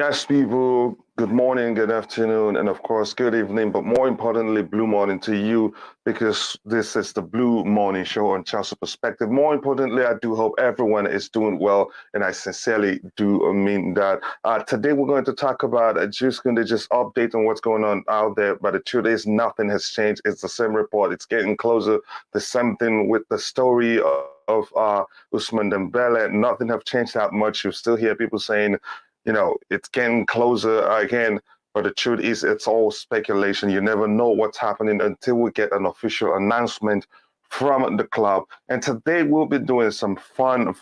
Yes, people, good morning, good afternoon, and of course, good evening, but more importantly, blue morning to you because this is the Blue Morning Show on Chelsea Perspective. More importantly, I do hope everyone is doing well, and I sincerely do mean that. Today, we're going to talk about Jules Kunde, just update on what's going on out there, but the truth is nothing has changed. It's the same report. It's getting closer. The same thing with the story of Ousmane Dembele. Nothing have changed that much. You still hear people saying, it's getting closer again. But the truth is, it's all speculation. You never know what's happening until we get an official announcement from the club. And today we'll be doing some fun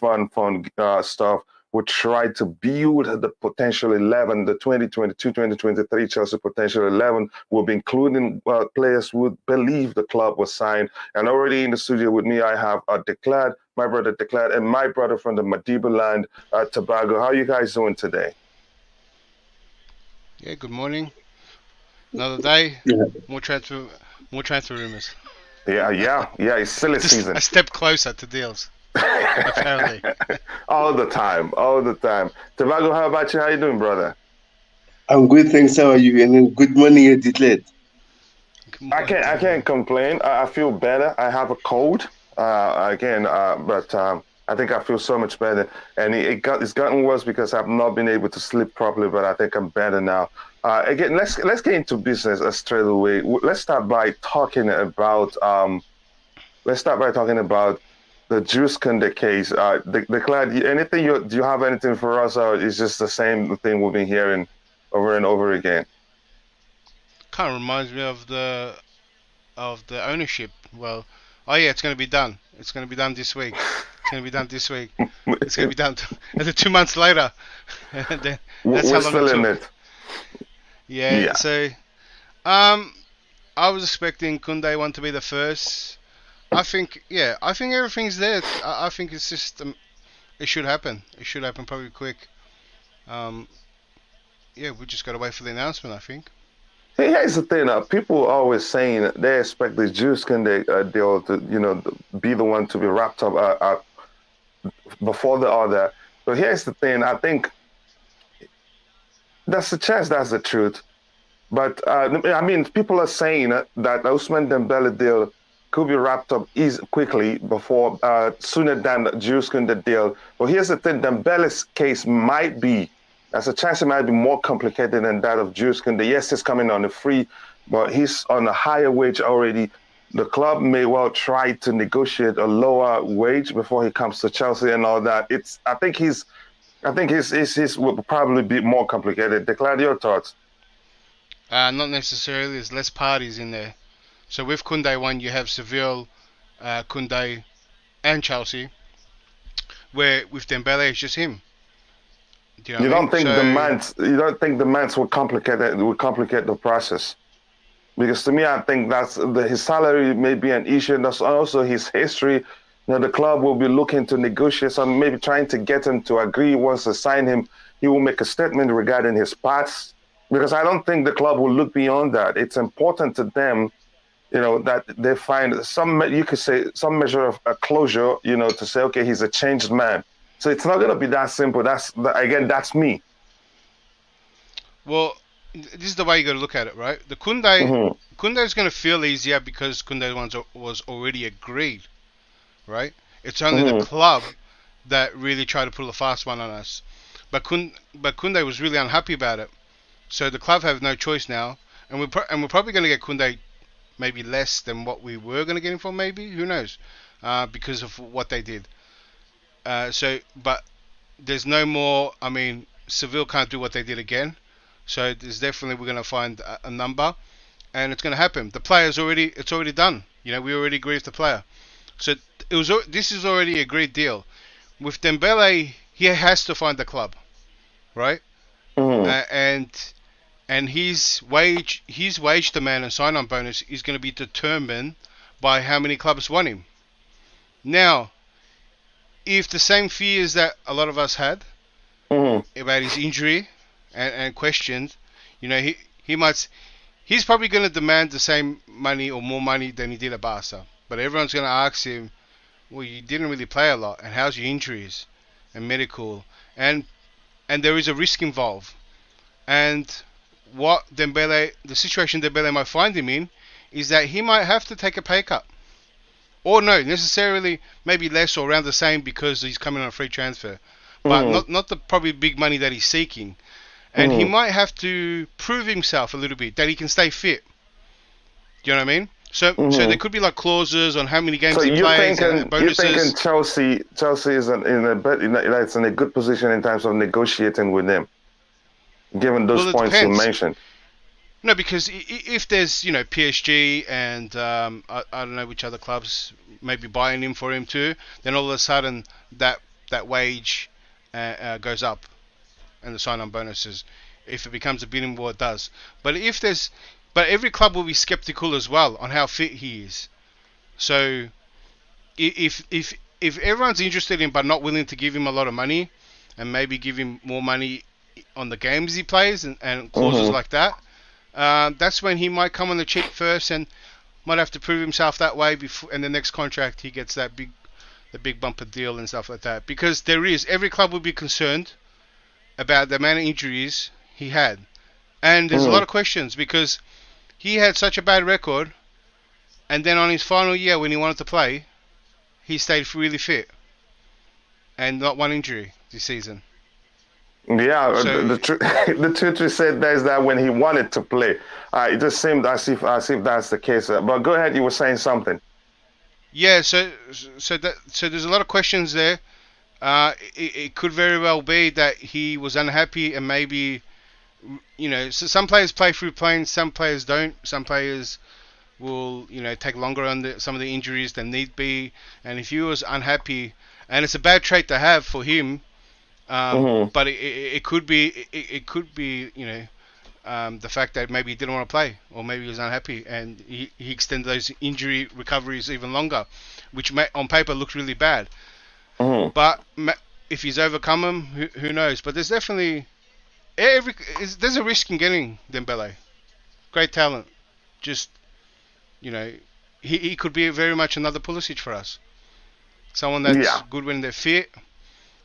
stuff. We'll try to build the potential 11, the 2022-2023 Chelsea potential 11. We'll be including players who believe the club was signed. And already in the studio with me, I have my brother Declan, and my brother from the Madiba land, Tobago. How are you guys doing today? Yeah, good morning. Another day, Yeah. more transfer rumors. Yeah. It's silly Just season. a step closer to deals, apparently. all the time. Tobago, how about you? How you doing, brother? I'm good, thanks. How are you? And then good morning, Edith. Good I morning can't to I you, can't man. complain. I feel better. I have a cold but I think I feel so much better. And it's gotten worse because I've not been able to sleep properly. But I think I'm better now. Again, let's get into business straight away. Let's start by talking about the Jules Kunde case. Declan, do you have anything for us, or is just the same thing we've been hearing over and over again? Kind of reminds me of the ownership. Well, oh yeah, it's going to be done. It's going to be done this week. It's going to be done this week. It's going to be done, and then 2 months later, and then that's We're how long it still in took. it. Yeah. Yeah. So, I was expecting Kunde one to be the first. I think everything's there. I think it's just it should happen. It should happen probably quick. Um, yeah, we just gotta wait for the announcement. I think. Here's the thing. People are always saying that they expect the Jules Kunde deal to, be the one to be wrapped up before the other. But here's the thing. I think that's the chance. That's the truth. But I mean, people are saying that Ousmane Dembele deal could be wrapped up quickly before sooner than the Jules Kunde deal. But here's the thing: Dembele's case might be, there's a chance it might be more complicated than that of Jules Kunde. Yes, he's coming on a free, but he's on a higher wage already. The club may well try to negotiate a lower wage before he comes to Chelsea and all that. I think his will probably be more complicated. Declare your thoughts. Not necessarily. There's less parties in there. So with Kunde one, you have Seville, Kunde, and Chelsea. Where with Dembele, it's just him. Do you know You what I don't mean? think So demands will complicate the process? Because to me, I think his salary may be an issue. And that's also his history. The club will be looking to negotiate some, maybe trying to get him to agree. Once they sign him, he will make a statement regarding his past. Because I don't think the club will look beyond that. It's important to them, that they find you could say some measure of a closure, to say, okay, he's a changed man. So it's not going to be that simple. Again, that's me. well, this is the way you got to look at it, right? The Kunde is going to feel easier because Kunde was already agreed, right? It's only the Hmm. club that really tried to pull a fast one on us. Kunde was really unhappy about it. So the club have no choice now, and we're probably going to get Kunde maybe less than what we were going to get him for. Maybe, who knows? Because of what they did. But there's no more. I mean, Seville can't do what they did again. So there's definitely we're going to find a number, and it's going to happen. The player's it's already done. We already agreed with the player. So this is already a agreed deal. With Dembele, he has to find the club, right? Hmm. And his wage demand and sign-on bonus is going to be determined by how many clubs want him. Now, if the same fears that a lot of us had Hmm. about his injury and questions, you know, he might he's probably going to demand the same money or more money than he did at Barca. But everyone's going to ask him, well, you didn't really play a lot, and how's your injuries and medical, and and there is a risk involved. And what Dembele, the situation Dembele might find him in, is that he might have to take a pay cut. Or no, necessarily maybe less or around the same because he's coming on a free transfer. But not the probably big money that he's seeking. And he might have to prove himself a little bit, that he can stay fit. Do you know what I mean? So there could be like clauses on how many games he plays and bonuses. You thinking Chelsea is in a good position in terms of negotiating with them, given those points you mentioned? No, because if there's PSG and I don't know which other clubs maybe buying him for him too, then all of a sudden that wage goes up and the sign-on bonuses. If it becomes a bidding war, it does. But every club will be skeptical as well on how fit he is. So if everyone's interested in but not willing to give him a lot of money and maybe give him more money on the games he plays and clauses like that, that's when he might come on the cheap first and might have to prove himself that way before, and the next contract he gets the big bumper deal and stuff like that. Because every club will be concerned about the amount of injuries he had, and there's a lot of questions because he had such a bad record, and then on his final year when he wanted to play, he stayed really fit and not one injury this season. Yeah, so, the truth is said is that when he wanted to play, it just seemed as if that's the case. But go ahead, you were saying something. Yeah, so there's a lot of questions there. It could very well be that he was unhappy and maybe, so some players play through playing, some players don't. Some players will, take longer on some of the injuries than need be. And if he was unhappy, and it's a bad trait to have for him, but it could be the fact that maybe he didn't want to play, or maybe he was unhappy, and he extended those injury recoveries even longer, which on paper looks really bad. But if he's overcome them, who knows? But there's definitely there's a risk in getting Dembele. Great talent, just he could be very much another Pulisic for us. Someone that's good when they're fit,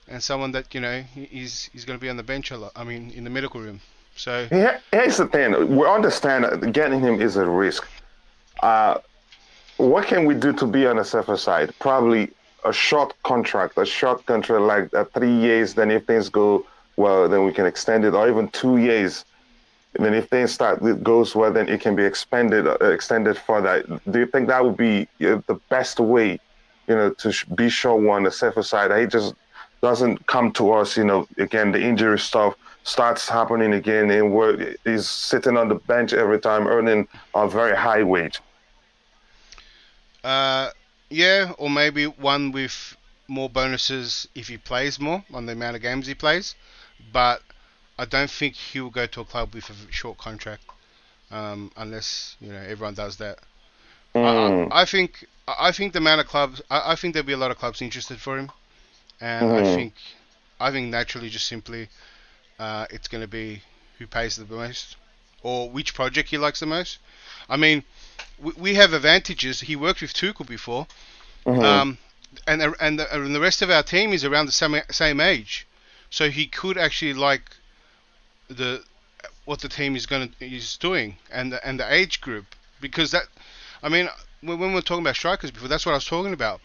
and someone that he's going to be on the bench a lot. I mean, in the medical room. So here's the thing: we understand that getting him is a risk. What can we do to be on the safer side? Probably a short contract like 3 years. Then if things go well, then we can extend it, or even 2 years. And then if things goes well, then it can be extended further. Do you think that would be the best way, to be sure on the safer side? He just doesn't come to us, again, the injury stuff starts happening again, and he's sitting on the bench every time, earning a very high wage. Yeah, or maybe one with more bonuses if he plays more on the amount of games he plays. But I don't think he'll go to a club with a short contract, unless everyone does that. I think the amount of clubs. I think there'll be a lot of clubs interested for him, and I think naturally, just simply, it's going to be who pays the most, or which project he likes the most. I mean, we have advantages. He worked with Tuchel before, and the rest of our team is around the same age, so he could actually like what the team is doing and the age group, because that, I mean, when we were talking about strikers before, that's what I was talking about.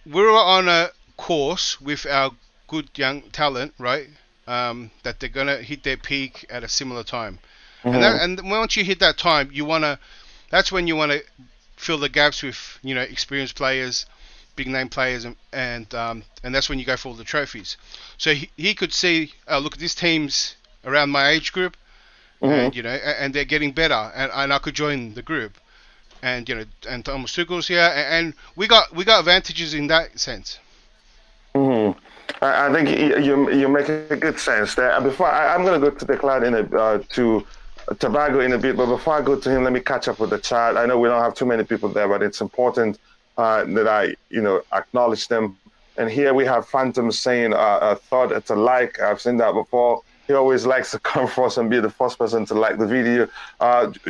We're on a course with our good young talent, right? That they're gonna hit their peak at a similar time, and once you hit that time, that's when you want to fill the gaps with experienced players, big name players, and that's when you go for all the trophies. So he could see, look, this team's around my age group, and and they're getting better, and I could join the group, and and Thomas Tuchel's here, and we got advantages in that sense. I think you make a good sense there. Before I'm going to go to Declan to Tobago in a bit, but before I go to him, let me catch up with the chat. I know we don't have too many people there, but it's important that I acknowledge them. And here we have Phantom saying a thought, it's a like. I've seen that before. He always likes to come first and be the first person to like the video.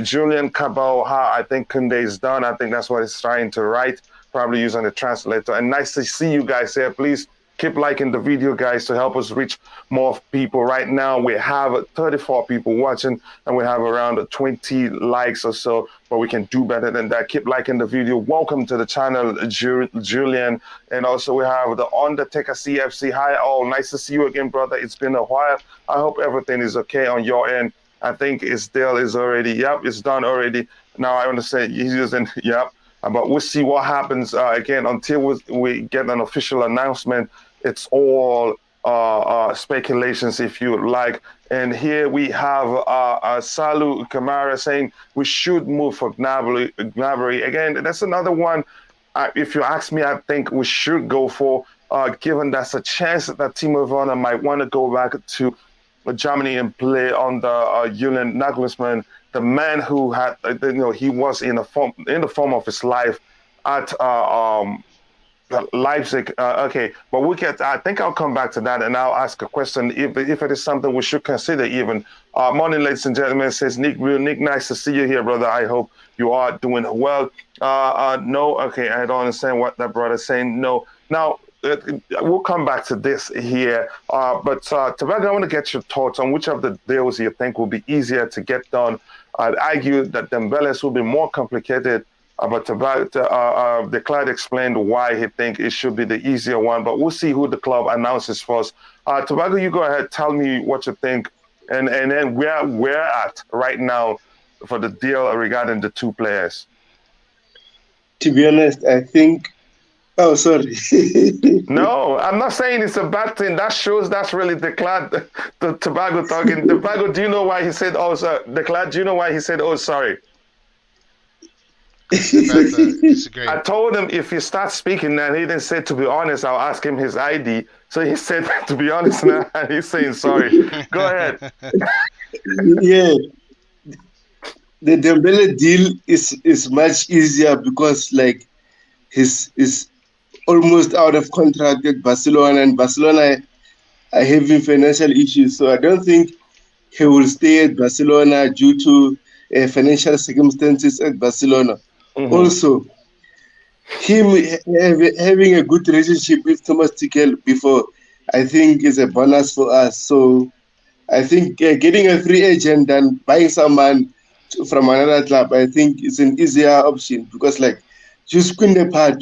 Julian Cabal, I think Kunde is done. I think that's what he's trying to write, probably using the translator. And nice to see you guys here. Please Keep liking the video, guys, to help us reach more people. Right now, we have 34 people watching, and we have around 20 likes or so, but we can do better than that. Keep liking the video. Welcome to the channel, Julian. And also we have the Undertaker CFC. Hi, all. Nice to see you again, brother. It's been a while. I hope everything is okay on your end. I think it's deal is already, yep, it's done already. Now I understand he's using, yep. But we'll see what happens again until we get an official announcement. It's all speculations, if you like. And here we have Salu Kamara saying we should move for Gnabry. Again, that's another one. If you ask me, I think we should go for, given that's a chance that Timo Werner might want to go back to Germany and play under Julian Nagelsmann, the man who had, he was in the form of his life at Leipzig. Okay, but I think I'll come back to that and I'll ask a question if it is something we should consider even. Morning, ladies and gentlemen, says Nick. Nick, nice to see you here, brother. I hope you are doing well. No, okay, I don't understand what that brother's saying. No, now. We'll come back to this here, but Todd, I want to get your thoughts on which of the deals you think will be easier to get done. I'd argue that Dembele's will be more complicated, but Declan explained why he think it should be the easier one, but we'll see who the club announces first. Tobago, you go ahead, tell me what you think, and then where we're at right now for the deal regarding the two players. To be honest, I think. Oh, sorry. No, I'm not saying it's a bad thing. That shows that's really Declan, the Tobago talking. Tobago, do you know why he said, oh, sorry? Declan, do you know why he said, oh, sorry? I told him if he starts speaking and he didn't say, to be honest, I'll ask him his ID. So he said, to be honest now, and he's saying sorry. Go ahead. Yeah. The Dembele deal is much easier because, like, he's almost out of contract at Barcelona, and Barcelona are having financial issues. So I don't think he will stay at Barcelona due to financial circumstances at Barcelona. Mm-hmm. Also, him having a good relationship with Thomas Tuchel before, I think is a bonus for us. So I think getting a free agent and buying someone from another club, I think is an easier option because, like, Jules Kunde part,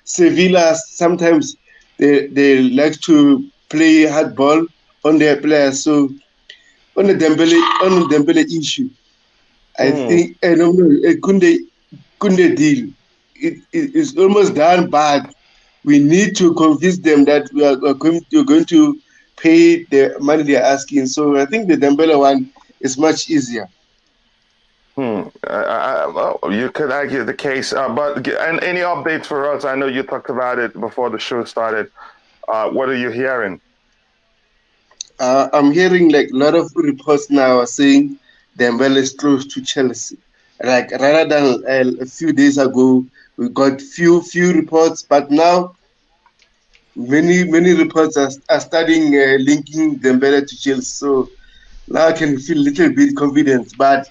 Sevilla sometimes they like to play hardball on their players. So on the Dembele issue, I think a Kunde deal it is almost done, but we need to convince them that we're going to pay the money they're asking. So I think the Dembele one is much easier. Well, you could argue the case, but any updates for us? I know you talked about it before the show started. What are you hearing? I'm hearing like a lot of reports now are saying Dembele is close to Chelsea. Like rather than a few days ago, we got few reports, but now many reports are starting linking Dembele to Chelsea. So now I can feel a little bit confident, but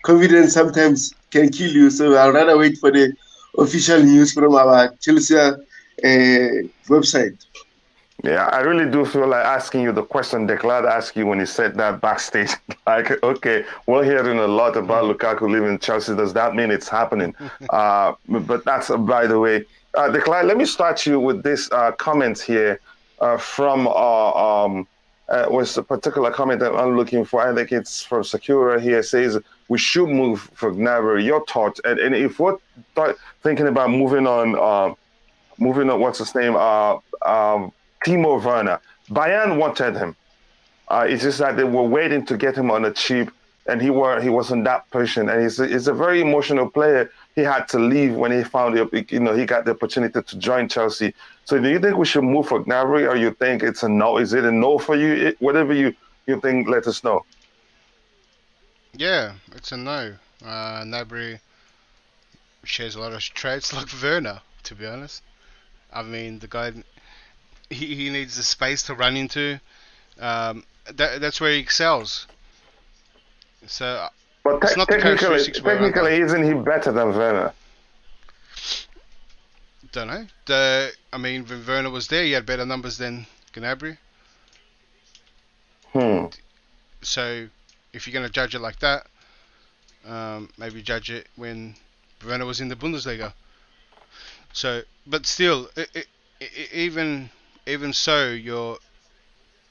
confidence sometimes can kill you, so I'll rather wait for the official news from our Chelsea website. Yeah, I really do feel like asking you the question Declan asked you when he said that backstage. Like, okay, we're hearing a lot about Lukaku leaving Chelsea. Does that mean it's happening? But that's, by the way. Declan, let me start you with this comment here from was a particular comment that I'm looking for. I think it's from Sakura here. It says we should move for Gnabry. Your thoughts? And if we're thinking about moving on, what's his name? Timo Werner. Bayern wanted him. It's just that they were waiting to get him on a cheap, and he wasn't that patient. And he's a very emotional player. He had to leave when he found he got the opportunity to join Chelsea. So do you think we should move for Gnabry, or you think it's a no? Is it a no for you? Whatever you think, let us know. Yeah, it's a no. Gnabry shares a lot of traits like Werner, to be honest. I mean, the guy, he needs the space to run into. That's where he excels. So, but it's not the characteristics technically, isn't he better than Werner? don't know. I mean, when Werner was there, he had better numbers than Gnabry. So, if you're going to judge it like that, maybe judge it when Werner was in the Bundesliga. So, but still, even so,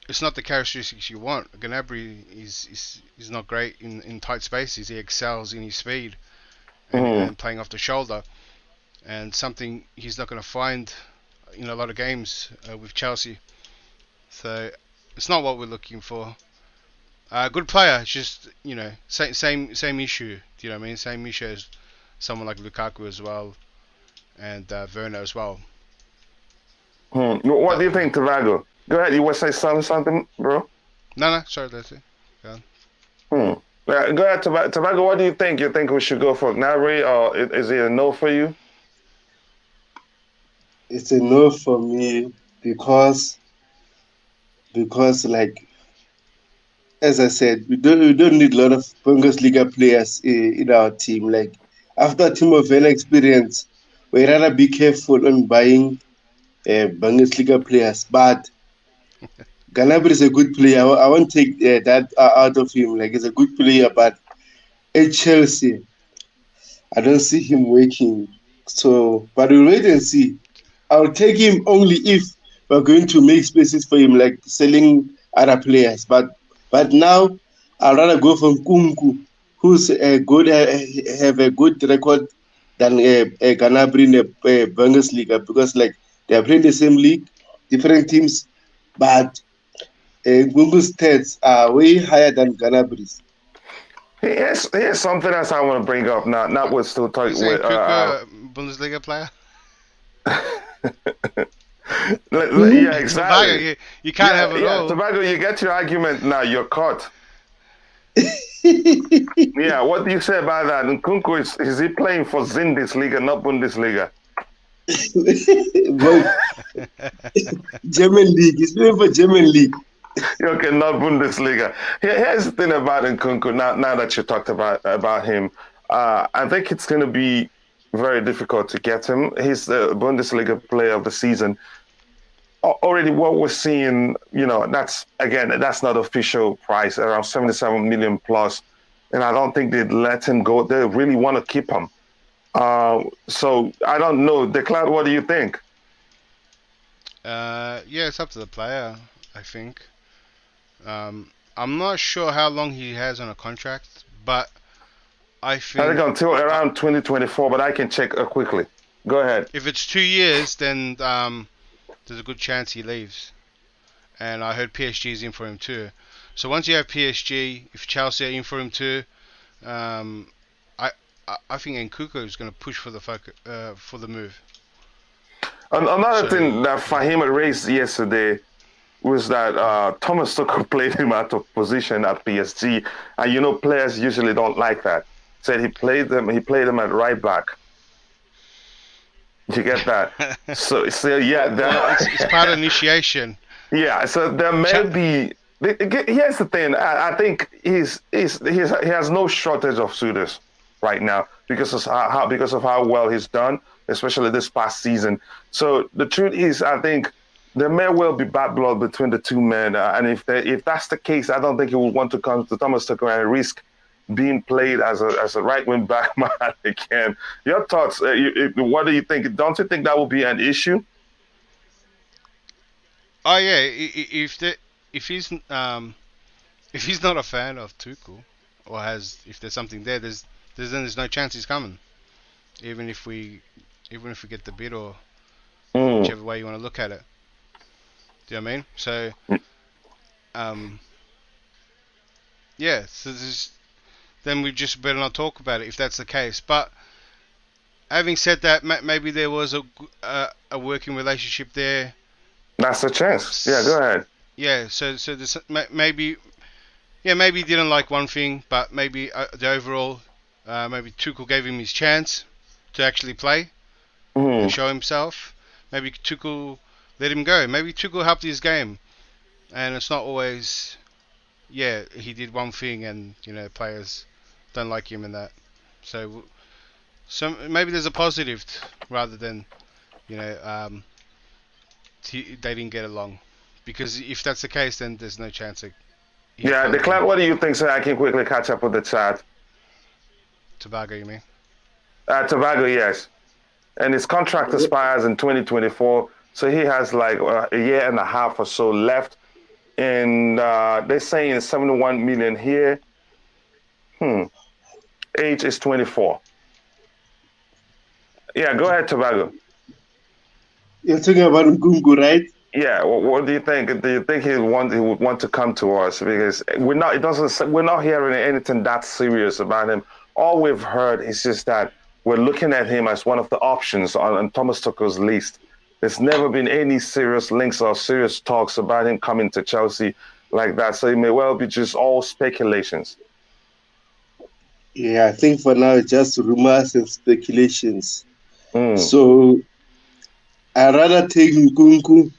it's not the characteristics you want. Gnabry is not great in tight spaces. He excels in his speed and playing off the shoulder, and something he's not going to find in a lot of games with Chelsea. So it's not what we're looking for. Good player, it's just same issue. Do you know what I mean? Same issue as someone like Lukaku as well, and Werner as well. What do you think, Tavago? Go ahead. You want to say something, bro? No, sorry, that's it. Go ahead, Tavago. What do you think? You think we should go for Gnabry, or is it a no for you? It's a no for me because like, as I said, we don't need a lot of Bundesliga players in our team. Like, after Timo Werner experience, we rather be careful on buying Bundesliga players. But Gnabry is a good player. I won't take that out of him. Like, he's a good player, but at Chelsea, I don't see him working. So, but we'll wait and see. I'll take him only if we're going to make spaces for him, like selling other players. But now, I'd rather go for Nkunku, who's have a good record than Gnabry in the Bundesliga, because like they are playing the same league, different teams, but Nkunku's stats are way higher than Gnabry's. Here's something else I want to bring up. Not we're still talking with Bundesliga player. Yeah, exactly. You can't have it all. Tobacco, you get your argument now. You're caught. Yeah, what do you say about that? Nkunku, is he playing for Bundesliga, not Bundesliga? German league. He's playing for German league. Okay, not Bundesliga. Here's the thing about Nkunku. Now that you talked about him, I think it's going to be very difficult to get him. He's the Bundesliga player of the season. Already what we're seeing, that's not official price, around 77 million plus. And I don't think they'd let him go. They really want to keep him. So I don't know. Declan, what do you think? Yeah, it's up to the player, I think. I'm not sure how long he has on a contract, but I think until around 2024, but I can check quickly. Go ahead. If it's 2 years, then there's a good chance he leaves. And I heard PSG is in for him too. So once you have PSG, if Chelsea are in for him too, I think Nkunku is going to push for the move. Another thing that Fahim raised yesterday was that Thomas Tuchel played him out of position at PSG, and players usually don't like that. Said he played them at right back. You get that? so yeah, it's part of initiation. Yeah, so there may be. Here's the thing. I think he has no shortage of suitors right now because of how well he's done, especially this past season. So the truth is, I think there may well be bad blood between the two men, and if that's the case, I don't think he would want to come to Thomas Tuchel and risk being played as a right wing back man again. Your thoughts? What do you think? Don't you think that will be an issue? Oh yeah, if he's not a fan of Tuchel, or if there's something there, there's no chance he's coming. Even if we get the bid, or whichever way you want to look at it. Do you know what I mean? So, yeah. So then we just better not talk about it if that's the case. But having said that, maybe there was a working relationship there. That's a chance. Yeah, go ahead. Yeah. So there's, maybe he didn't like one thing, but maybe the overall, maybe Tuchel gave him his chance to actually play and show himself. Maybe Tuchel let him go. Maybe Tuchel helped his game, and it's not always. Yeah, he did one thing, and players don't like him in that. So maybe there's a positive rather than they didn't get along. Because if that's the case, then there's no chance that Yeah, Declan, what do you think, so I can quickly catch up with the chat? Tobago, you mean? Tobago, yes. And his contract expires in 2024, so he has like a year and a half or so left. And they're saying 71 million here. Age is 24. Yeah, go ahead, Tobago. You're talking about Nkunku, right? Yeah, what do you think? Do you think he would want to come to us? Because we're not hearing anything that serious about him. All we've heard is just that we're looking at him as one of the options on Thomas Tuchel's list. There's never been any serious links or serious talks about him coming to Chelsea like that. So it may well be just all speculations. Yeah, I think for now it's just rumors and speculations. So I'd rather take Nkunku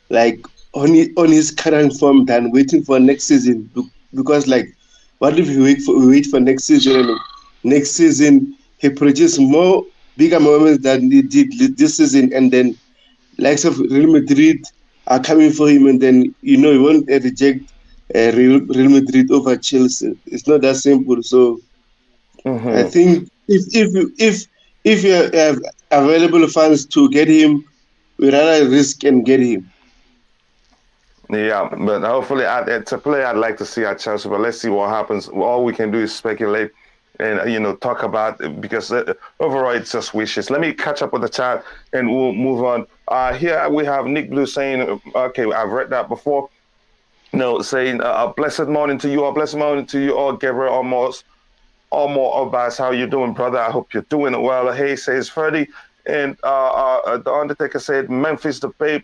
like on his current form than waiting for next season, because like what if we wait for next season, and next season he produces more bigger moments than he did this season, and then likes of Real Madrid are coming for him, and then he won't reject Real Madrid over Chelsea. It's not that simple. So I think if you have available funds to get him, we rather risk and get him. Yeah, but hopefully it's a player I'd like to see at Chelsea, but let's see what happens. All we can do is speculate and, talk about it, because overall it's just wishes. Let me catch up with the chat and we'll move on. Here we have Nick Blue saying, okay, I've read that before. Saying, a blessed morning to you all, blessed morning to you all, Gabriel Almost. More Abbas, how you doing, brother? I hope you're doing well. Hey, says Freddie. And the Undertaker said Memphis Depay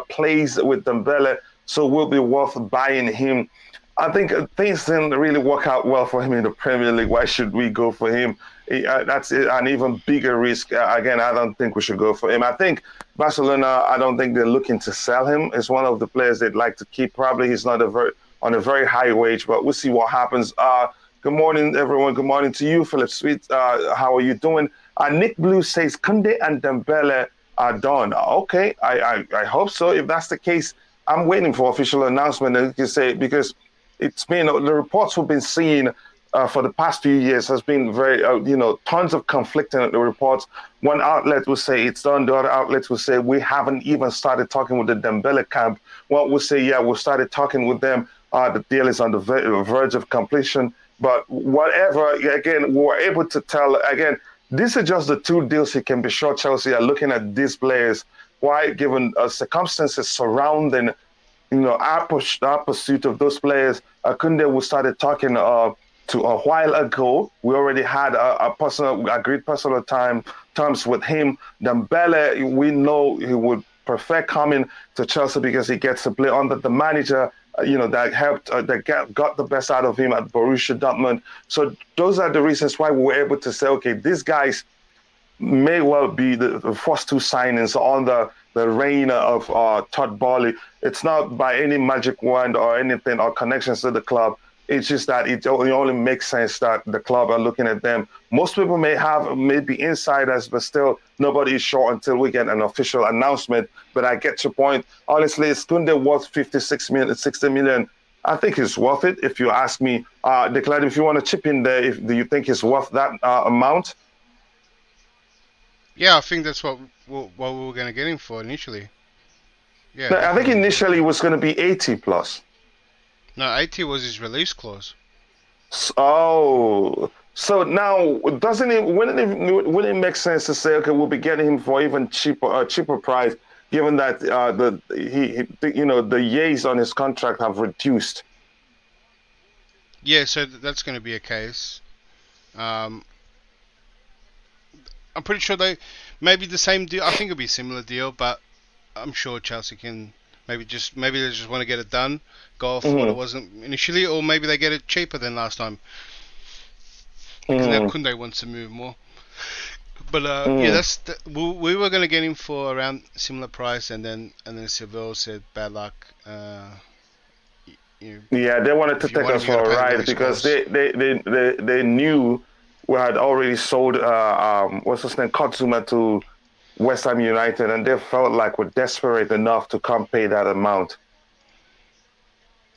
plays with Dembele, so will be worth buying him. I think things didn't really work out well for him in the Premier League. Why should we go for him? That's an even bigger risk. Again, I don't think we should go for him. I think Barcelona, I don't think they're looking to sell him. It's one of the players they'd like to keep. Probably he's not on a very high wage, but we'll see what happens. Good morning, everyone. Good morning to you, Philip Sweet. How are you doing? Nick Blue says Kunde and Dembele are done. Okay, I hope so. If that's the case, I'm waiting for official announcement. And you can say, because it's been the reports we've been seeing for the past few years has been very, tons of conflicting reports. One outlet will say it's done. The other outlets will say we haven't even started talking with the Dembele camp. One will say, yeah, we started talking with them. The deal is on the verge of completion. But whatever, again, we were able to tell, again, these are just the two deals he can be sure Chelsea are looking at these players. Why, given circumstances surrounding, our pursuit of those players, Kunde, we started talking to a while ago. We already had agreed personal terms with him. Dembele, we know he would prefer coming to Chelsea because he gets to play under the manager that helped, that got the best out of him at Borussia Dortmund. So those are the reasons why we were able to say, okay, these guys may well be the first two signings on the reign of Todd Boehly. It's not by any magic wand or anything or connections to the club. It's just that it only makes sense that the club are looking at them. Most people may be insiders, but still nobody is sure until we get an official announcement. But I get your point. Honestly, is Kunde worth 60 million? I think it's worth it, if you ask me. Declan, if you want to chip in there, do you think it's worth that amount? Yeah, I think that's what we were going to get him for initially. Yeah, no, I think initially it was going to be 80 plus. No, 80 was his release clause. Oh, so now wouldn't it make sense to say, okay, we'll be getting him for even cheaper price, given that the years on his contract have reduced? Yeah, so that's going to be a case. I'm pretty sure maybe the same deal. I think it'll be a similar deal, but I'm sure Chelsea can maybe they just want to get it done, go off what it wasn't initially, or maybe they get it cheaper than last time because now Kunde wants to move more. But yeah, we were going to get him for around similar price, and then Seville said bad luck. Yeah, they wanted to take us for a ride because they knew we had already sold what's his name, Kotsuma, to West Ham United, and they felt like we're desperate enough to come pay that amount.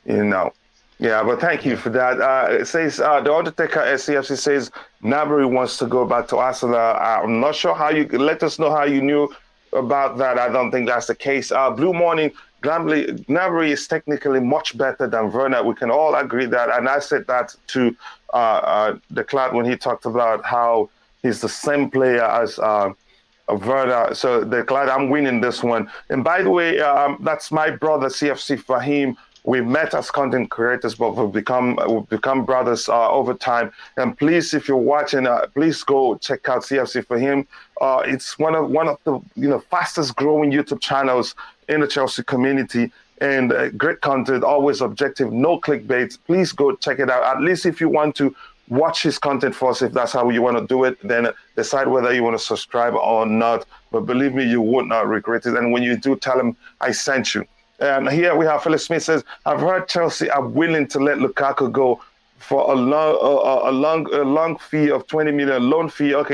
Yeah, but thank you for that. It says the Undertaker SCFC says Gnabry wants to go back to Arsenal. I'm not sure how you let us know how you knew about that. I don't think that's the case. Blue Morning, Gnabry is technically much better than Werner. We can all agree that, and I said that to Declan when he talked about how he's the same player as Werner. So Declan, I'm winning this one. And by the way, that's my brother CFC Fahim. We met as content creators, but we've become brothers over time. And please, if you're watching, please go check out CFC for him. It's one of the fastest growing YouTube channels in the Chelsea community, and great content, always objective, no clickbait. Please go check it out. At least if you want to watch his content first, if that's how you want to do it, then decide whether you want to subscribe or not. But believe me, you would not regret it. And when you do, tell him I sent you. And here we have Philip Smith says, I've heard Chelsea are willing to let Lukaku go for a long fee of 20 million, loan fee, of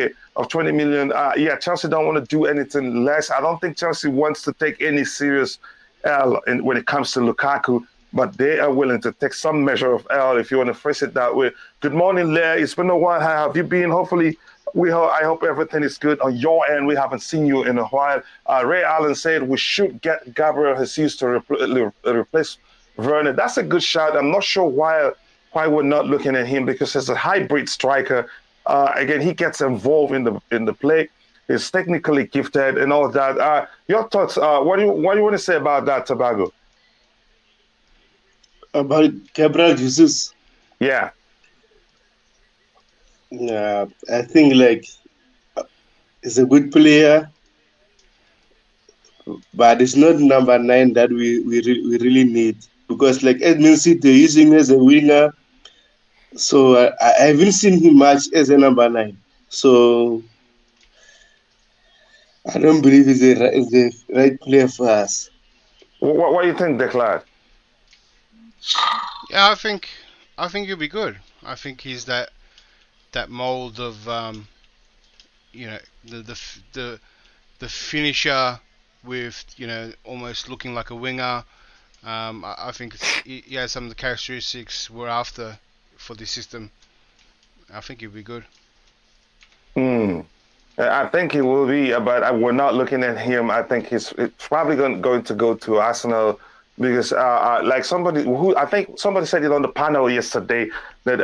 20 million. Yeah, Chelsea don't want to do anything less. I don't think Chelsea wants to take any serious L when it comes to Lukaku, but they are willing to take some measure of L, if you want to phrase it that way. Good morning, Leah. It's been a while. How have you been? Hopefully, I hope everything is good on your end. We haven't seen you in a while. Ray Allen said we should get Gabriel Jesus to replace Werner. That's a good shot. I'm not sure why we're not looking at him, because he's a hybrid striker. Again, he gets involved in the play. He's technically gifted and all that. Your thoughts? What do you want to say about that, Tobago? About Gabriel Jesus? Yeah. Yeah, I think he's a good player, but it's not number 9 that we really need, because Edmund City, they're using him as a winger, so I haven't seen him much as a number 9. So I don't believe he's the right player for us. What do you think, Declan? Yeah, I think he'll be good. I think he's that mold of the finisher with almost looking like a winger. I think he has some of the characteristics we're after for this system. I think he'll be good. I think he will be, but we're not looking at him. I think it's probably going to go to Arsenal, because somebody said it on the panel yesterday that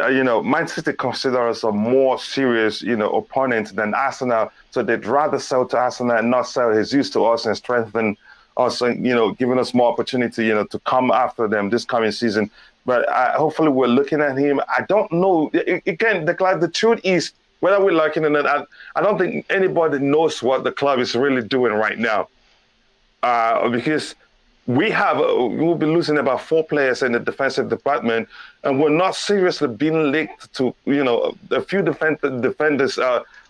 Man City consider us a more serious opponent than Arsenal, so they'd rather sell to Arsenal and not sell Jesus to us and strengthen us, and giving us more opportunity to come after them this coming season. But hopefully we're looking at him. I don't know. Again, the truth is, whether we're liking it or not, I don't think anybody knows what the club is really doing right now, because we'll be losing about 4 players in the defensive department, and we're not seriously being linked to a few defenders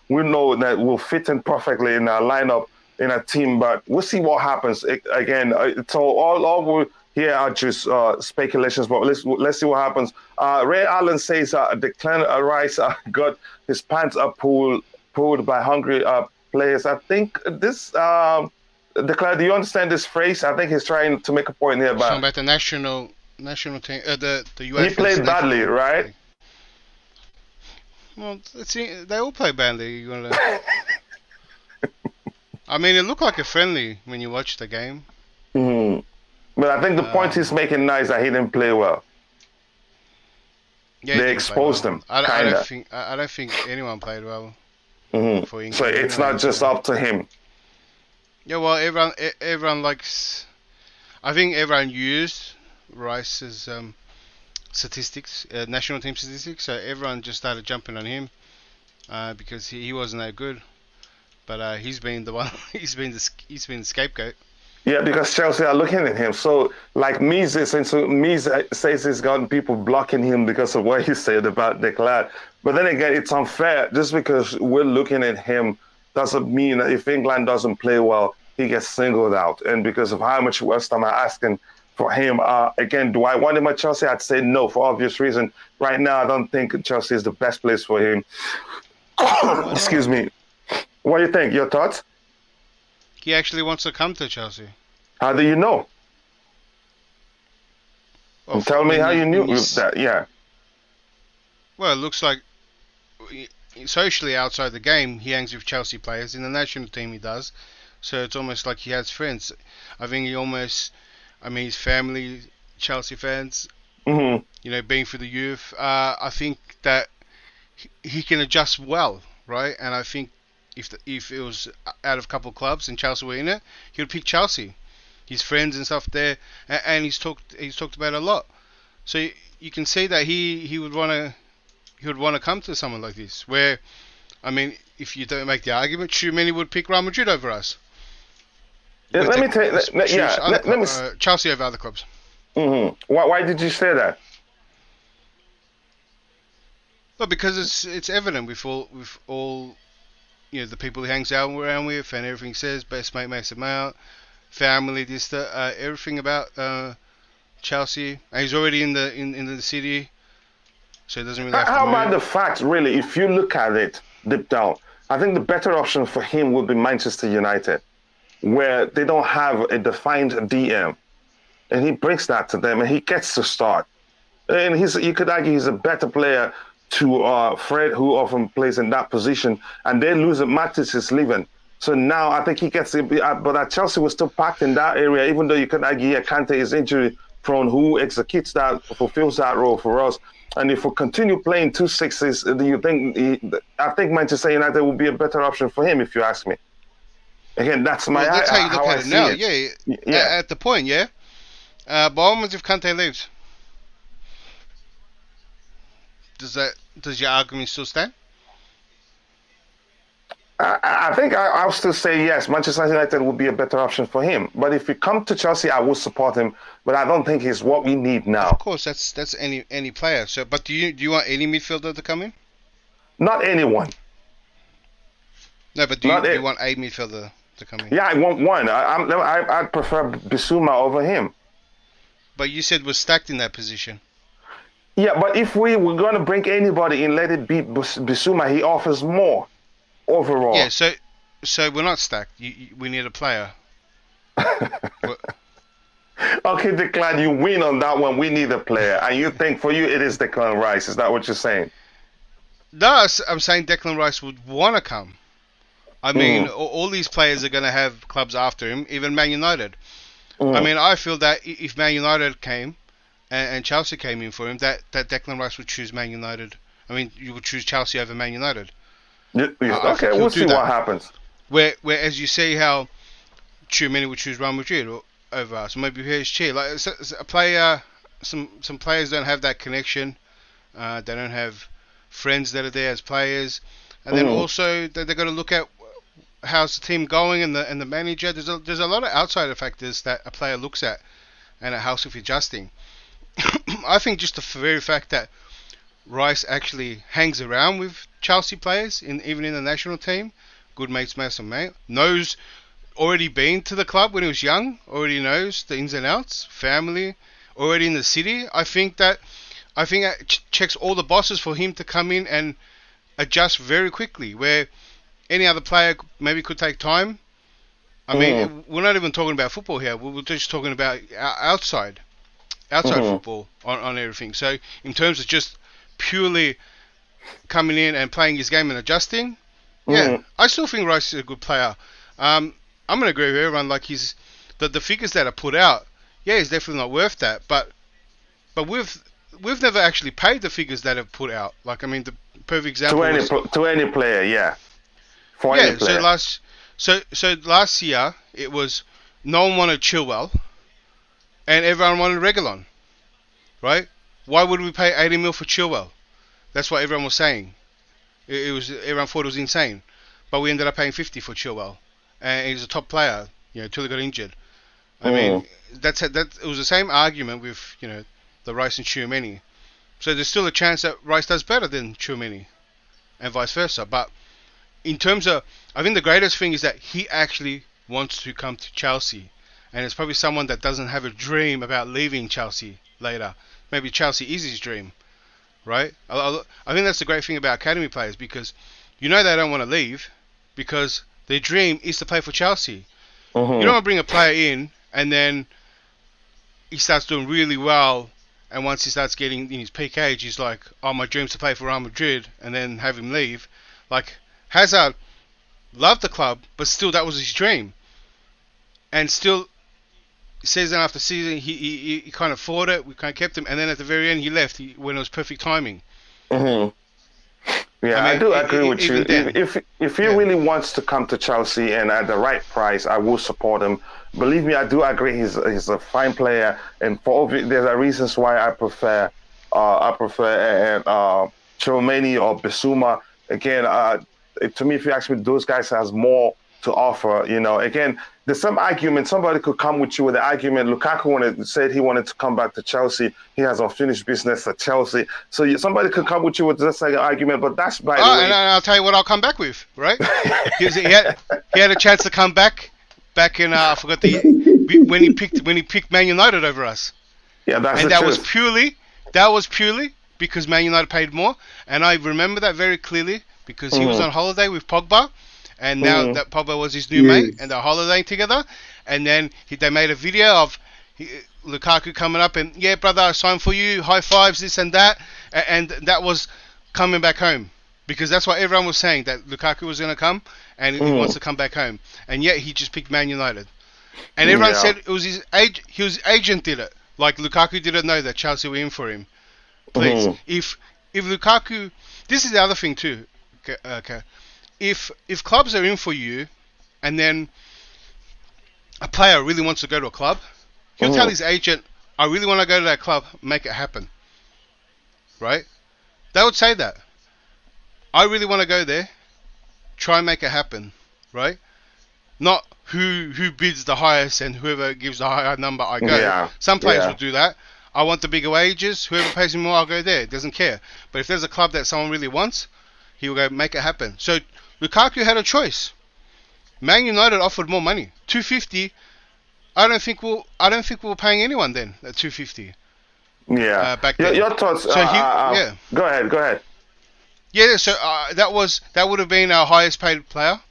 we know that will fit in perfectly in our lineup, in our team. But we'll see what happens. Again, so all we here are just speculations, but let's see what happens. Ray Allen says Declan Rice got his pants up pulled by hungry players. I think this. Declan, do you understand this phrase? I think he's trying to make a point here about the national team, the US. He played badly, right? Thing. Well, they all play badly. I mean, it looked like a friendly when you watch the game. Mm-hmm. But I think the point he's making now is that he didn't play well. Yeah, they exposed him. I don't think anyone played well. Mm-hmm. So it's not just up to him. Yeah, well, everyone likes. I think everyone used Rice's statistics, national team statistics. So everyone just started jumping on him because he wasn't that good. But he's been the one. he's been the scapegoat. Yeah, because Chelsea are looking at him. So, Mies says he's gotten people blocking him because of what he said about Declan. But then again, it's unfair. Just because we're looking at him doesn't mean that if England doesn't play well, he gets singled out. And because of how much West Ham are asking for him, again, do I want him at Chelsea? I'd say no, for obvious reason. Right now, I don't think Chelsea is the best place for him. Excuse me. What do you think? Your thoughts? he actually wants to come to Chelsea. How do you know? Well, Tell me how you knew that. Yeah. Well, it looks like socially outside the game, he hangs with Chelsea players. In the national team, he does. So it's almost like he has friends. I think his family, Chelsea fans, Mm-hmm. you know, being for the youth. I think that he can adjust well, right? And I think if it was out of a couple of clubs and Chelsea were in it, he would pick Chelsea. His friends and stuff there, and he's talked about it a lot. So you can see that he would want to come to someone like this. Where, I mean, if you don't make the argument, Tchouameni would pick Real Madrid over us. Yeah, let me tell you. Let me. Chelsea over other clubs. Mm-hmm. Why did you say that? Well, because it's evident with all you know, the people he hangs out around with, and everything says best mate makes him out, family, this, that, everything about Chelsea. And he's already in the city, so it doesn't really have to How move. about the fact, really, if you look at it deep down, I think the better option for him would be Manchester United, where they don't have a defined DM, and he brings that to them, and he gets to start. And you could argue he's a better player to Fred, who often plays in that position, and they lose it. Matic is leaving. So now I think he gets it. But at Chelsea was still packed in that area, even though you could argue Kante is injury prone, who executes that, fulfills that role for us. And if we continue playing 2 6s, do you think? I think Manchester United would be a better option for him, if you ask me. Again, that's my. Well, that's how you look at it now. Yeah. At the point, yeah. But what happens if Kante leaves? Does your argument still stand? I think I'll still say yes. Manchester United would be a better option for him. But if he come to Chelsea, I will support him. But I don't think he's what we need now. Of course, that's any player. So, but do you want any midfielder to come in? Not anyone. No, but do you want a midfielder to come in? Yeah, I want one. I prefer Bissouma over him. But you said we're stacked in that position. Yeah, but if we were going to bring anybody in, let it be Bissouma. He offers more overall. Yeah, so we're not stacked. We need a player. Okay, Declan, you win on that one. We need a player. And you think for you it is Declan Rice. Is that what you're saying? No, I'm saying Declan Rice would want to come. I mean, all these players are going to have clubs after him, even Man United. I mean, I feel that if Man United came and Chelsea came in for him, that Declan Rice would choose Man United. I mean, you would choose Chelsea over Man United. Okay, we'll see what happens. Where as you see how Tchouameni would choose Real Madrid over us, maybe PSG. Like a player, some players don't have that connection. They don't have friends that are there as players, and then also they're going to look at how's the team going and the manager. There's a lot of outsider factors that a player looks at, and it helps with adjusting. I think just the very fact that Rice actually hangs around with Chelsea players, even in the national team, good mates, knows, already been to the club when he was young, already knows the ins and outs, family, already in the city. I think that checks all the boxes for him to come in and adjust very quickly, where any other player maybe could take time. I mean, we're not even talking about football here. We're just talking about outside football on everything. So in terms of just purely coming in and playing his game and adjusting, I still think Rice is a good player. I'm going to agree with everyone. Like the figures that are put out, he's definitely not worth that. But we've never actually paid the figures that have put out. Like, I mean, the perfect example to any player, any player. So last year it was no one wanted Chilwell, and everyone wanted Reguilon, right? Why would we pay 80 mil for Chilwell? That's what everyone was saying. Everyone thought it was insane, but we ended up paying 50 for Chilwell, and he's a top player, till he got injured. I mean, it was the same argument with the Rice and Tchouameni. So there's still a chance that Rice does better than Tchouameni, and vice versa. But in terms of, I think the greatest thing is that he actually wants to come to Chelsea, and it's probably someone that doesn't have a dream about leaving Chelsea later. Maybe Chelsea is his dream, right? I think that's the great thing about academy players, because they don't want to leave because their dream is to play for Chelsea. You don't want to bring a player in and then he starts doing really well, and once he starts getting in his peak age, he's like, "Oh, my dream's to play for Real Madrid," and then have him leave. Like Hazard loved the club, but still that was his dream, and still season after season he kind of fought it. We kind of kept him, and then at the very end he left when it was perfect timing. Yeah, I do agree with you. If he really wants to come to Chelsea and at the right price, I will support him. Believe me, I do agree. He's a fine player, and there are reasons why I prefer Tchouameni or Bissouma. Again, to me, if you ask me, those guys has more to offer. Again, there's some argument. Somebody could come with you with the argument. Lukaku said he wanted to come back to Chelsea. He has unfinished business at Chelsea. So somebody could come with you with this argument, but that's by the way. And I'll tell you what I'll come back with, right? he had a chance to come back in I forgot when he picked Man United over us. Yeah, that was purely because Man United paid more, and I remember that very clearly because he was on holiday with Pogba. And now that Pogba was his new mate, and they're holidaying together. And then they made a video of Lukaku coming up and, "Yeah, brother, I signed for you, high fives, this and that." And that was coming back home. Because that's what everyone was saying, that Lukaku was going to come and he wants to come back home. And yet he just picked Man United. And everyone said it was his agent did it. Like Lukaku didn't know that Chelsea were in for him. Please, if Lukaku... This is the other thing too, okay. If clubs are in for you, and then a player really wants to go to a club, he'll tell his agent, "I really want to go to that club, make it happen." Right? They would say that. "I really want to go there, try and make it happen." Right? Not who bids the highest and whoever gives the higher number, I go. Yeah. Some players will do that. "I want the bigger wages, whoever pays me more, I'll go there." Doesn't care. But if there's a club that someone really wants, he will go make it happen. So Lukaku had a choice. Man United offered more money, 250. I don't think we were paying anyone then at 250. Yeah. Back then. Your thoughts? So yeah. Go ahead. Yeah. So that would have been our highest paid player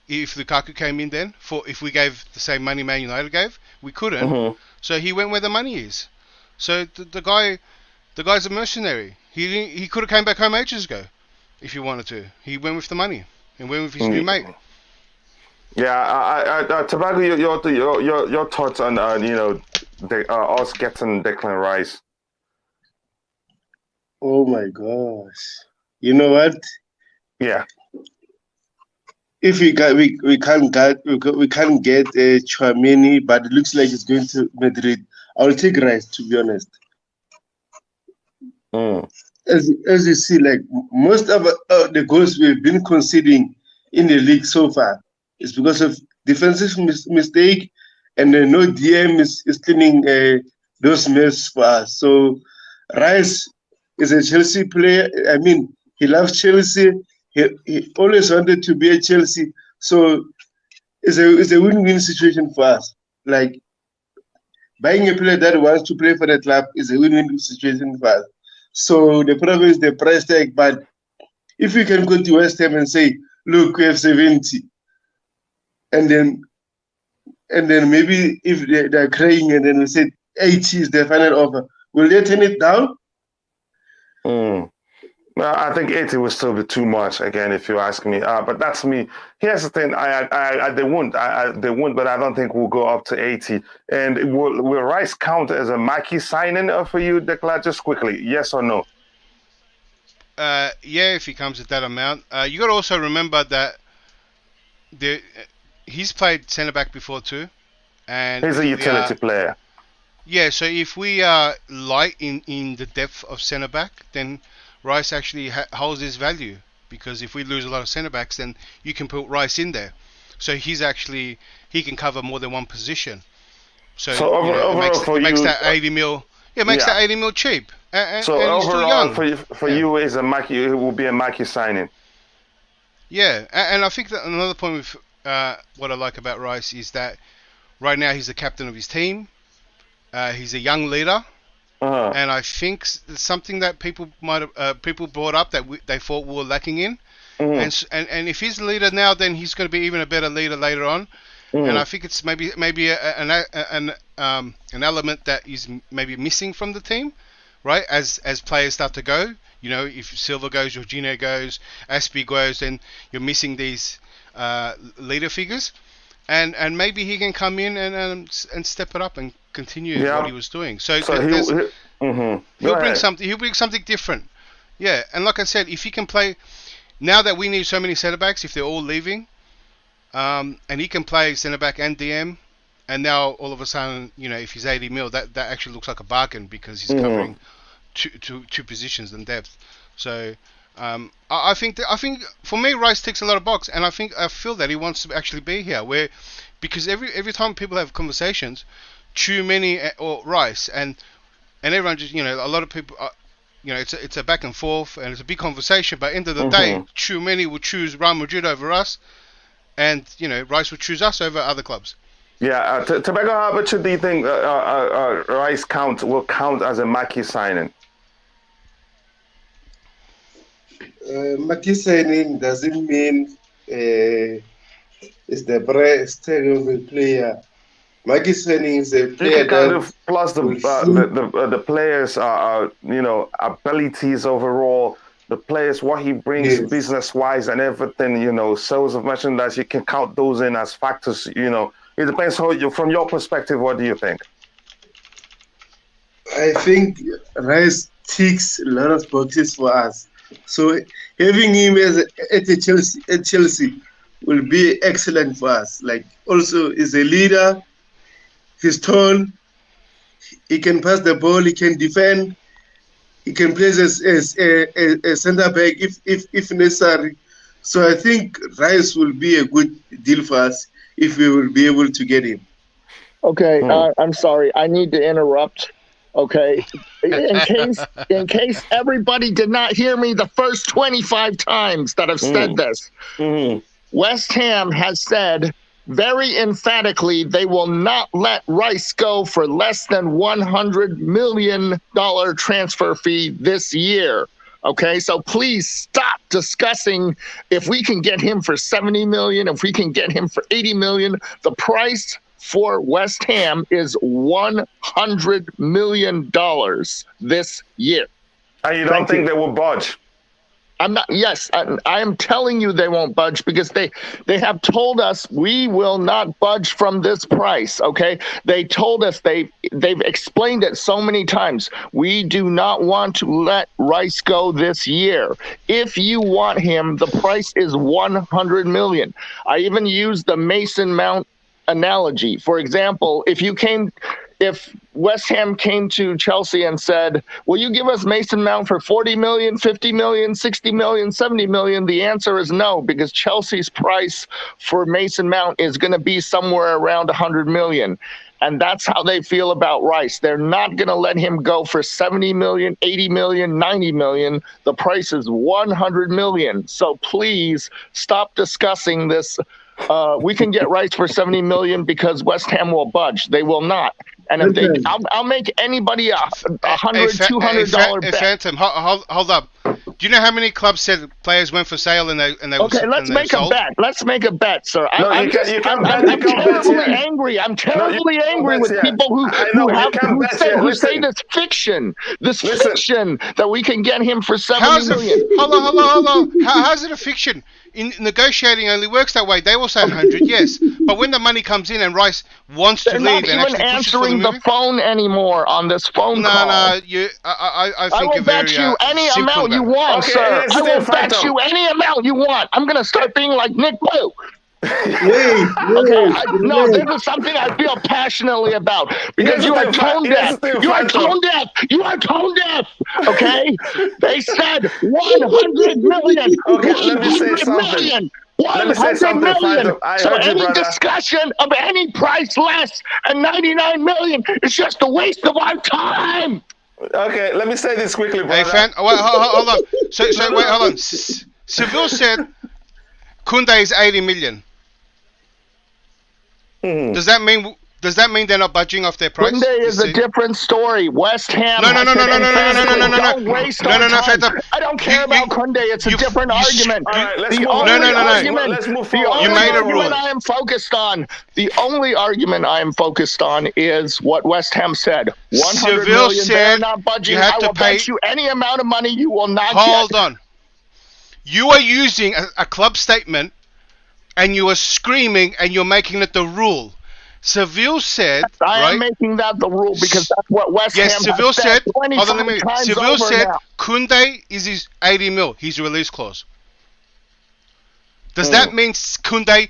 if Lukaku came in then. If we gave the same money Man United gave, we couldn't. So he went where the money is. So the guy's a mercenary. He could have came back home ages ago. If he wanted to, he went with the money and went with his new mate. Yeah, Tobago, your thoughts on us getting Declan Rice? Oh my gosh! You know what? Yeah. If we can't get Tchouameni, but it looks like it's going to Madrid. I'll take Rice, to be honest. As you see, like most of the goals we've been conceding in the league so far is because of defensive mistake, and no DM is cleaning those messes for us. So Rice is a Chelsea player. I mean, he loves Chelsea. He always wanted to be at Chelsea. So it's a win-win situation for us. Like buying a player that wants to play for the club is a win-win situation for us. So the problem is the price tag. But if we can go to West Ham and say, "Look, we have 70," and then maybe if they're crying and then we say 80 is the final offer, will they turn it down? Well, I think 80 would still be too much, again, if you ask me. But that's me. Here's the thing: they won't. They won't. But I don't think we'll go up to 80. And will Rice count as a Mackie signing for you, Declan? Just quickly, yes or no? Yeah, if he comes at that amount. You got to also remember that he's played centre back before too, and he's a utility player. Yeah, so if we are light in the depth of centre back, then Rice actually holds his value, because if we lose a lot of centre backs, then you can put Rice in there. So he can cover more than one position. So it makes that 80 mil. Yeah, it makes that 80 mil cheap. So and overall, for you, is it will be a Mackie signing? Yeah, and I think that another point with what I like about Rice is that right now he's the captain of his team. He's a young leader. And I think something that people brought up that they thought we were lacking in, and if he's the leader now, then he's going to be even a better leader later on. and I think it's maybe an element that is maybe missing from the team, right? As players start to go, if Silva goes, Jorginho goes, Aspie goes, then you're missing these leader figures, and maybe he can come in and step it up and continue what he was doing. So he'll bring something. He'll bring something different. Yeah, and like I said, if he can play, now that we need so many centre backs, if they're all leaving, and he can play centre back and DM, and now all of a sudden, if he's 80 mil, that actually looks like a bargain because he's covering two positions in depth. So I think for me, Rice ticks a lot of box, and I feel that he wants to actually be here. Because every time people have conversations, Tchouameni or Rice, and everyone just a lot of people. It's a back and forth, and it's a big conversation. But at the end of the day, Tchouameni will choose Real Madrid over us, and Rice will choose us over other clubs. Yeah, Tobago, how much do you think Rice will count as a Mackie signing? Mackie signing doesn't mean it's the best of a player. Mackie signing is a player plus the players are abilities overall. The players, what he brings business-wise and everything, sales of merchandise, you can count those in as factors. It depends from your perspective. What do you think? I think Rice ticks a lot of boxes for us. So having him at Chelsea will be excellent for us. Like, also is a leader. He's tall. He can pass the ball. He can defend. He can play as a centre back if necessary. So I think Rice will be a good deal for us if we will be able to get him. Okay, I'm sorry. I need to interrupt. Okay, in case everybody did not hear me the first 25 times that I've said this, West Ham has said very emphatically they will not let Rice go for less than $100 million transfer fee this year. Okay, so please stop discussing if we can get him for 70 million, if we can get him for 80 million. The price for West Ham is $100 million this year. And you don't think they will budge? I'm not. Yes, I am telling you they won't budge because they have told us we will not budge from this price. Okay, they told us they've explained it so many times. We do not want to let Rice go this year. If you want him, the price is 100 million. I even used the Mason Mount analogy. For example, if West Ham came to Chelsea and said, will you give us Mason Mount for 40 million, 50 million, 60 million, 70 million? The answer is no, because Chelsea's price for Mason Mount is going to be somewhere around 100 million. And that's how they feel about Rice. They're not going to let him go for 70 million, 80 million, 90 million. The price is 100 million. So please stop discussing this. We can get Rice for 70 million because West Ham will budge. They will not. And if I'll make anybody a $100, $200 bet. Phantom, hold up. Do you know how many clubs said players went for sale and they okay, let's make a bet. Let's make a bet, sir. I'm terribly angry. I'm terribly angry with people who say this fiction that we can get him for 70 million. Hold on. How's it a fiction? In negotiating only works that way. They will say 100, yes. But when the money comes in and Rice wants to leave and actually answering the phone anymore on this phone call. I think I will bet you any amount you want, sir. I will bet you any amount you want. I'm going to start being like Nick Blue. This is something I feel passionately about because you are tone deaf. You are tone deaf. You are tone deaf. Okay? They said 100 million. Okay, let me say something. 100 million. So any discussion of any price less than 99 million is just a waste of our time. Okay, let me say this quickly, brother. Hey, hold on. So wait, hold on. Seville said Kounde is 80 million. Does that mean Does that mean they're not budging off their price? Kounde is a different story. West Ham. No. Don't waste our time. Feta. I don't care about Kounde. It's a different argument. All right, let's The move only on. argument, Let's move the forward. only You made a argument rule. I am focused on. The only argument I am focused on is what West Ham said. 100 Seville million. said They're not budging. you have I to will pay- bet you any amount of money you will not Hold get. on. You are using a club statement, and you are screaming, and you're making it the rule. Seville said, I right? am making that the rule because that's what West Yes, Ham Seville has said. said Hold 25 on, let me. times Seville over said now. Kounde is his 80 mil, his release clause. Does that mean Kounde,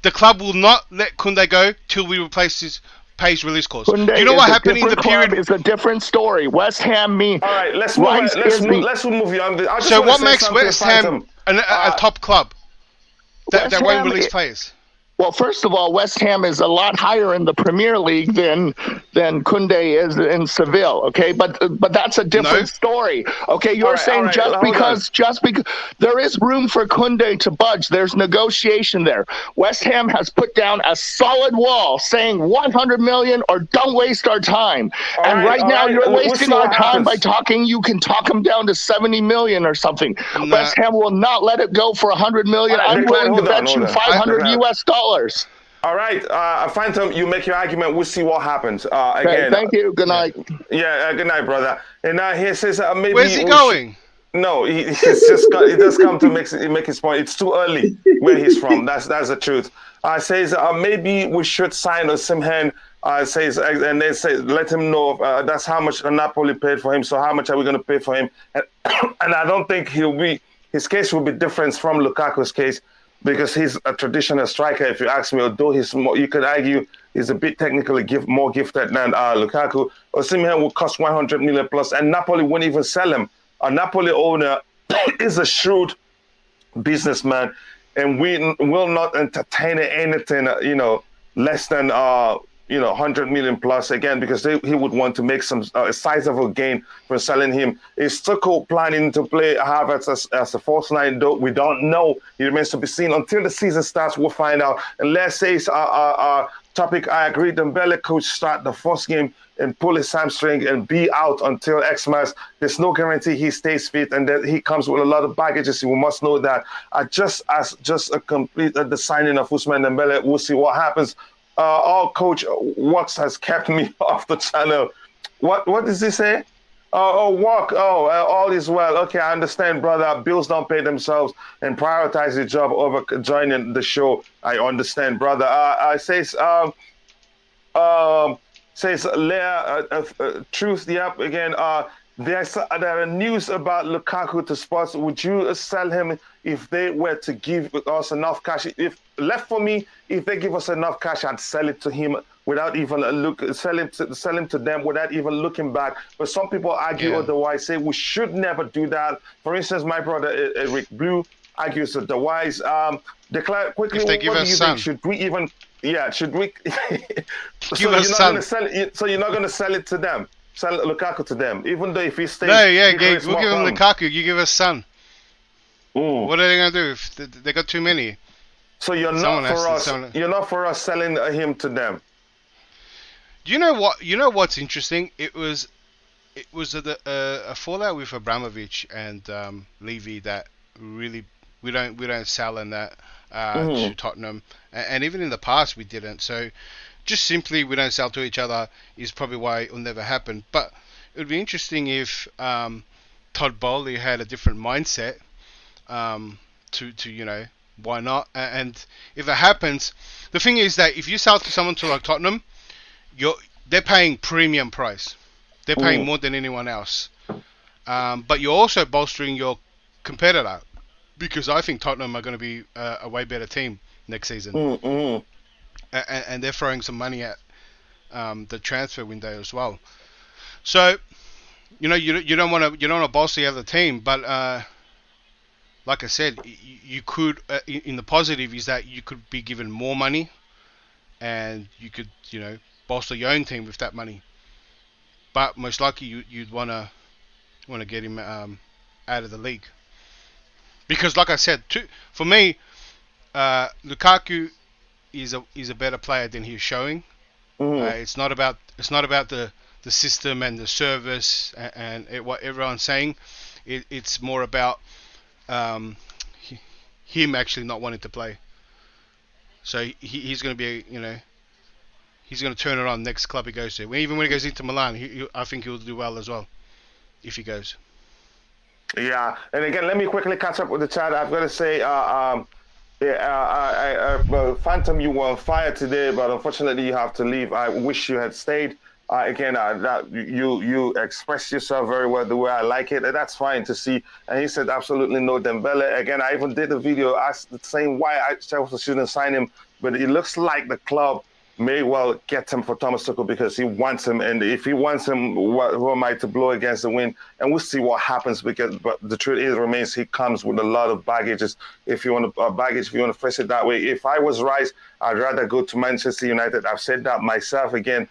the club will not let Kounde go till we replace his pays release clause? Kounde Do you know is what a happened in the different club, period? It's a different story. West Ham mean. All right, let's move on. Rice is the- Let's move on. I just So wanna what say makes something West to Ham Phantom. a top club that West won't Ham release i- players? Well, first of all, West Ham is a lot higher in the Premier League than Kounde is in Seville. Okay, but that's a different No. story. Okay, you're All right, saying all right, just hold because there is room for Kounde to budge. There's negotiation there. West Ham has put down a solid wall saying 100 million or don't waste our time. And right now you're We'll wasting see our what time by happens. talking. You can talk them down to 70 million or something. Nah. West Ham will not let it go for 100 million. All right, I'm Declan, willing to hold on, bet you hold on. 500 Declan. US dollars. All right, Phantom, you make your argument. We'll see what happens. Okay, Again, thank you. Good night. Yeah, good night, brother. And he says maybe. Where's he we going? No, he's just he does come to make his point. It's too early where he's from. That's the truth. Says maybe we should sign Osimhen. Says and they say let him know that's how much Napoli paid for him. So how much are we going to pay for him? And, and I don't think his case will be different from Lukaku's case because he's a traditional striker. If you ask me, although you could argue he's a bit technically more gifted than Lukaku. Osimhen will cost 100 million plus, and Napoli won't even sell him. A Napoli owner is a shrewd businessman, and we will not entertain anything, less than 100 million plus again, because he would want to make some sizable gain for selling him. Is Tuchel planning to play Havertz as a false nine? We don't know. It remains to be seen. Until the season starts, we'll find out. And let's say it's our topic. I agree. Dembele could start the first game and pull his hamstring and be out until Xmas. There's no guarantee he stays fit, and that he comes with a lot of baggages. We must know that. Just a complete the signing of Ousmane Dembele, we'll see what happens. Our coach Works has kept me off the channel. What does he say? Work. All is well. Okay, I understand, brother. Bills don't pay themselves, and prioritize the job over joining the show. I understand, brother. Says Leah, truth. Yep. Again, there are news about Lukaku to Sports. Would you sell him if they were to give us enough cash? If left for me, if they give us enough cash, I'd sell it to him without even sell him to them without even looking back. But some people argue otherwise, say we should never do that. For instance, my brother Eric Blue argues otherwise. Declare quickly. If they give what us do you some. think? Should we even? Yeah, should we? Give us some. So you're not going to sell it to them. Sell Lukaku to them, even though if he stays. No, yeah, he creates we'll more give him problems. Lukaku. You give us Son. Ooh. What are they gonna do if they got too many? So you're Someone not has for to- us. someone- You're not for us selling him to them. You know what? You know what's interesting? It was a fallout with Abramovich and Levy that really we don't sell in that to Tottenham, and even in the past we didn't. So just simply we don't sell to each other is probably why it will never happen. But it would be interesting if Todd Boehly had a different mindset to why not? And if that happens, the thing is that if you sell to someone to like Tottenham, they're paying premium price. They're paying more than anyone else. But you're also bolstering your competitor, because I think Tottenham are going to be a way better team next season. And they're throwing some money at the transfer window as well. So, you don't want to bolster the other team, but like I said, you could. In the positive is that you could be given more money, and you could bolster your own team with that money. But most likely you'd want to get him out of the league, because like I said, for me, Lukaku is a better player than he's showing. It's not about the system and the service what everyone's saying. It's more about him actually not wanting to play. So he's going to be, he's going to turn it on next club he goes to. Even when he goes into Milan, I think he'll do well as well if he goes. Yeah, and again, let me quickly catch up with the chat. I've got to say, Phantom, you were on fire today, but unfortunately you have to leave. I wish you had stayed. You expressed yourself very well the way I like it, and that's fine to see. And he said absolutely no Dembele. Again, I even did a video saying why Chelsea shouldn't sign him, but it looks like the club may well get him for Thomas Tuchel because he wants him, and if he wants him, who am I to blow against the wind? And we'll see what happens but the truth remains he comes with a lot of baggages. If you want to phrase it that way. If I was Rice, I'd rather go to Manchester United. I've said that myself again.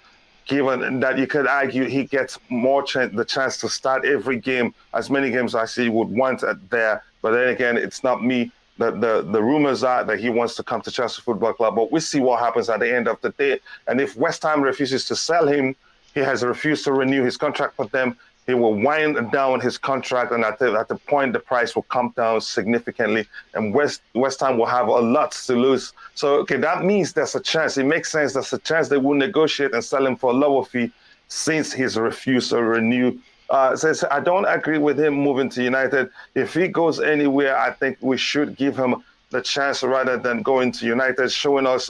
Given that you could argue he gets the chance to start every game, as many games as he would want there. But then again, it's not me. The rumors are that he wants to come to Chelsea Football Club, but we'll see what happens at the end of the day. And if West Ham refuses to sell him, he has refused to renew his contract with them. He will wind down his contract, and at the point, the price will come down significantly, and West Ham will have a lot to lose. So, okay, that means there's a chance. It makes sense. There's a chance they will negotiate and sell him for a lower fee since he's refused to renew. So I don't agree with him moving to United. If he goes anywhere, I think we should give him the chance rather than going to United, showing us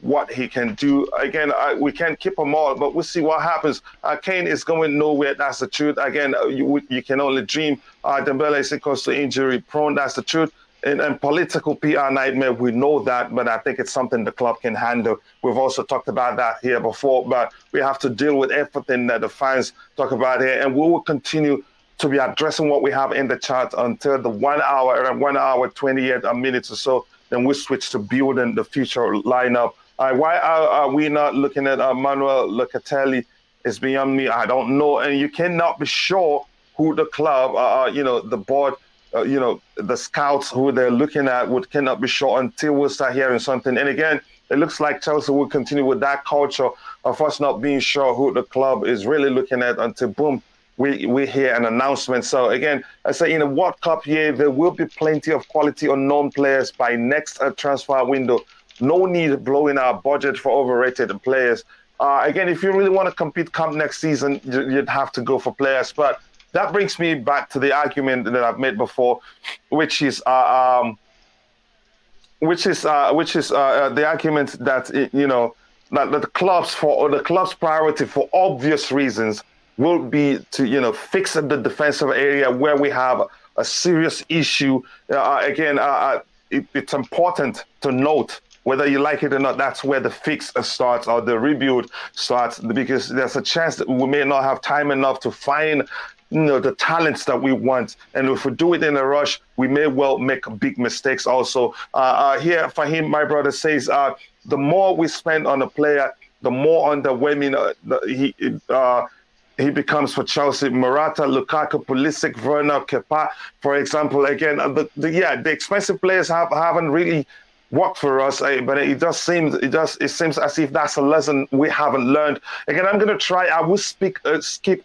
what he can do. Again, we can't keep them all, but we'll see what happens. Kane is going nowhere. That's the truth. Again, you can only dream. Dembele is equals to injury prone. That's the truth. And political PR nightmare, we know that, but I think it's something the club can handle. We've also talked about that here before, but we have to deal with everything that the fans talk about here, and we will continue to be addressing what we have in the chat until the 1 hour, 28 minutes or so. Then we'll switch to building the future lineup. Why are we not looking at Manuel Locatelli? Is beyond me. I don't know, and you cannot be sure who the club, the board, the scouts who they're looking at cannot be sure until we start hearing something. And again, it looks like Chelsea will continue with that culture of us not being sure who the club is really looking at until boom, we hear an announcement. So again, I say in a World Cup year, there will be plenty of quality unknown players by next transfer window. No need blowing our budget for overrated players. Again, if you really want to compete come next season, you'd have to go for players. But that brings me back to the argument that I've made before, which is the argument that that the club's priority for obvious reasons will be to fix the defensive area where we have a serious issue. It's important to note, whether you like it or not, that's where the fix starts or the rebuild starts, because there's a chance that we may not have time enough to find the talents that we want. And if we do it in a rush, we may well make big mistakes also. Here, Fahim, my brother, says the more we spend on a player, the more underwhelming he becomes for Chelsea. Morata, Lukaku, Pulisic, Werner, Kepa, for example. Again, the expensive players haven't really worked for us, but it seems as if that's a lesson we haven't learned. Again, I'm going to try. I will skip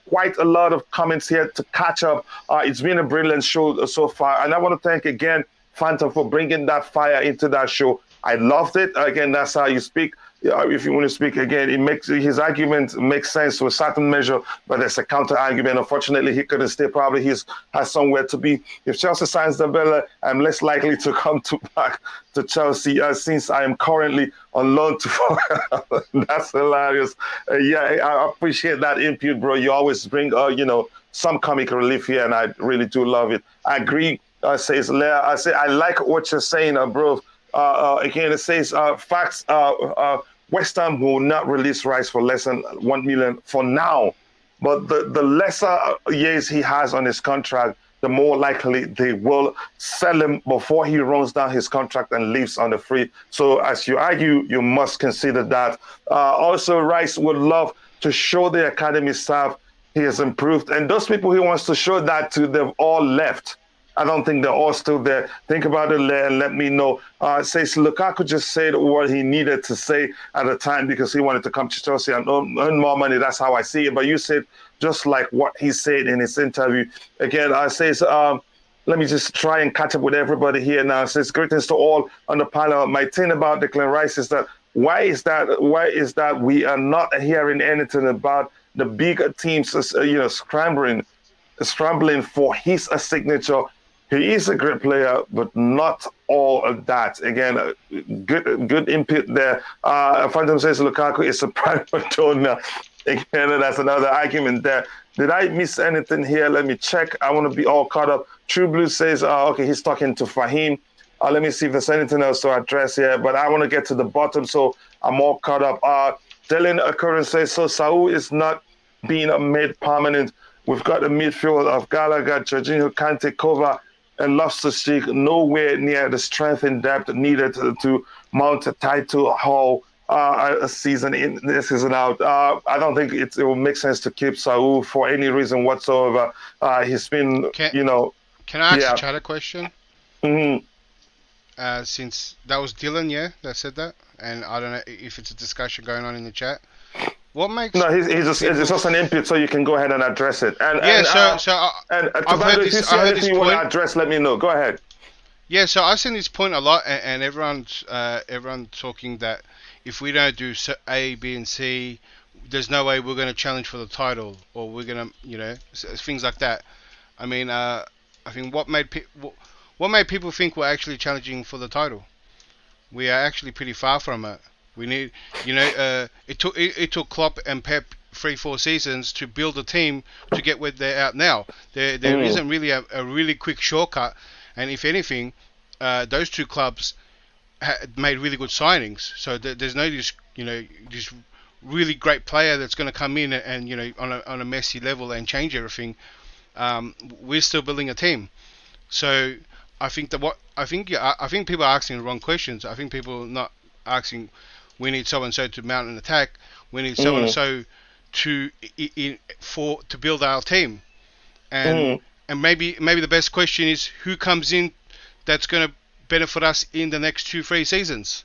quite a lot of comments here to catch up. It's been a brilliant show so far, and I want to thank again Phantom for bringing that fire into that show. I loved it. Again, that's how you speak. If you want to speak again, it makes his argument makes sense to a certain measure, but there's a counter argument. Unfortunately, he couldn't stay. Probably he has somewhere to be. If Chelsea signs Dembele, I'm less likely to come back to Chelsea since I am currently on loan to. That's hilarious. I appreciate that input, bro. You always bring some comic relief here, and I really do love it. I agree. Says Leah. I like what you're saying, bro. Again, it says facts. West Ham will not release Rice for less than 1 million for now, but the lesser years he has on his contract, the more likely they will sell him before he runs down his contract and leaves on the free. So as you argue, you must consider that. Also, Rice would love to show the academy staff he has improved, and those people he wants to show that to, they've all left. I don't think they're all still there. Think about it and let me know. Says Lukaku just said what he needed to say at the time because he wanted to come to Chelsea and earn more money. That's how I see it. But you said just like what he said in his interview. Again, says, let me just try and catch up with everybody here now. It says greetings to all on the panel. My thing about Declan Rice is that why is that we are not hearing anything about the bigger teams, scrambling for his signature. He is a great player, but not all of that. Again, good input there. Phantom says Lukaku is a private donor. Again, that's another argument there. Did I miss anything here? Let me check. I want to be all caught up. True Blue says, okay, he's talking to Fahim. Let me see if there's anything else to address here, but I want to get to the bottom, so I'm all caught up. Dylan Occurrence says, so Saul is not being made permanent. We've got a midfield of Gallagher, Jorginho, Kante, Kova, and Loftus-Cheek, nowhere near the strength and depth needed to mount a title haul a season in, this season out. I don't think it will make sense to keep Saul for any reason whatsoever. He's been, Can I ask the chat a question? Mm-hmm. Since that was Dylan, that said that, and I don't know if it's a discussion going on in the chat. What makes it's just an input, so you can go ahead and address it. And I've heard this point. You want to point. address, let me know. Go ahead. Yeah, so I've seen this point a lot, and everyone's talking that if we don't do A, B, and C, there's no way we're going to challenge for the title, or we're going to, things like that. I mean, I think what made people think we're actually challenging for the title? We are actually pretty far from it. We need, it took Klopp and Pep 3-4 seasons to build a team to get where they're at now. There isn't really a really quick shortcut, and if anything, those two clubs made really good signings. So there's no this really great player that's going to come in and on a messy level and change everything. We're still building a team. So I think people are asking the wrong questions. I think people are not asking, we need so and so to mount an attack. We need so and so to build our team. And maybe the best question is who comes in that's going to benefit us in the next 2-3 seasons.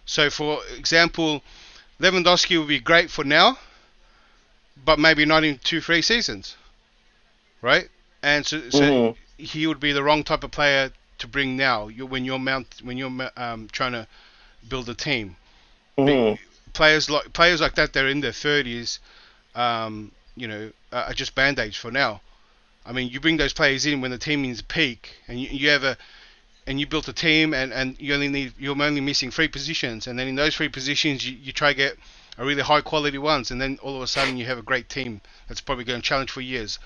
So for example, Lewandowski will be great for now, but maybe not in 2-3 seasons, right? And so he would be the wrong type of player to bring now. When you're trying to build a team, players like that, they're in their 30s, are just band-aids for now. I mean, you bring those players in when the team is peak, and you built a team, and you're only missing 3 positions, and then in those 3 positions you try to get a really high quality ones, and then all of a sudden you have a great team that's probably going to challenge for years.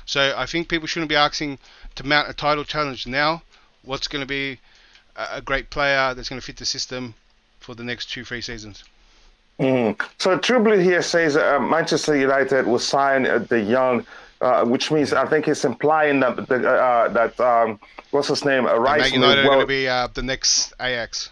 So I think people shouldn't be asking to mount a title challenge now. What's going to be a great player that's going to fit the system for the next 2-3 seasons? So True Blue here says Manchester United will sign De Jong, which means I think it's implying that what's his name, Rice. United are going to be the next Ajax.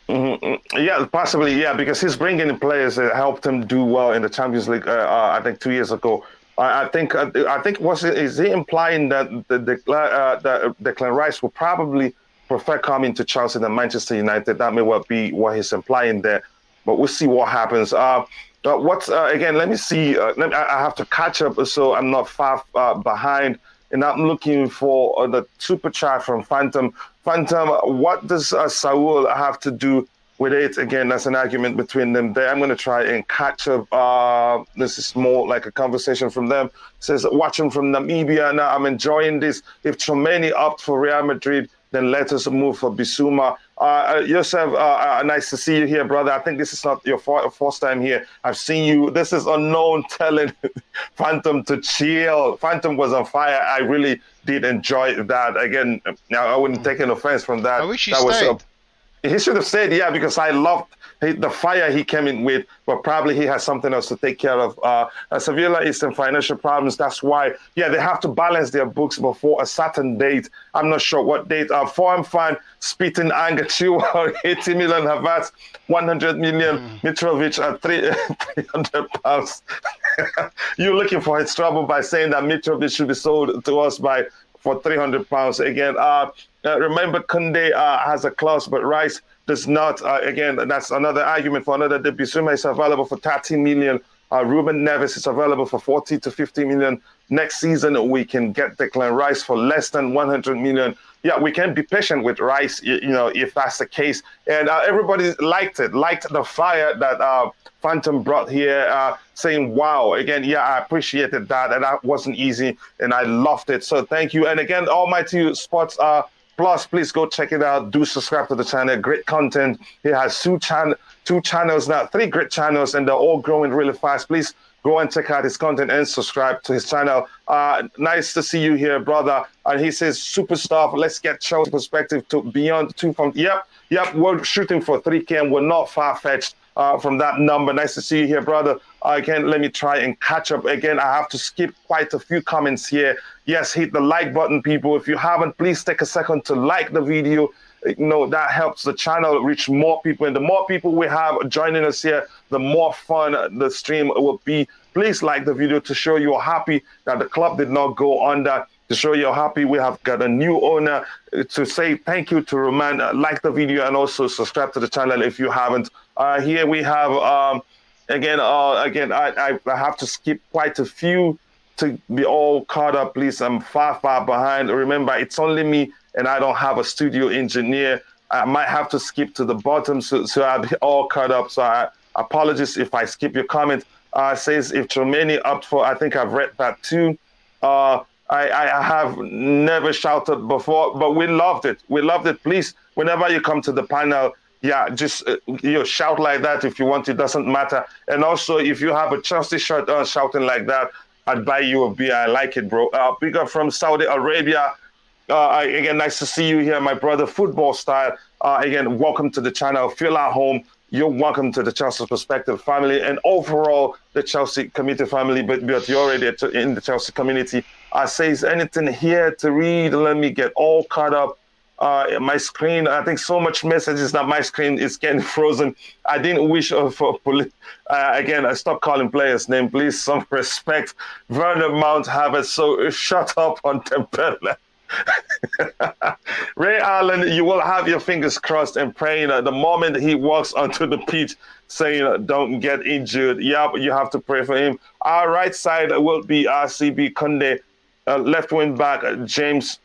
Yeah, possibly, because he's bringing in players that helped him do well in the Champions League. I think 2 years ago. I think is he implying that Declan Rice will probably prefer coming to Chelsea than Manchester United? That may well be what he's implying there, but we'll see what happens. Again? Let me see. I have to catch up, so I'm not far behind. And I'm looking for the super chat from Phantom. Phantom, what does Saul have to do with it? Again, that's an argument between them there. I'm going to try and catch up. This is more like a conversation from them. It says, watching from Namibia. Now I'm enjoying this. If Tchouameni opt for Real Madrid, then let us move for Bissouma. Yosef, nice to see you here, brother. I think this is not your first time here. I've seen you. This is unknown telling Phantom to chill. Phantom was on fire. I really did enjoy that. Again, now I wouldn't take an offense from that. I wish he stayed. He should have stayed, because I loved the fire he came in with, but probably he has something else to take care of. Sevilla is in financial problems. That's why, they have to balance their books before a certain date. I'm not sure what date. Foreign fan spitting anger, 80 million Havertz, 100 million Mitrovic at 300 pounds. You're looking for his trouble by saying that Mitrovic should be sold to us for for £300. Again, remember Kounde has a clause, but Rice does not. Again, that's another argument for another day. Bissouma is available for 30 million. Ruben Neves is available for 40 to 50 million. Next season, we can get Declan Rice for less than 100 million. Yeah, we can be patient with Rice, if that's the case. And everybody liked the fire that Phantom brought here, saying, wow. Again, yeah, I appreciated that. And that wasn't easy, and I loved it. So thank you. And again, Almighty Sports Plus, please go check it out. Do subscribe to the channel. Great content. He has two channels now, 3 great channels, and they're all growing really fast. Please go and check out his content and subscribe to his channel. Nice to see you here, brother. And he says, super stuff. Let's get Chelsea perspective to beyond 2 from. Yep. We're shooting for 3K, and we're not far-fetched from that number. Nice to see you here, brother. Again, let me try and catch up. Again, I have to skip quite a few comments here. Yes, hit the like button, people. If you haven't, please take a second to like the video. That helps the channel reach more people. And the more people we have joining us here, the more fun the stream will be. Please like the video to show you're happy that the club did not go under, to show you're happy we have got a new owner, to say thank you to Roman. Like the video and also subscribe to the channel if you haven't. Here we have, again, I have to skip quite a few to be all caught up. Please, I'm far behind. Remember, it's only me, and I don't have a studio engineer. I might have to skip to the bottom so I'll be all caught up. So I apologize if I skip your comment. Says if Tchouameni up for, I think I've read that too. I have never shouted before, but we loved it. We loved it. Please, whenever you come to the panel, yeah, just shout like that if you want. It doesn't matter. And also, if you have a Chelsea shirt on shouting like that, I'd buy you a beer. I like it, bro. Big up from Saudi Arabia. Again, nice to see you here, my brother. Football Style. Again, welcome to the channel. Feel at home. You're welcome to the Chelsea Perspective family and overall the Chelsea community family. But you're already in the Chelsea community. Says anything here to read? Let me get all caught up. My screen, I think so much messages that my screen is getting frozen. I didn't wish for police. Again, I stopped calling players' name. Please, some respect. Werner Mount have it. So shut up on Dembele. Ray Allen, you will have your fingers crossed and praying the moment he walks onto the pitch, saying don't get injured. Yeah, but you have to pray for him. Our right side will be RCB Kounde, left wing back James,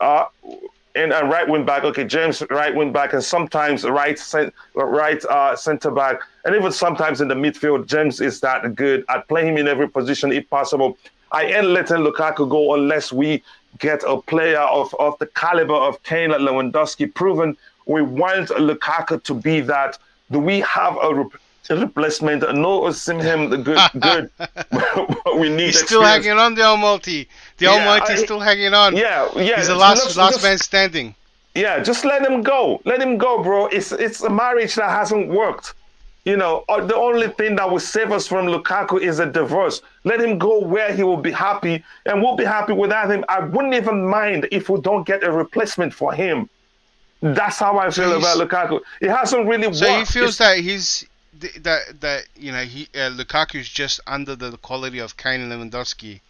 and right wing back. Okay, James right wing back, and sometimes right center back, and even sometimes in the midfield. James is that good. I'd play him in every position if possible. I ain't letting Lukaku go unless we get a player of the caliber of Kane and Lewandowski proven. We want Lukaku to be that. Do we have a replacement? No, him the good. We need. He's still hanging on, the Almighty. The Almighty is still hanging on. Yeah. He's the last man standing. Yeah, just let him go. Let him go, bro. It's a marriage that hasn't worked. The only thing that will save us from Lukaku is a divorce. Let him go where he will be happy, and we'll be happy without him. I wouldn't even mind if we don't get a replacement for him. That's how I feel about Lukaku. It hasn't really worked. So he feels that Lukaku is just under the quality of Kane and Lewandowski.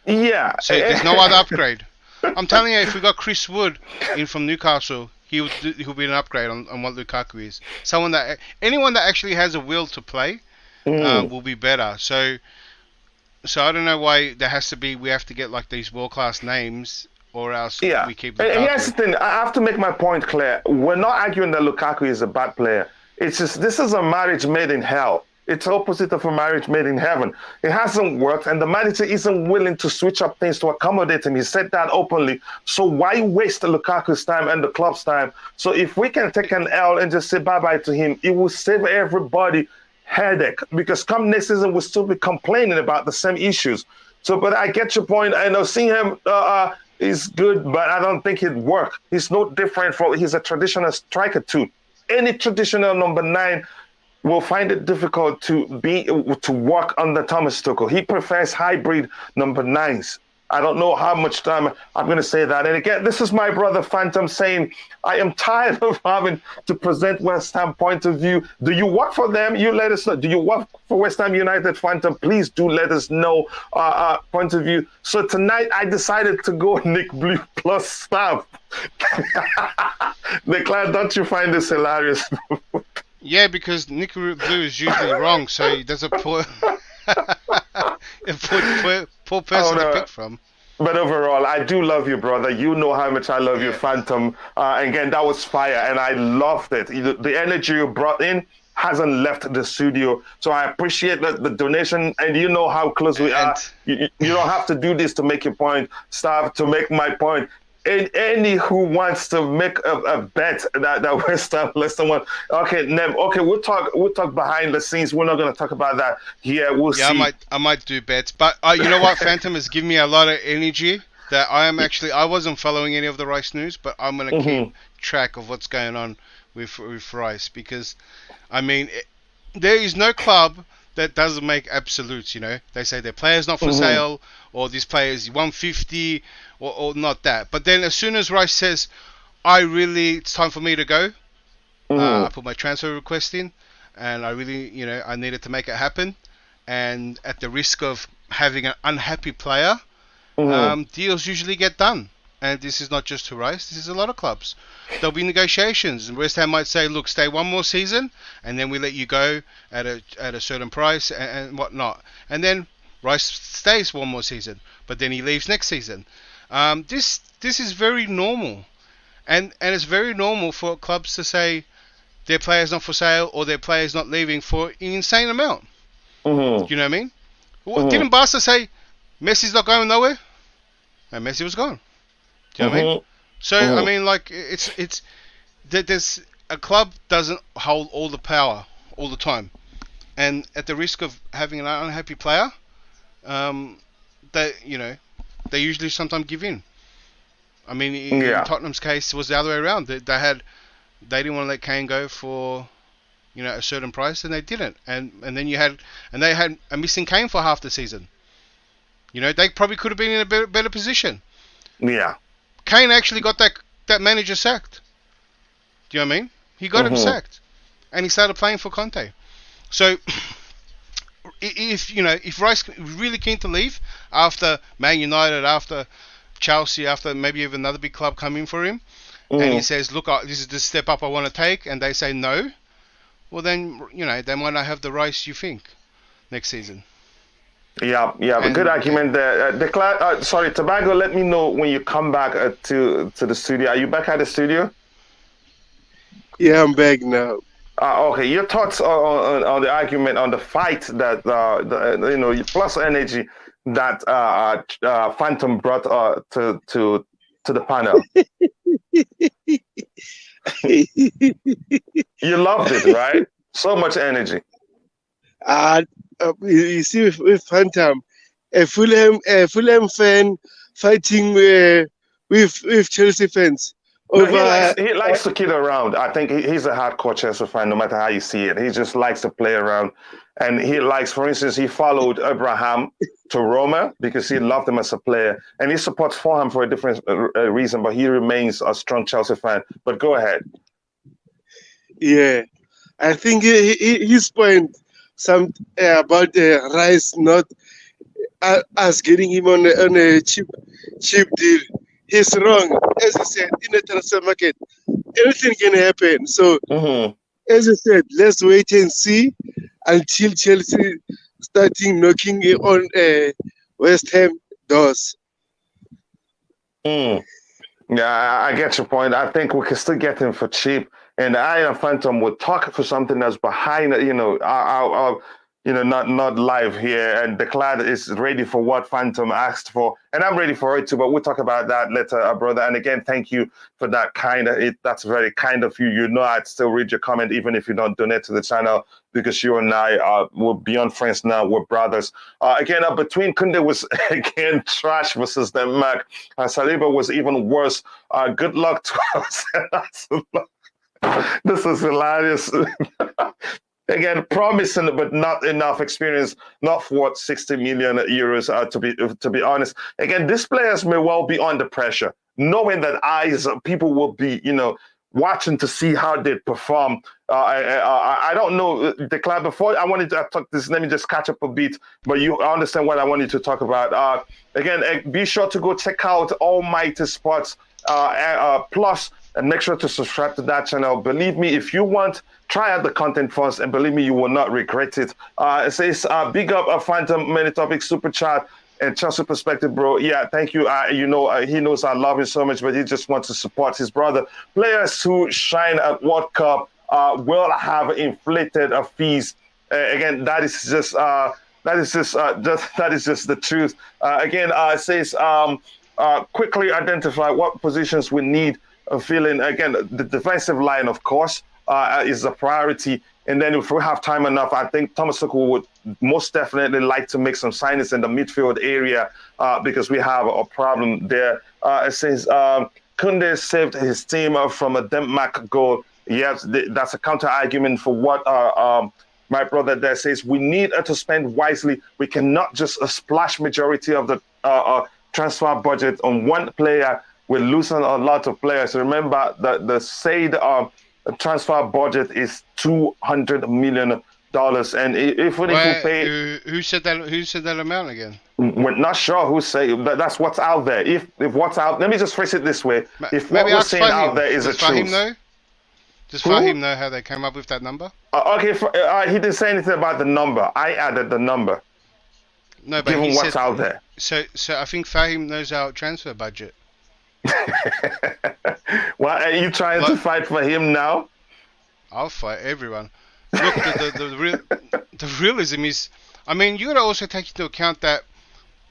Yeah. So there's no other upgrade. I'm telling you, if we got Chris Wood in from Newcastle, he'll be an upgrade on what Lukaku is. Anyone that actually has a will to play will be better. So I don't know why we have to get like these world class names, or else we keep Lukaku. And here's the thing, I have to make my point clear. We're not arguing that Lukaku is a bad player. It's just this is a marriage made in hell. It's opposite of a marriage made in heaven. It hasn't worked, and the manager isn't willing to switch up things to accommodate him. He said that openly. So why waste Lukaku's time and the club's time? So if we can take an L and just say bye-bye to him, it will save everybody headache, because come next season, we'll still be complaining about the same issues. So, but I get your point. I know seeing him is good, but I don't think he'd work. He's no different he's a traditional striker too. Any traditional number 9 will find it difficult to work under Thomas Tuchel. He prefers hybrid number 9s. I don't know how much time I'm going to say that. And again, this is my brother Phantom saying, I am tired of having to present West Ham point of view. Do you work for them? You let us know. Do you work for West Ham United, Phantom? Please do let us know point of view. So tonight I decided to go Nick Blue plus staff. Declan, don't you find this hilarious? Yeah, because Nick Blue is usually wrong, so he does a poor, poor person to pick from. But overall, I do love you, brother. You know how much I love you, Phantom. Again, that was fire, and I loved it. The energy you brought in hasn't left the studio, so I appreciate the donation. And you know how close we are. You don't have to do this to make your point, staff, to make my point. Any who wants to make a bet that West Ham Leicester won. Okay, Nev. Okay, we'll talk behind the scenes. We're not going to talk about that here. We'll see. I might do bets, but you know what? Phantom has given me a lot of energy. That I wasn't following any of the Rice news, but I'm going to keep track of what's going on with Rice, because I mean, there is no club that doesn't make absolutes. You know, they say their player's not for sale, or this player is 150. Or not that. But then as soon as Rice says, it's time for me to go, I put my transfer request in, and I really, I needed to make it happen. And at the risk of having an unhappy player, deals usually get done. And this is not just to Rice, this is a lot of clubs. There'll be negotiations, and West Ham might say, look, stay one more season, and then we let you go at a certain price and whatnot. And then Rice stays one more season, but then he leaves next season. This is very normal, and it's very normal for clubs to say their player's not for sale or their player's not leaving for an insane amount. Do you know what I mean? Didn't Barca say Messi's not going nowhere? And Messi was gone. Do you know what I mean? So I mean, like, it's there's a club doesn't hold all the power all the time, and at the risk of having an unhappy player, they usually sometimes give in. I mean, in Tottenham's case, it was the other way around. They didn't want to let Kane go for, a certain price, and they didn't. And then they had a missing Kane for half the season. They probably could have been in a better position. Yeah. Kane actually got that manager sacked. Do you know what I mean? He got him sacked, and he started playing for Conte. So, if Rice is really keen to leave after Man United, after Chelsea, after maybe even another big club coming for him, and he says, look, this is the step up I want to take, and they say no, well then, they might not have the Rice you think next season. Yeah, but good argument there. Tobago, let me know when you come back to the studio. Are you back at the studio? Yeah, I'm back now. Okay, your thoughts on the argument, on the fight that plus energy that Phantom brought to the panel. You loved it, right? So much energy. You see, with Phantom, a Fulham fan fighting with Chelsea fans. No, he likes to kid around. I think he's a hardcore Chelsea fan, no matter how you see it. He just likes to play around. And he likes, for instance, he followed Abraham to Roma because he loved him as a player. And he supports Fulham for a different reason, but he remains a strong Chelsea fan. But go ahead. Yeah. I think his point about Rice not us getting him on a cheap deal. He's wrong. As I said, in the transfer market, anything can happen. So, as I said, let's wait and see until Chelsea starting knocking on West Ham doors. Yeah, I get your point. I think we can still get him for cheap. And I and Phantom would talk for something that's behind, our not live here. And Declan is ready for what Phantom asked for. And I'm ready for it too, but we'll talk about that later, brother. And again, thank you for that that's very kind of you. I'd still read your comment, even if you don't donate to the channel, because you and I we're beyond friends now. We're brothers. Again, between Kunde was, again, trash versus Denmark. Saliba was even worse. Good luck to us. This is hilarious. Again, promising but not enough experience, not for 60 million euros. To be honest, again, these players may well be under pressure, knowing that people will be, watching to see how they perform. I don't know, Declan. Before I wanted to talk this, let me just catch up a bit. But you understand what I wanted to talk about. Again, be sure to go check out Almighty Sports Plus. And make sure to subscribe to that channel. Believe me, if you want, try out the content first, and believe me, you will not regret it. It says, big up a Phantom Many Topics Super Chat and Chelsea Perspective, bro. Yeah, thank you. He knows I love him so much, but he just wants to support his brother. Players who shine at World Cup will have inflated fees. Again, that is just the truth. Again, it says, quickly identify what positions we need. Feeling again, the defensive line, of course, is a priority. And then if we have time enough, I think Thomas Tuchel would most definitely like to make some signings in the midfield area because we have a problem there. It says Kunde saved his team from a Denmark goal. Yes, that's a counter argument for what my brother there says. We need to spend wisely. We cannot just splash majority of the transfer budget on one player. We're losing a lot of players. Remember that the said transfer budget is $200 million, and if we pay, who said that? Who said that amount again? We're not sure who say that's what's out there. If what's out, let me just phrase it this way: if what maybe we're saying out there is a truth. Does Fahim know how they came up with that number? Okay, he didn't say anything about the number. I added the number. No, but given he what's said, out there. So I think Fahim knows our transfer budget. Well, are you trying to fight for him now? I'll fight everyone. Look, the realism is, I mean, you got to also take into account that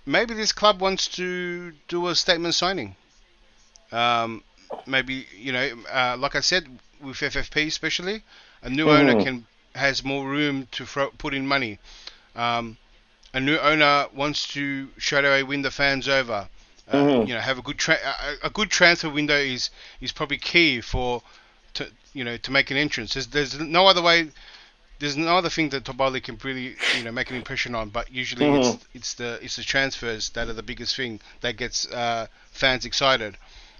maybe this club wants to do a statement signing. Maybe, like I said, with FFP especially, a new owner has more room to put in money. A new owner wants to straight away win the fans over. Have a good transfer window is probably key to make an entrance. There's no other way. There's no other thing that Boehly can really make an impression on. But usually it's the transfers that are the biggest thing that gets fans excited.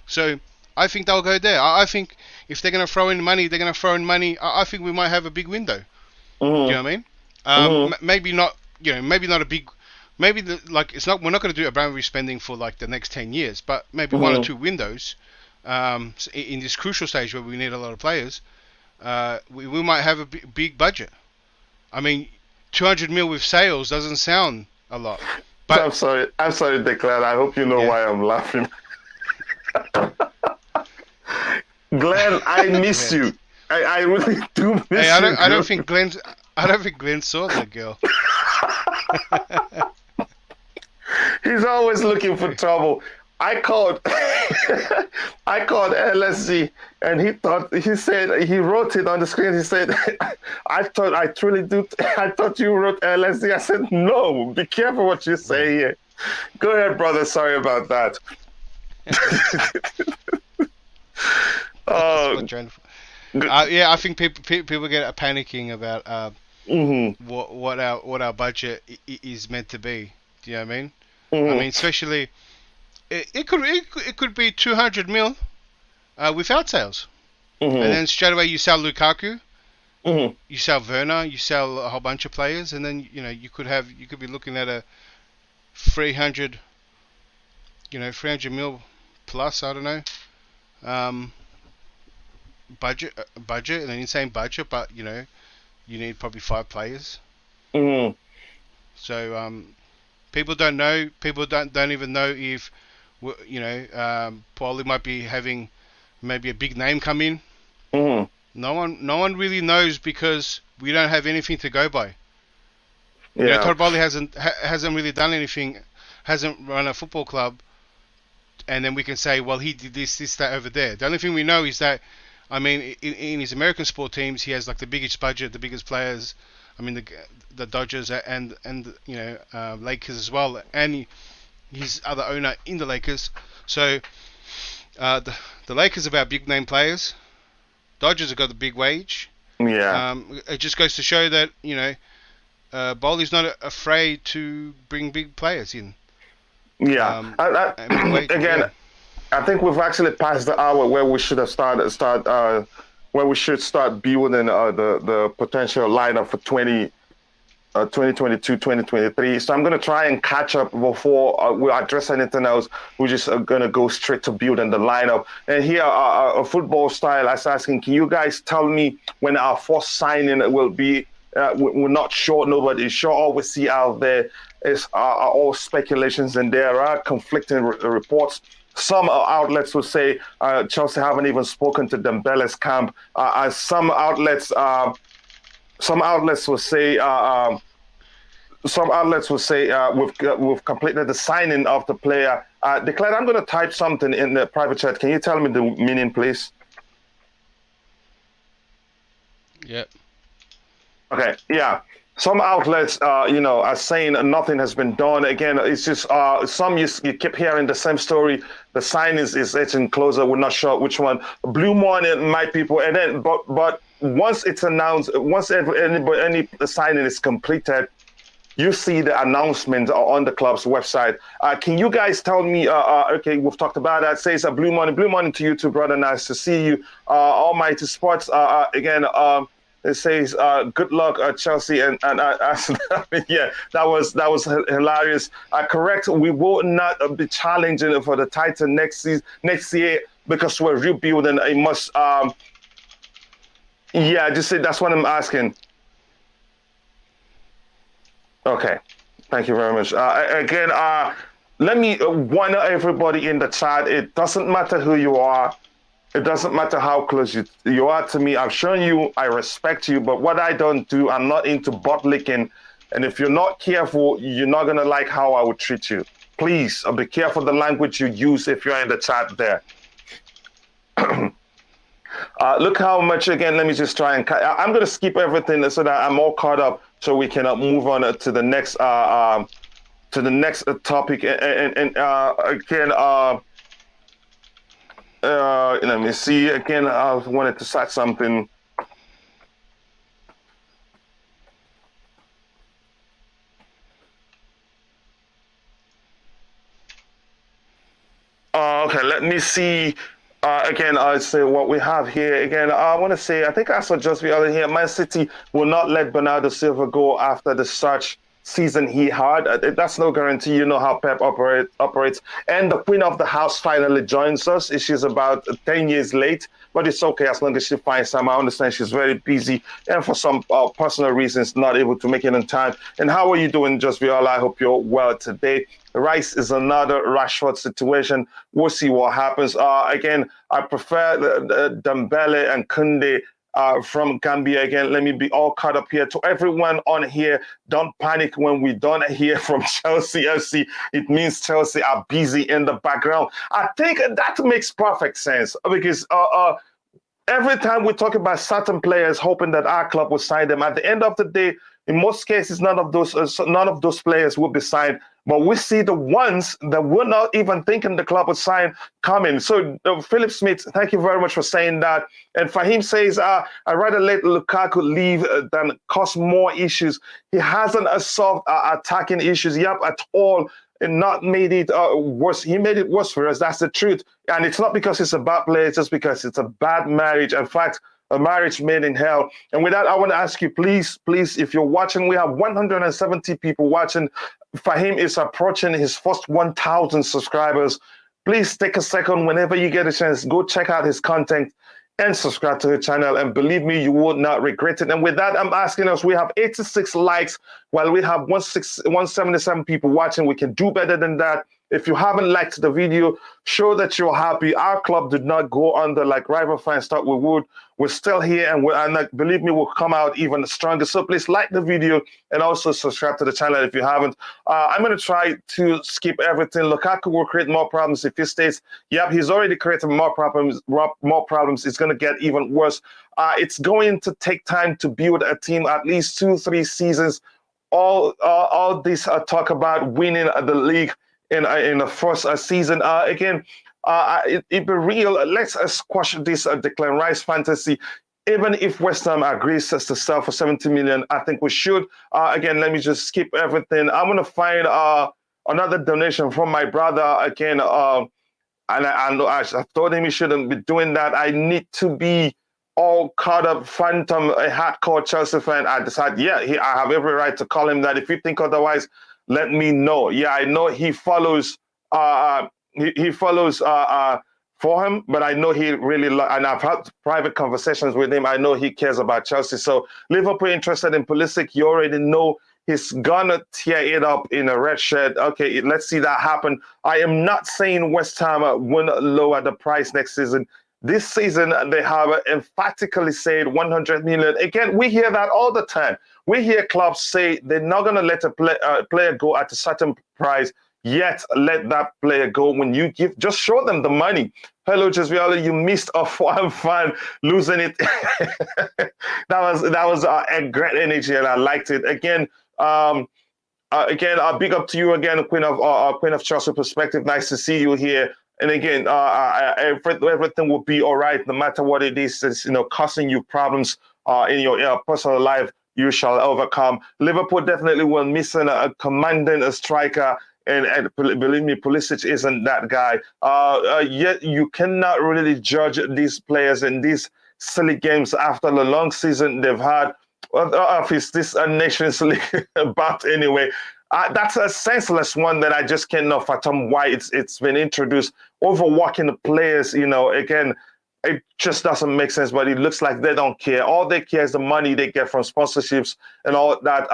So I think they'll go there. I think if they're going to throw in money, they're going to throw in money. I think we might have a big window. Do you know what I mean? Maybe not. Maybe not a big. Maybe it's not. We're not going to do Abramovich spending for like the next 10 years, but maybe one or two windows. In this crucial stage where we need a lot of players, we might have a big budget. I mean, 200 mil with sales doesn't sound a lot. But I'm sorry, Declan. I hope you know why I'm laughing. Glenn, I miss you. I really do miss you. I don't think Glenn saw that girl. He's always looking for trouble. I called LSG, and he wrote it on the screen. He said, I thought you wrote LSG. I said, no, be careful what you say here. Go ahead, brother. Sorry about that. I think people get panicking about what our budget is meant to be. Do you know what I mean? I mean, especially it could be 200 mil without sales, and then straight away you sell Lukaku, you sell Werner, you sell a whole bunch of players, and then you could be looking at a 300 mil plus. I don't know. Budget, an insane budget, but you need probably 5 players. So people don't know. People don't even know if Boehly might be having maybe a big name come in. No one really knows because we don't have anything to go by. Todd Boehly hasn't really done anything, hasn't run a football club, and then we can say, well, he did this, that over there. The only thing we know is that, I mean, in his American sport teams, he has like the biggest budget, the biggest players. I mean, the Dodgers and Lakers as well, and his other owner in the Lakers. So the Lakers have our big name players. Dodgers have got the big wage. Yeah. It just goes to show that Boehly's not afraid to bring big players in. Yeah. Again, yeah. I think we've actually passed the hour where we should have where we should start building the potential lineup for 2022, 2023. So I'm going to try and catch up before we address anything else. We're just going to go straight to building the lineup. And here, a football style, I was asking, can you guys tell me when our first signing will be? We're not sure. Nobody's sure. All we see out there is are all speculations, and there are conflicting reports. Some outlets will say Chelsea haven't even spoken to Dembele's camp. Some outlets will say we've completed the signing of the player. Declan, I'm going to type something in the private chat. Can you tell me the meaning, please? Yep. Okay. Yeah. Some outlets, are saying nothing has been done. Again, it's just some you keep hearing the same story. The sign is getting closer. We're not sure which one. Blue Morning, my people, and then but once it's announced, once any signing is completed, you see the announcement on the club's website. Can you guys tell me? Okay, we've talked about that. Says Blue Morning to you too, brother. Nice to see you. Almighty Sports. Again. It says, "Good luck, Chelsea," and yeah, that was hilarious. Correct. We will not be challenging for the title next year because we're rebuilding. It must. Yeah, just say that's what I'm asking. Okay, thank you very much. Again, let me warn everybody in the chat. It doesn't matter who you are. It doesn't matter how close you are to me. I've shown you I respect you, but what I don't do, I'm not into butt licking. And if you're not careful, you're not going to like how I would treat you. Please be careful the language you use if you're in the chat there. Look how much, again, let me just try and I'm going to skip everything so that I'm all caught up so we can move on to the next topic. And again, let me see. Again, I wanted to start something. Okay, let me see. Again, I'll say what we have here. Again, I want to say, I think I saw just the other here. Man City will not let Bernardo Silva go after the search season he had. That's no guarantee. You know how Pep operates. And the queen of the house finally joins us. She's about 10 years late, but it's okay as long as she finds time. I understand she's very busy and for some personal reasons not able to make it on time. And how are you doing, Just Viola? I hope you're well today. Rice is another Rashford situation. We'll see what happens. Again, I prefer the Dembele and Kounde from Gambia. Again, let me be all caught up here. To everyone on here, don't panic when we don't hear from Chelsea FC. It means Chelsea are busy in the background. I think that makes perfect sense because every time we talk about certain players hoping that our club will sign them, at the end of the day, in most cases, none of those players will be signed. But we see the ones that we're not even thinking the club would sign coming. So Philip Smith, thank you very much for saying that. And Fahim says, I'd rather let Lukaku leave than cause more issues. He hasn't solved attacking issues yet at all. And not made it worse. He made it worse for us. That's the truth. And it's not because it's a bad player, it's just because it's a bad marriage. In fact, a marriage made in hell. And with that, I want to ask you, please, if you're watching, we have 170 people watching. Fahim is approaching his first 1,000 subscribers. Please take a second whenever you get a chance, go check out his content and subscribe to the channel. And believe me, you will not regret it. And with that, I'm asking us, we have 86 likes while we have 177 people watching. We can do better than that. If you haven't liked the video, show that you're happy. Our club did not go under like rival fans thought we would. We're still here, and believe me, we'll come out even stronger. So please like the video and also subscribe to the channel if you haven't. I'm going to try to skip everything. Lukaku will create more problems if he stays. Yep, he's already created more problems. It's going to get even worse. It's going to take time to build a team, at least 2-3 seasons. All this talk about winning the league in the first season. Again, it be real. Let's squash this Declan Rice fantasy. even if West Ham agrees to sell for 70 million, I think we should. Again, let me just skip everything. I'm going to find another donation from my brother again. And I told him he shouldn't be doing that. I need to be all caught up, phantom, a hardcore Chelsea fan. I decided, I have every right to call him that. If you think otherwise, let me know. Yeah, I know he follows. He follows for him, but I know he really and I've had private conversations with him. I know he cares about Chelsea. So Liverpool interested in Pulisic. You already know he's gonna tear it up in a red shirt. Okay, let's see that happen. I am not saying West Ham won't lower the price next season. This season, they have emphatically said 100 million. Again, we hear that all the time. We hear clubs say they're not going to let a player go at a certain price, yet let that player go. When you just show them the money. Hello, Jesviala, you missed a fan losing it. that was a great energy, and I liked it. Again, big up to you again, Queen of Chelsea Perspective. Nice to see you here. And again, everything will be all right, no matter what it is that's causing you problems in your personal life. You shall overcome. Liverpool definitely will miss a commanding striker, and believe me, Pulisic isn't that guy. Yet you cannot really judge these players in these silly games after the long season they've had. This Nations League bout anyway. That's a senseless one that I just cannot fathom why it's been introduced. Overworking the players, again, it just doesn't make sense, but it looks like they don't care. All they care is the money they get from sponsorships and all that.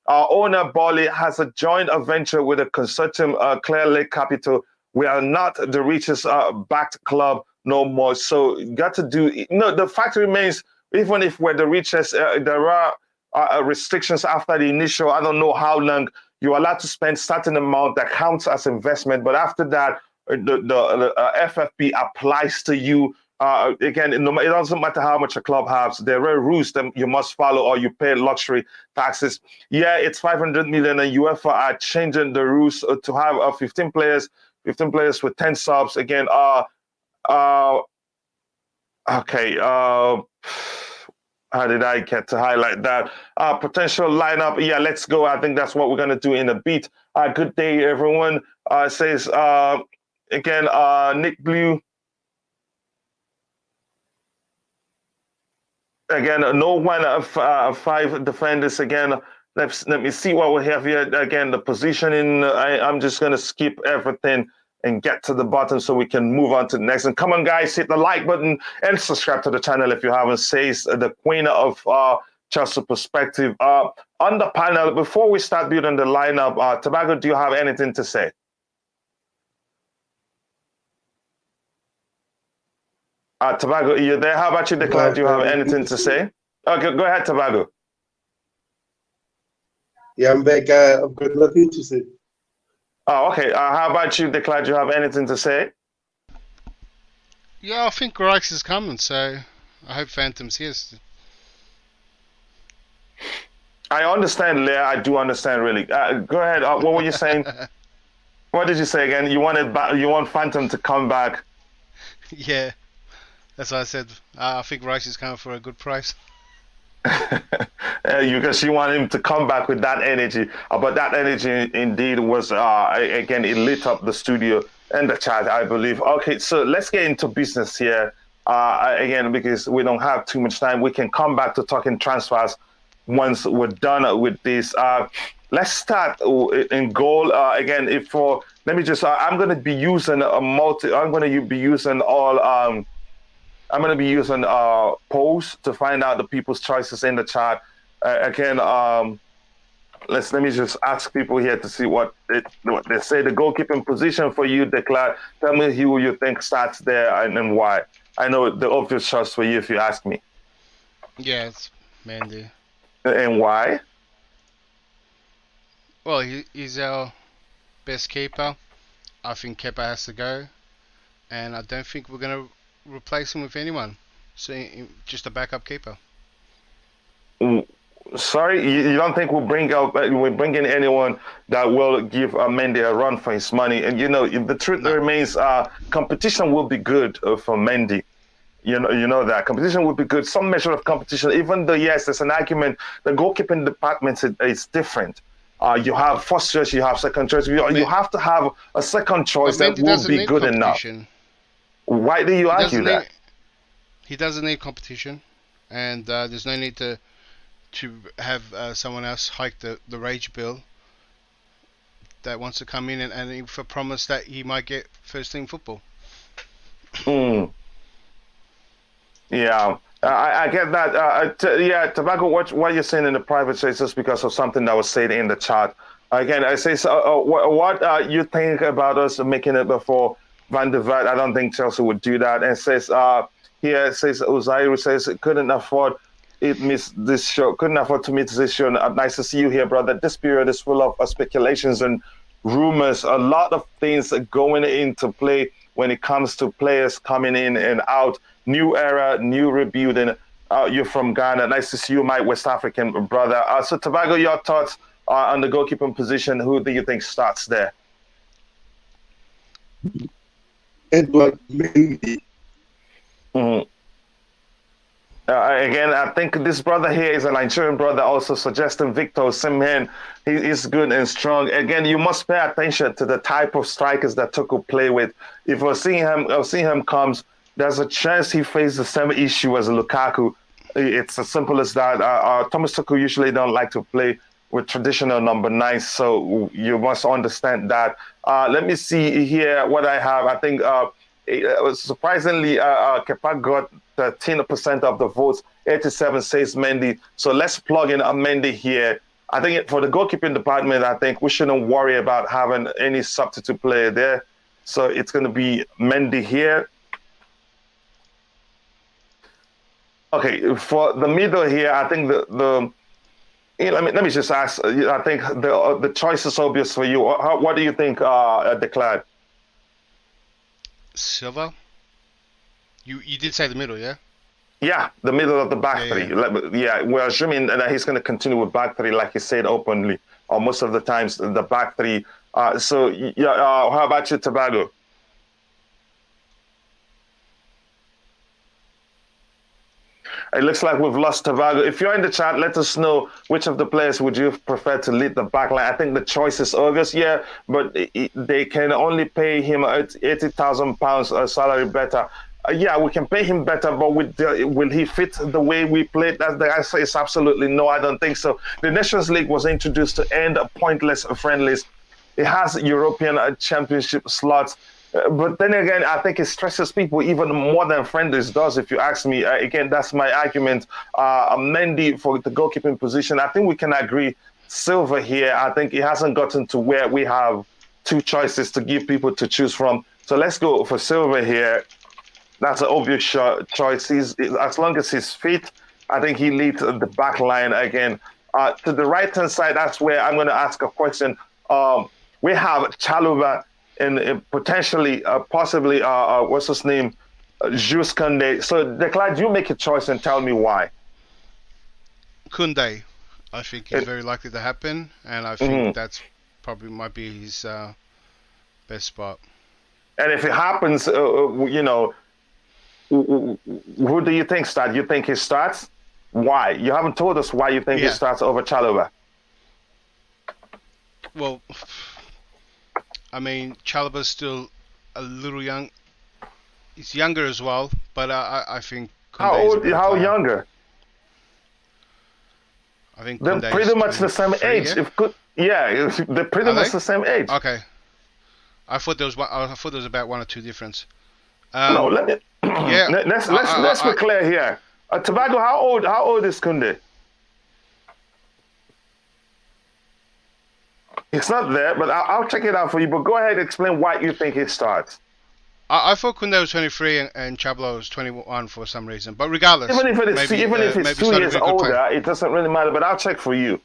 Our owner, Boehly, has a joint venture with a consortium, Clear Lake Capital. We are not the richest backed club no more. So you got to do, the fact remains, even if we're the richest, there are restrictions after the initial, I don't know how long, you're allowed to spend certain amount that counts as investment. But after that, the FFP applies to you. Again, it doesn't matter how much a club has. There are rules that you must follow, or you pay luxury taxes. Yeah, it's 500 million, and UEFA are changing the rules to have 15 players with 10 subs. Again, okay. How did I get to highlight that? Potential lineup. Yeah, let's go. I think that's what we're going to do in a bit. Good day, everyone. Says, again, Nick Blue. Again, no one of 5 defenders. Again, let me see what we have here. Again, the positioning. I'm just going to skip everything and get to the bottom so we can move on to the next. And come on, guys, hit the like button and subscribe to the channel if you haven't. Says the Queen of Chelsea Perspective. On the panel, before we start building the lineup, Tobago, do you have anything to say? Tobago, are you there? How about you, Declan? Do you have anything to say? Okay, go ahead, Tobago. Yeah, I'm back. I've got nothing to say. Oh, okay. How about you, Declan? Do you have anything to say? Yeah, I think Rice is coming, so I hope Phantom's here. I understand, Leah. I do understand, really. Go ahead. What were you saying? What did you say again? You want Phantom to come back? Yeah, that's what I said. I think Rice is coming for a good price. Because you want him to come back with that energy. But that energy indeed was, again, it lit up the studio and the chat, I believe. Okay, so let's get into business here. Again, because we don't have too much time. We can come back to talking transfers once we're done with this. Let's start in goal. Again, let me just, I'm going to be using I'm going to be using all, I'm going to be using polls to find out the people's choices in the chat. Again, let me just ask people here to see what they say. The goalkeeping position for you, Declan. Tell me who you think starts there and why. I know the obvious choice for you if you ask me. Yeah, it's Mendy. And why? Well, he's our best keeper. I think Kepa has to go, and I don't think we're going to replace him with anyone. So just a backup keeper. Sorry, you don't think we'll bring in anyone that will give Mendy a run for his money? And the truth remains, competition will be good for Mendy. You know that competition would be good. Some measure of competition, even though yes, there's an argument. The goalkeeping department is different. You have first choice, you have second choice. You have to have a second choice that will be good enough. Why do you argue that? He doesn't need competition, and there's no need to have someone else hike the wage bill that wants to come in and for promise that he might get first team football. Yeah, I get that. Tobago, what you're saying in the private chat is just because of something that was said in the chat. Again, I say, what you think about us making it before Van der Vaart? I don't think Chelsea would do that. And says, Uzairu says, couldn't afford to miss this show. Nice to see you here, brother. This period is full of speculations and rumors. A lot of things going into play when it comes to players coming in and out. New era, new rebuilding. You're from Ghana. Nice to see you, my West African brother. So, Tobago, your thoughts on the goalkeeping position? Who do you think starts there? Edward Mendy. Again, I think this brother here is a Nigerian brother, also suggesting Victor Osimhen. He is good and strong. Again, you must pay attention to the type of strikers that Tuchel play with. If Osimhen comes, there's a chance he faces the same issue as Lukaku. It's as simple as that. Thomas Tuchel usually don't like to play with traditional number 9, so you must understand that. Let me see here what I have. I think surprisingly, Kepa got 13% of the votes. 87 says Mendy. So let's plug in a Mendy here. I think for the goalkeeping department, I think we shouldn't worry about having any substitute player there. So it's going to be Mendy here. Okay, for the middle here, I think let me just ask. I think the choice is obvious for you. What do you think, Declan? Silva. You did say the middle, yeah? Yeah, the middle of the back three. Yeah, we're assuming that he's going to continue with back three, like he said openly, or most of the times the back three. How about you, Tobago? It looks like we've lost Tobago. If you're in the chat, let us know which of the players would you prefer to lead the back line. I think the choice is obvious, yeah, but they can only pay him £80,000 salary better. Yeah, we can pay him better, but will he fit the way we played? The answer is absolutely no, I don't think so. The Nations League was introduced to end pointless friendlies. It has European Championship slots. But then again, I think it stresses people even more than friendlies does, if you ask me. Again, that's my argument. Mendy for the goalkeeping position, I think we can agree. Silva here, I think it hasn't gotten to where we have two choices to give people to choose from. So let's go for Silva here. That's an obvious choice. As long as he's fit, I think he leads the back line again. To the right-hand side, that's where I'm going to ask a question. We have Chalobah and potentially, possibly, what's his name? Jules Kunde. So, Declan, you make a choice and tell me why. Kunde, I think is very likely to happen, and I think that's probably might be his best spot. And if it happens, who do you think starts? You think he starts? Why? You haven't told us why you think he starts over Chalobah. Well, I mean, Chalobah's still a little young. He's younger as well, but I think. How old? How younger? I think they're pretty much the same age. Yeah? They're pretty much the same age. Okay. I thought there was about 1 or 2 difference. No, let me. Yeah. Let's be clear here. Tobago, how old is Kunde? It's not there, but I'll check it out for you. But go ahead and explain why you think it starts. I thought Kunde was 23 and Chalobah was 21 for some reason. But regardless, even if it's 2 years older, it doesn't really matter. But I'll check for you.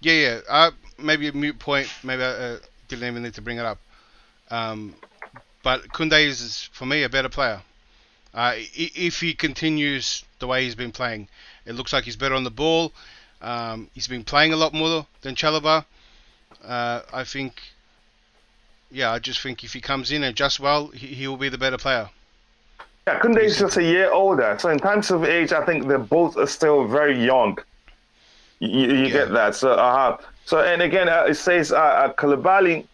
Yeah. Maybe a mute point. Maybe I didn't even need to bring it up. But Kunde is, for me, a better player. If he continues the way he's been playing, it looks like he's better on the ball. He's been playing a lot more than Chalobah. I just think if he comes in and adjusts well, he will be the better player. Yeah, Kunde is just a year older. So in terms of age, I think they're both still very young. You get that. So and again, it says Koulibally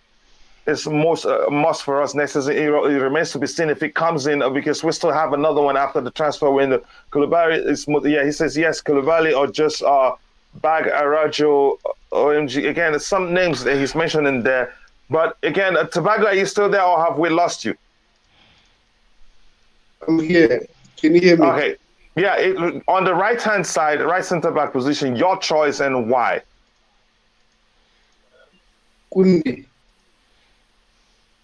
is must for us next season. It remains to be seen if he comes in because we still have another one after the transfer window. Koulibally is he says yes, Koulibally or just Bag Arajo OMG. Again, some names that he's mentioning there. But again, Tobago, are you still there or have we lost you? I'm here. Can you hear me? Okay. Yeah, on the right-hand side, right centre-back position, your choice and why? Kounde.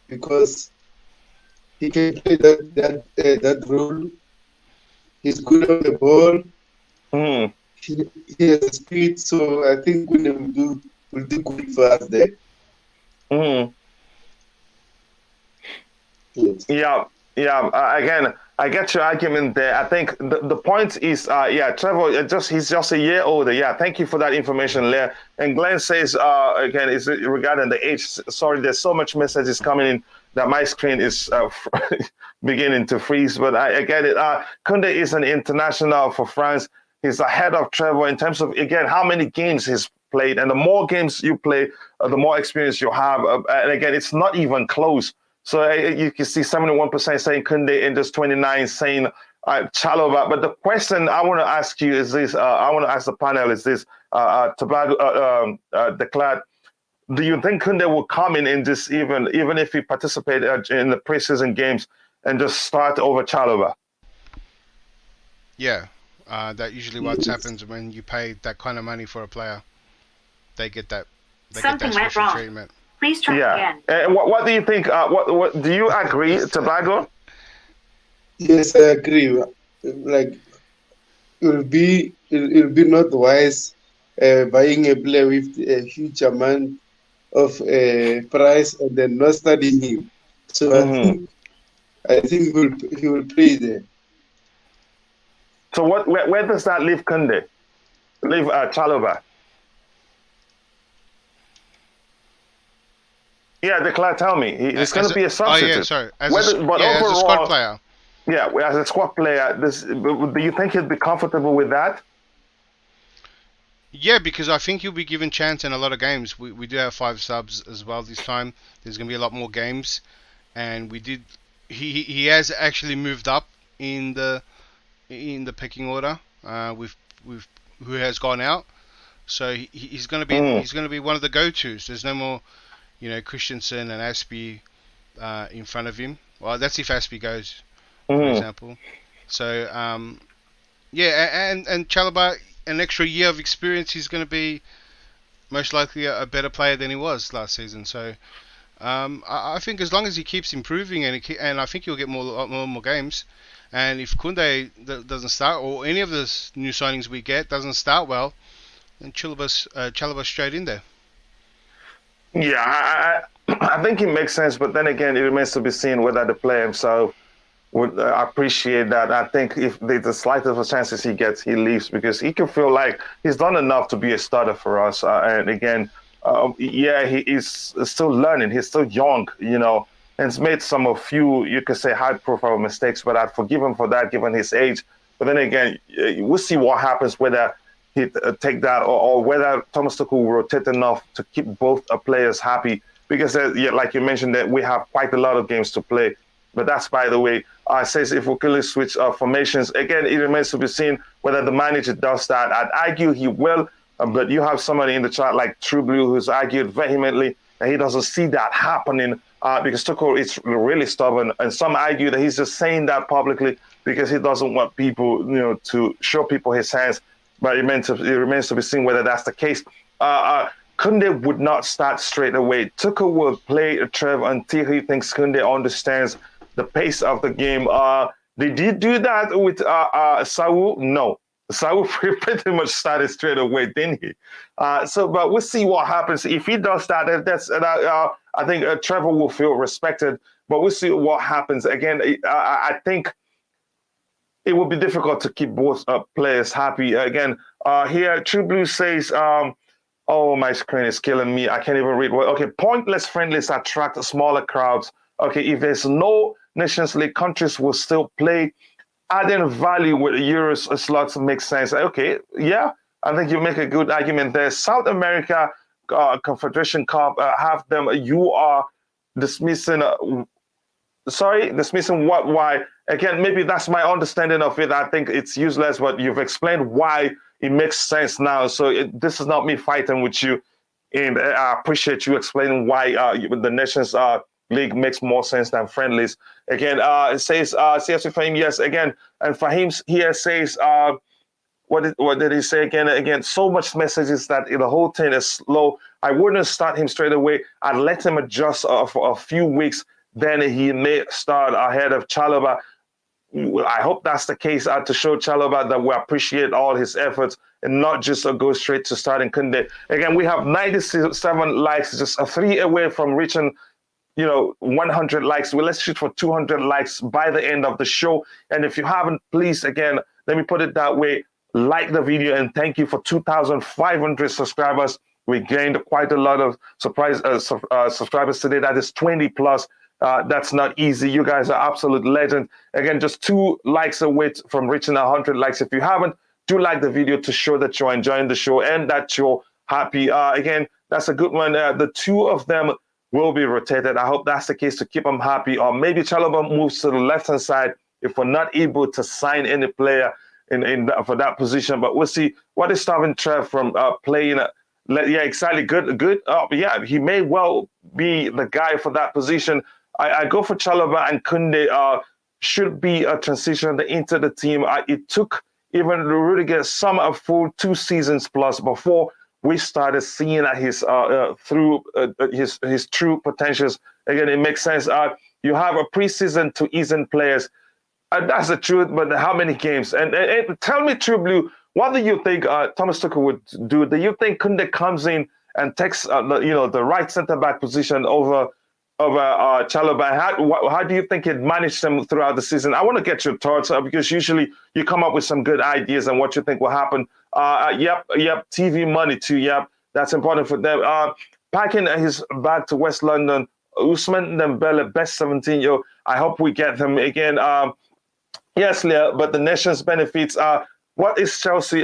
Because he can play that role. He's good on the ball. Mm. He has speed, so I think Kounde will do good for us there. Mm. Yes. Yeah. Again, I get your argument there. I think the point is, Trevor, he's just a year older. Yeah, thank you for that information, Leah. And Glenn says, again, is regarding the age. Sorry, there's so much messages coming in that my screen is beginning to freeze. But I get it. Kounde is an international for France. He's ahead of Trevor in terms of, again, how many games he's played. And the more games you play, the more experience you have. And again, it's not even close. So you can see 71% saying Kounde and just 29 saying Chalobah. But the question I want to ask you is this: I want to ask the panel is this: Tobago, Declan, do you think Kounde will come in and just even if he participate in the preseason games and just start over Chalobah? Yeah, that usually what happens when you pay that kind of money for a player. They get that. Something went wrong. Treatment. Please try again. And what do you think? What do you agree, Tobago? Yes, I agree. Like it'll be not wise buying a player with a huge amount of price and then not studying him. So I think he will play there. So where does that leave Kounde? Leave Chalobah? Yeah, Declan, tell me. He's going to be a substitute. Oh, yeah, sorry. As overall, as a squad player. Yeah, as a squad player, do you think he'd be comfortable with that? Yeah, because I think he'll be given chance in a lot of games. We do have 5 subs as well this time. There's going to be a lot more games. And he has actually moved up in the pecking order with who has gone out. So he's going to be one of the go-tos. There's no more Christensen and Aspie in front of him. Well, that's if Aspie goes, for example. So, and Chalobah, an extra year of experience, he's going to be most likely a better player than he was last season. So, I think as long as he keeps improving and I think he'll get more games. And if Kounde doesn't start, or any of the new signings we get doesn't start well, then Chalobah straight in there. Yeah, I think it makes sense, but then again, it remains to be seen whether the player himself would appreciate that. I think if there's the slightest of chances he gets, he leaves because he can feel like he's done enough to be a starter for us. And again, he is still learning. He's still young, and he's made a few, you could say, high-profile mistakes, but I'd forgive him for that given his age. But then again, we'll see what happens, whether he'd take that or whether Thomas Tuchel will rotate enough to keep both players happy because, like you mentioned, that we have quite a lot of games to play. But that's, by the way, says if we could switch formations. Again, it remains to be seen whether the manager does that. I'd argue he will, but you have somebody in the chat like True Blue who's argued vehemently that he doesn't see that happening because Tuchel is really stubborn. And some argue that he's just saying that publicly because he doesn't want people, to show people his hands. But it remains to be seen whether that's the case. Kounde would not start straight away. Tuchel will play Trev until he thinks Kounde understands the pace of the game. Did he do that with Saul? No. Saul pretty much started straight away, didn't he? But we'll see what happens. If he does that, I think Trevor will feel respected. But we'll see what happens. Again, I think it will be difficult to keep both players happy. Again, here, True Blue says, oh, my screen is killing me. I can't even read. Okay, pointless friendlies attract smaller crowds. Okay, if there's no Nations League countries will still play. Adding value with the Euros slots makes sense. Okay, yeah, I think you make a good argument there. South America Confederation Cup, have them. You are dismissing. Dismissing what? Why? Again, maybe that's my understanding of it. I think it's useless, but you've explained why it makes sense now. So this is not me fighting with you, and I appreciate you explaining why the Nations League makes more sense than friendlies. Again, it says CSU Fahim, yes, again, and Fahim here says what did he say again? Again, so much messages that the whole thing is slow. I wouldn't start him straight away. I'd let him adjust for a few weeks. Then he may start ahead of Chalobah. I hope that's the case to show Chalobah that we appreciate all his efforts and not just go straight to starting Kounde. Again, we have 97 likes, just 3 away from reaching 100 likes. Well, let's shoot for 200 likes by the end of the show. And if you haven't, please, again, let me put it that way, like the video, and thank you for 2,500 subscribers. We gained quite a lot of subscribers today. That is 20 plus. That's not easy. You guys are absolute legend. Again, just 2 likes away from reaching 100 likes. If you haven't, do like the video to show that you're enjoying the show and that you're happy. Again, that's a good one. The 2 of them will be rotated. I hope that's the case to keep them happy. Or maybe Chalobah moves to the left-hand side if we're not able to sign any player for that position. But we'll see. What is stopping Trev from playing? Yeah, exactly. Good. Yeah, he may well be the guy for that position. I go for Chalobah, and Kounde should be a transition into the team. It took even Rudiger a full 2 seasons plus before we started seeing his through his true potentials. Again, it makes sense. You have a preseason to ease in players. That's the truth, but how many games? And tell me, True Blue, what do you think Thomas Tuchel would do? Do you think Kounde comes in and takes the right centre back position over Chalobah? How do you think he'd manage them throughout the season? I want to get your thoughts because usually you come up with some good ideas and what you think will happen. Yep, TV money too. Yep, that's important for them. Packing his bag to West London, Ousmane Dembele, best 17. I hope we get him again. Yes, Leah, but the nation's benefits. What is Chelsea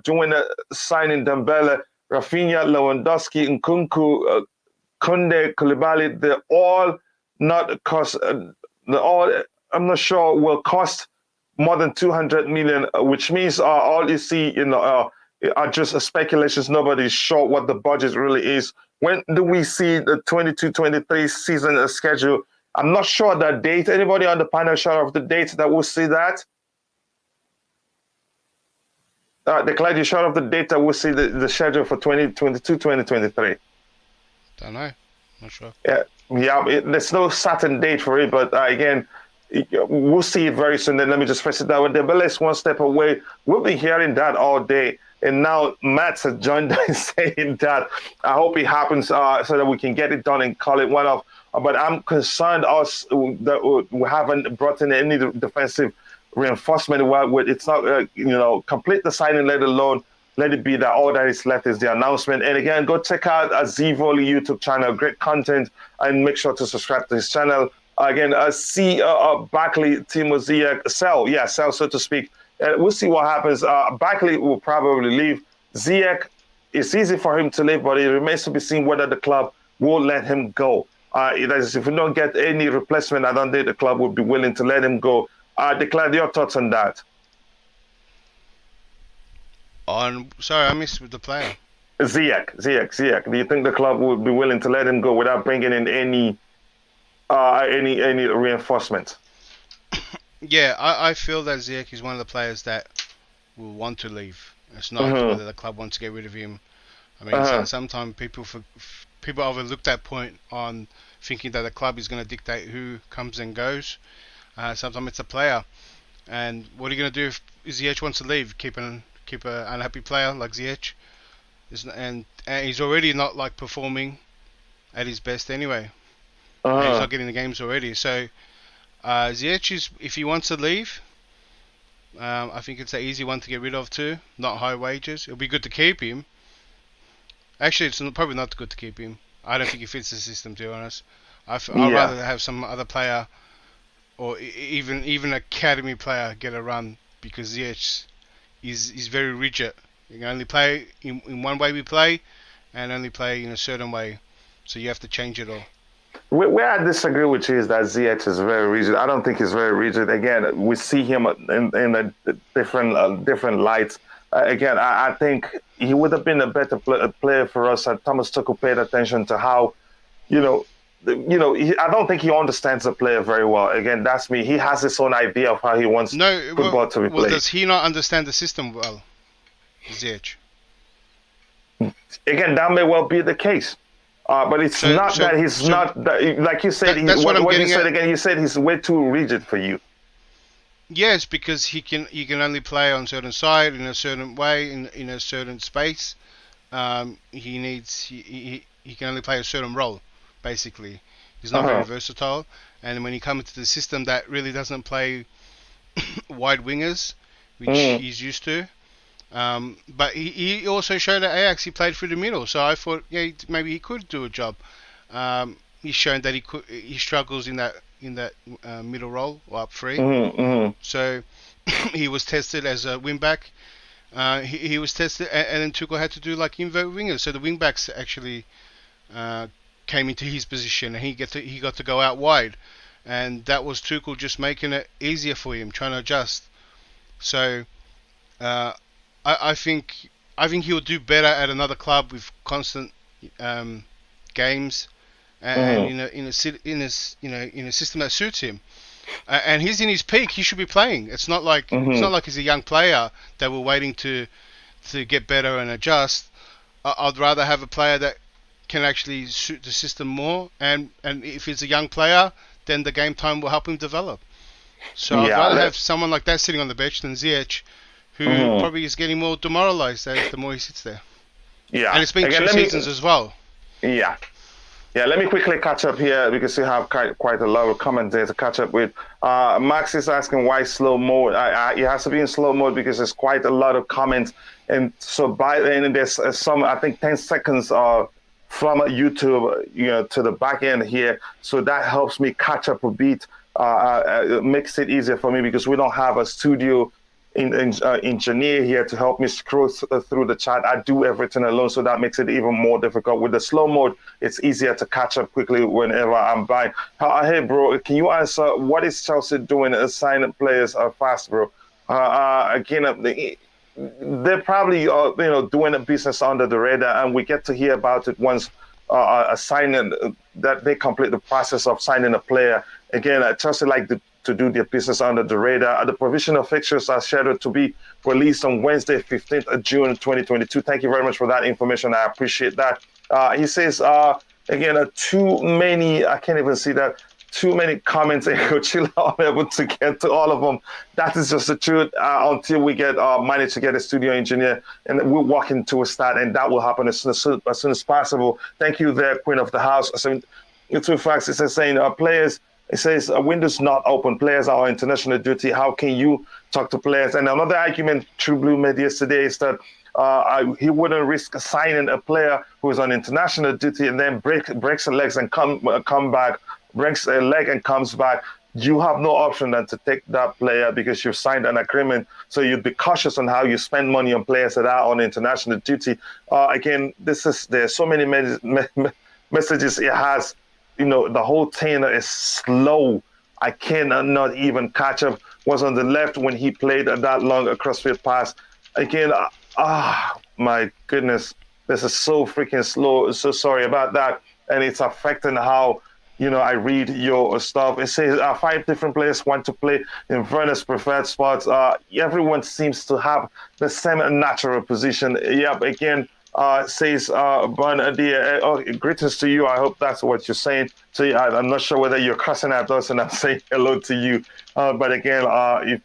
doing signing Dembele, Rafinha, Lewandowski, Nkunku, Kounde, Koulibally? They're all not cost. I'm not sure will cost more than 200 million, which means all you see are just speculations. Nobody's sure what the budget really is. When do we see the 22-23 season schedule? I'm not sure that date. Anybody on the panel sure of the date that will see that? Declan, you sure of the date that we'll see the schedule for 2022-2023? Don't know. Not sure. Yeah, there's no certain date for it, but again, we'll see it very soon. Then let me just press it down. Dembele is one step away. We'll be hearing that all day. And now Matt has joined us saying that. I hope it happens so that we can get it done and call it one off. But I'm concerned that we haven't brought in any defensive reinforcement. It's not, complete the signing, let alone let it be that all that is left is the announcement. And again, go check out Zivoli YouTube channel, great content, and make sure to subscribe to his channel. Again, see Barkley, Timo Ziyech, sell, so to speak. We'll see what happens. Barkley will probably leave. Ziyech, it's easy for him to leave, but it remains to be seen whether the club will let him go. If we don't get any replacement, I don't think the club would be willing to let him go. Declan, your thoughts on that? Sorry, I missed the player. Ziyech. Do you think the club would be willing to let him go without bringing in any reinforcement? Yeah, I feel that Ziyech is one of the players that will want to leave. It's not whether the club wants to get rid of him. I mean, sometimes people overlook that point on thinking that the club is going to dictate who comes and goes. Sometimes it's a player. And what are you going to do if Ziyech wants to leave? Keep an unhappy player like Ziyech? And he's already not performing at his best anyway. And he's not getting the games already. So Ziyech, if he wants to leave, I think it's an easy one to get rid of too. Not high wages. It'll be good to keep him. Actually, it's probably not good to keep him. I don't think he fits the system, to be honest. I'd rather have some other player or even academy player get a run, because Ziyech is very rigid. You can only play in one way we play, and only play in a certain way. So you have to change it all. Where I disagree with you is that Ziyech is very rigid. I don't think he's very rigid. Again, we see him in a different lights. Again, I think he would have been a better player for us had Thomas Tuchel paid attention to how, I don't think he understands the player very well. Again, that's me. He has his own idea of how he wants football to be played. Does he not understand the system well, Ziyech? Again, that may well be the case. But it's not like you said. That's what I'm you getting said at. Again, you said he's way too rigid for you. Yes, because he can only play on a certain side in a certain way in a certain space. He can only play a certain role, basically. He's not very versatile, and when he comes into the system that really doesn't play wide wingers, which he's used to. But he also showed at Ajax he played through the middle, so I thought maybe he could do a job. He's shown that he struggles in that middle role or up free. So he was tested as a wing back. He was tested, and then Tuchel had to do like invert wingers. So the wing backs actually came into his position, and he got to go out wide, and that was Tuchel just making it easier for him, trying to adjust. So I think he'll do better at another club with constant games and in a system that suits him. And he's in his peak. He should be playing. It's not like he's a young player that we're waiting to get better and adjust. I'd rather have a player that can actually suit the system more. And if he's a young player, then the game time will help him develop. So I'd rather have someone like that sitting on the bench than Ziyech, who probably is getting more demoralised the more he sits there. Yeah, and it's been 2 seasons as well. Yeah. Let me quickly catch up here because you have quite a lot of comments there to catch up with. Max is asking why slow mode. It has to be in slow mode because there's quite a lot of comments, and so by then there's some 10 seconds from YouTube, to the back end here. So that helps me catch up a bit. It makes it easier for me because we don't have a studio engineer here to help me scroll through the chat. I do everything alone, so that makes it even more difficult. With the slow mode, it's easier to catch up quickly whenever I'm by. Hey, bro, can you answer what is Chelsea doing to sign players fast, bro? Again, they're probably doing a business under the radar, and we get to hear about it once a signing that they complete the process of signing a player. Again, Chelsea like to do their business under the radar. The provisional fixtures are scheduled to be released on Wednesday, 15th of June, 2022. Thank you very much for that information. I appreciate that. He says, again, too many, I can't even see that, too many comments in Coachila, unable to get to all of them. That is just the truth until we manage to get a studio engineer, and we'll walk into a start, and that will happen as soon as possible. Thank you there, Queen of the House. So, two facts, it says saying players, it says windows not open, players are on international duty. How can you talk to players? And another argument True Blue made yesterday is that he wouldn't risk signing a player who is on international duty and then breaks a leg and come back, breaks a leg and comes back. You have no option than to take that player because you've signed an agreement. So you'd be cautious on how you spend money on players that are on international duty. Again, there's so many messages it has. The whole thing is slow. I cannot even catch up. Was on the left when he played that long a crossfield pass. Again, my goodness, this is so freaking slow. So sorry about that. And it's affecting how, I read your stuff. It says 5 different players want to play in Werner's preferred spots. Everyone seems to have the same natural position. Yep, again, says greetings to you. I hope that's what you're saying. So I'm not sure whether you're cussing at us and I'm saying hello to you. But again, I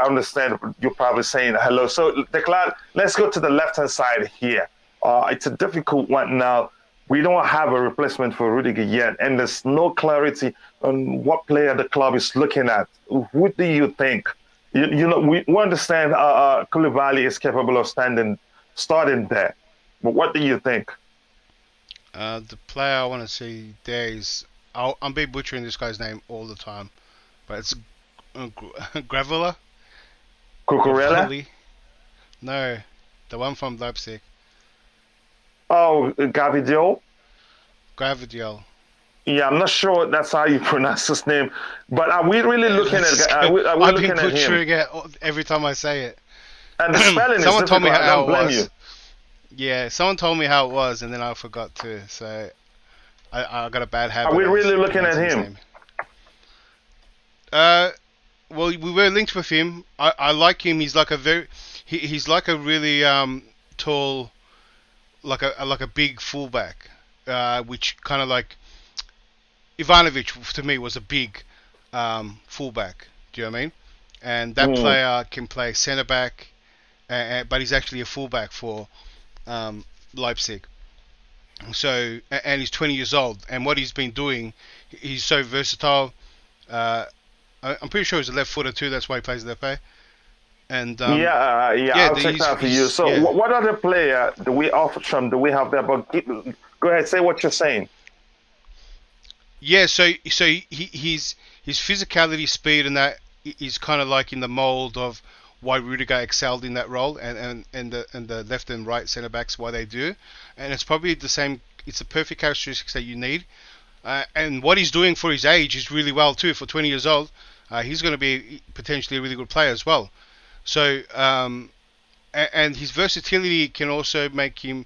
understand you're probably saying hello. So Declan, let's go to the left-hand side here. It's a difficult one now. We don't have a replacement for Rudiger yet, and there's no clarity on what player the club is looking at. Who do you think? We understand Koulibally is capable of starting there. But what do you think? The player I want to see there is I'm be butchering this guy's name all the time, but it's Gravela. Cucurella? Gravali? No, the one from Leipzig. Oh, Gavidio? Gravadiol. Yeah, I'm not sure that's how you pronounce his name, but are we really looking at? Are we I've looking been at him? butchering it every time I say it. And the spelling Someone is told me difficult. I how don't it blame was. you. Yeah, someone told me how it was, and then I forgot to. So I got a bad habit. Are we of really looking at pronouncing his him? name. Well, we were linked with him. I like him. He's like he's like a really tall, like a big fullback, which kind of like Ivanovic to me was a big fullback. Do you know what I mean? And that player can play centre back, but he's actually a fullback for Leipzig. So, and he's 20 years old, and what he's been doing, he's so versatile. I'm pretty sure he's a left footer too. That's why he plays left back. And yeah, I'll check that for you. So, what other player do we offer from? Do we have there? But go ahead, say what you're saying. Yeah, so his physicality, speed, and that is kind of like in the mold of why Rudiger excelled in that role, and the left and right centre backs why they do, and it's probably the same. It's the perfect characteristics that you need, and what he's doing for his age is really well too. For 20 years old, he's going to be potentially a really good player as well. So, and his versatility can also make him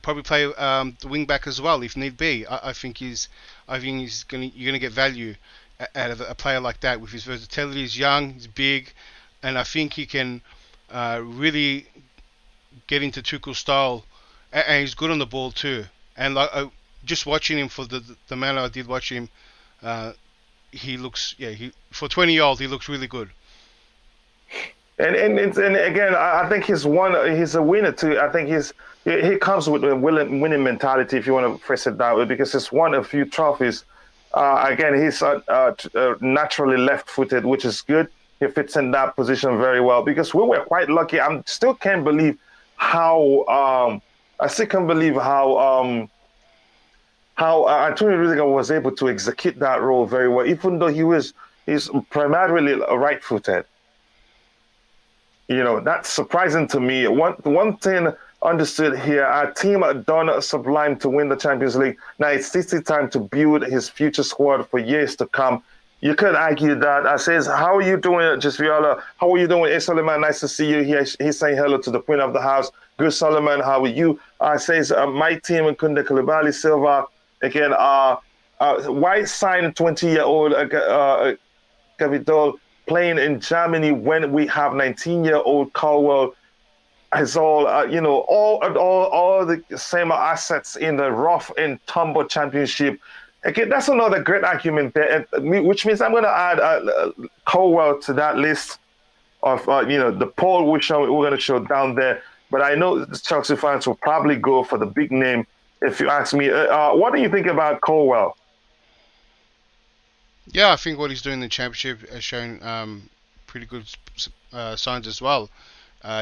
probably play the wing back as well if need be. I think you're gonna get value out of a player like that with his versatility. He's young, he's big, and I think he can really get into Tuchel's style, and he's good on the ball too. And like just watching him for the manner I did watch him, he looks for 20-year-old he looks really good. And again, I think he's a winner too. I think he comes with a winning mentality, if you want to phrase it that way, because he's won a few trophies. Again, he's naturally left-footed, which is good. He fits in that position very well because we were quite lucky. I still can't believe how Antonio Rudiger was able to execute that role very well, even though he's primarily right-footed. You know, that's surprising to me. One thing understood here, our team had done sublime to win the Champions League. Now it's time to build his future squad for years to come. You could argue that. I says, how are you doing, Jusviola? How are you doing? Hey, Solomon, nice to see you here. He's saying hello to the queen of the house. Good, Solomon, how are you? I says, my team, Nkunku, Koulibally, Silva. Again, why sign a 20-year-old Gavidol playing in Germany when we have 19-year-old Caldwell has all the same assets in the rough and tumble championship. Again, that's another great argument there, which means I'm going to add Caldwell to that list of the poll we're going to show down there. But I know the Chelsea fans will probably go for the big name. If you ask me, what do you think about Caldwell? Yeah, I think what he's doing in the championship has shown pretty good signs as well.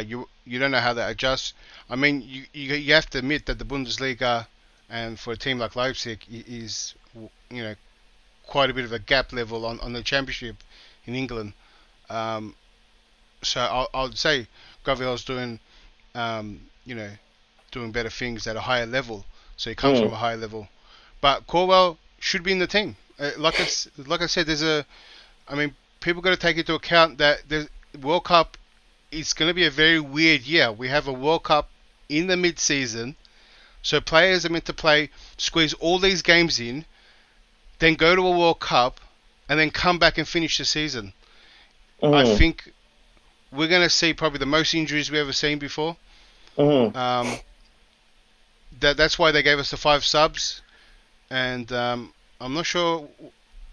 You don't know how that adjusts. I mean, you have to admit that the Bundesliga and for a team like Leipzig is quite a bit of a gap level on the championship in England. So I would say Gabriel's doing doing better things at a higher level. So he comes from a higher level, but Caldwell should be in the team. Like I said, people got to take into account that the World Cup is going to be a very weird year. We have a World Cup in the mid-season, so players are meant to squeeze all these games in, then go to a World Cup, and then come back and finish the season. I think we're going to see probably the most injuries we've ever seen before. That's why they gave us the 5 subs, and I'm not sure.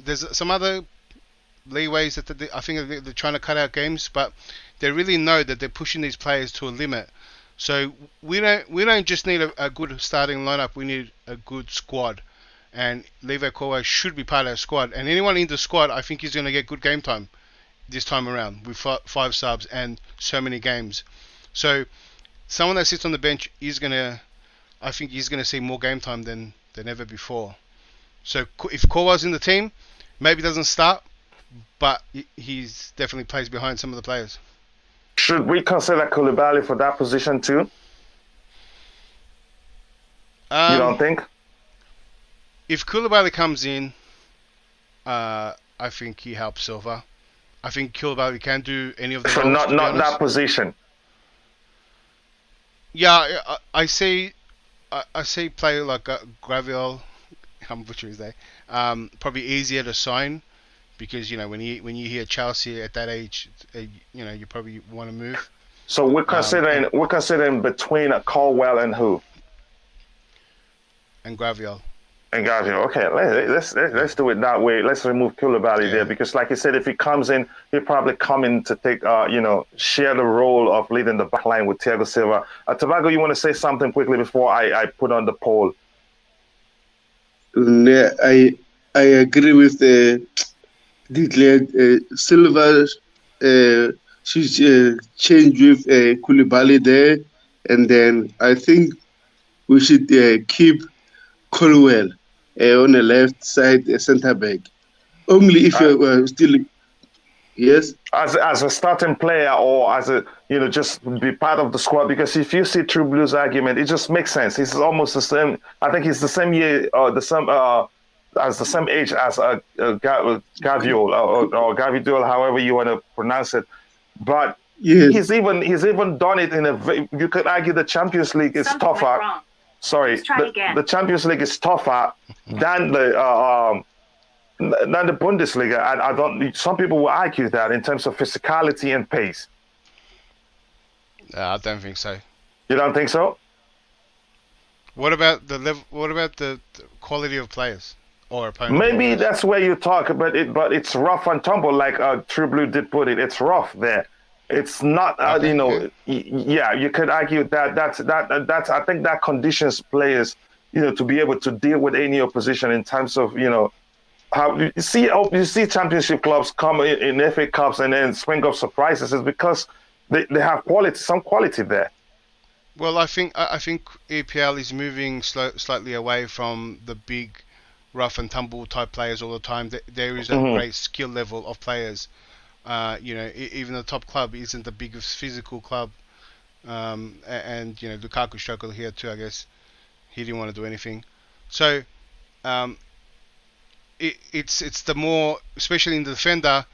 There's some other leeways that I think they're trying to cut out games, but they really know that they're pushing these players to a limit. So we don't just need a good starting lineup. We need a good squad, and Levi Caldwell should be part of that squad. And anyone in the squad, I think, is going to get good game time this time around with 5 subs and so many games. So someone that sits on the bench I think he's going to see more game time than ever before. So if Kowa's in the team, maybe doesn't start, but he's definitely plays behind some of the players. Should we consider Koulibally for that position too? You don't think? If Koulibally comes in, I think he helps Silva. I think Koulibally can do any of the So roles. not that position. Yeah, I say play like Graviel. I'm butchering his name. Probably easier to sign because when you hear Chelsea at that age, you probably want to move. So we're considering between Colwell and who? And Graviel. And Gabriel, okay, let's do it that way. Let's remove Koulibally there because, like you said, if he comes in, he'll probably come in to take, share the role of leading the back line with Thiago Silva. Tobago, you want to say something quickly before I put on the poll? Yeah, I agree with Declan. Silva should change with Koulibally there, and then I think we should keep Colwell on the left side, centre back. Only if you're still, yes. As a starting player or as a just be part of the squad, because if you see True Blue's argument, it just makes sense. He's almost the same. I think he's the same year as the same age as Gaviol or Gaviol, however you want to pronounce it. But yes. he's even done it in a. You could argue the Champions League is Something tougher. went wrong. Sorry, the Champions League is tougher than the Bundesliga. And I don't. Some people will argue that in terms of physicality and pace. I don't think so. You don't think so? What about the level? What about the quality of players or opponents? Maybe that's where you talk, but it's rough and tumble, like True Blue did put it. It's rough there. It's not, yeah. You could argue that that's. I think that conditions players, to be able to deal with any opposition in terms of, how you see championship clubs come in FA Cups and then spring up surprises. Is because they have some quality there. Well, I think EPL is moving slightly away from the big, rough and tumble type players all the time. There is a great skill level of players. Even the top club isn't the biggest physical club, and Lukaku struggled here too. I guess he didn't want to do anything. So it's the more, especially in the defender,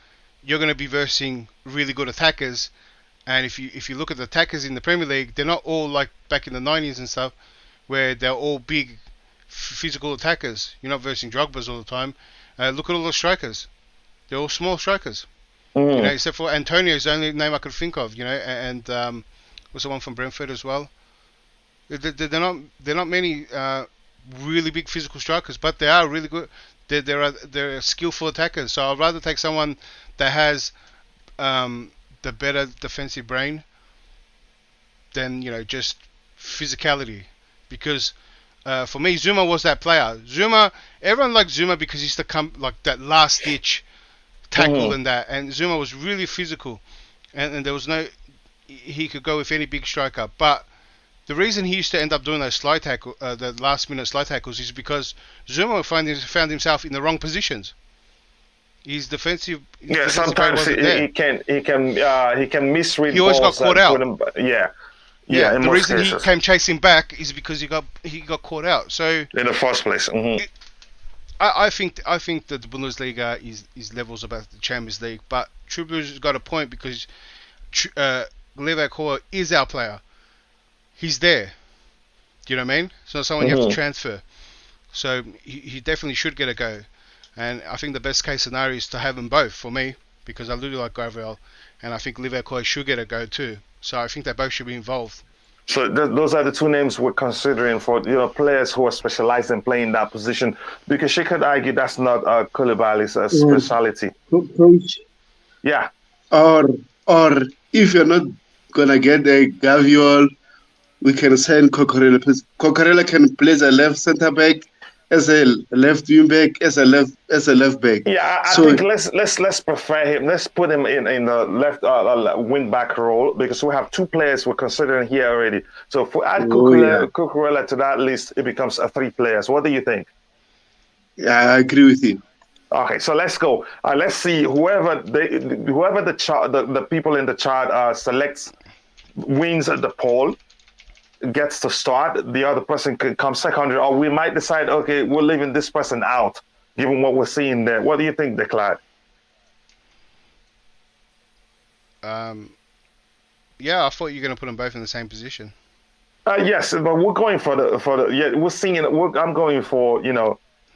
you're going to be versing really good attackers. And if you look at the attackers in the Premier League, they're not all like back in the 90s and stuff, where they're all big physical attackers. You're not versing Drogba's all the time. Look at all the strikers; they're all small strikers. Except for Antonio is the only name I could think of. And was the one from Brentford as well. They're not many really big physical strikers, but they are really good. They're skillful attackers. So I'd rather take someone that has the better defensive brain than just physicality. Because for me, Zuma was that player. Everyone liked Zuma because he's like that last ditch tackle and that. And Zuma was really physical, and there was he could go with any big striker. But the reason he used to end up doing those slide tackle, the last minute slide tackles, is because Zuma found himself in the wrong positions. His defensive. Sometimes he can misread. He always got caught out. Yeah. The reason he came chasing back is because he got caught out. So in the first place. I think that the Bundesliga is levels above the Champions League, but True Blue's got a point because Leverkusen is our player. He's there. Do you know what I mean? It's not someone you have to transfer. So he definitely should get a go. And I think the best case scenario is to have them both for me, because I really like Gabriel, and I think Leverkusen should get a go too. So I think they both should be involved. So those are the two names we're considering for players who are specialized in playing that position, because she could argue that's not Koulibaly's specialty. Coach. Yeah. Or if you're not gonna get a Gaviol, we can sign Cucurella. Cucurella can play as a left centre back, as a left wing back, as a left back. Yeah, I think let's prefer him. Let's put him in the left wing back role, because we have two players we're considering here already. So if we add Cucurella to that list, it becomes 3 players. What do you think? Yeah, I agree with you. Okay, so let's go. Let's see whoever the people in the chart selects wins at the poll gets to start. The other person could come secondary, or we might decide, okay, we're leaving this person out, given what we're seeing there. What do you think, Declan? Yeah, I thought you were going to put them both in the same position. Yes, but we're going for the yeah. We're seeing. I'm going for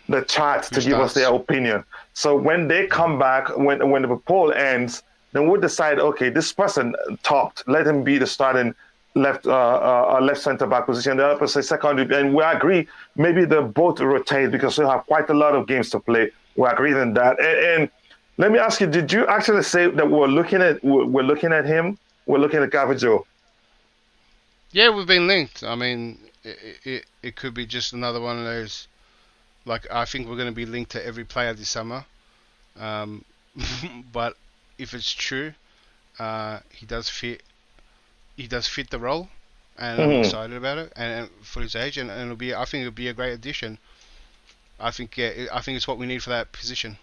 the charts to give us their opinion. So when they come back, when the poll ends, then we'll decide. Okay, this person topped. Let him be the starting left center back position. The other person secondary, and we agree. Maybe they both rotate because we have quite a lot of games to play. We agree on that. And let me ask you: did you actually say that we're looking at him? We're looking at Cavajo. Yeah, we've been linked. I mean, it could be just another one of those. Like, I think we're going to be linked to every player this summer. But if it's true, he does fit the role, and I'm excited about it. And for his age, and I think it'll be a great addition. I think it's what we need for that position.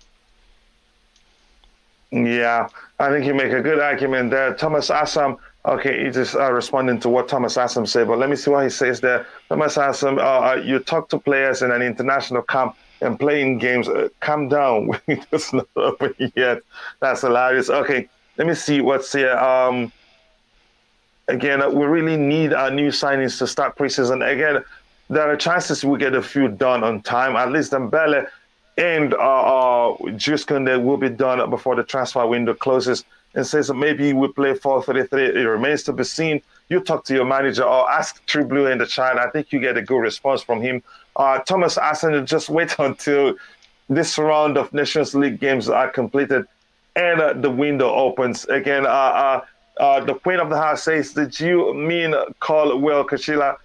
Yeah, I think you make a good argument there. Thomas Assam, okay, he's just responding to what Thomas Assam said, but let me see what he says there. Thomas Assam, you talk to players in an international camp and playing games. Calm down. It's not over yet. That's hilarious. Okay, let me see what's here. Again, we really need new signings to start preseason. Again, there are chances we get a few done on time. At least Dembele and Jules Kunde will be done before the transfer window closes. And says that maybe we play 4-3-3. It remains to be seen. You talk to your manager or ask True Blue in the chat. I think you get a good response from him. Thomas Arsenal, just wait until this round of Nations League games are completed and the window opens. Again, the Queen of the House says, did you mean call Will Coachila?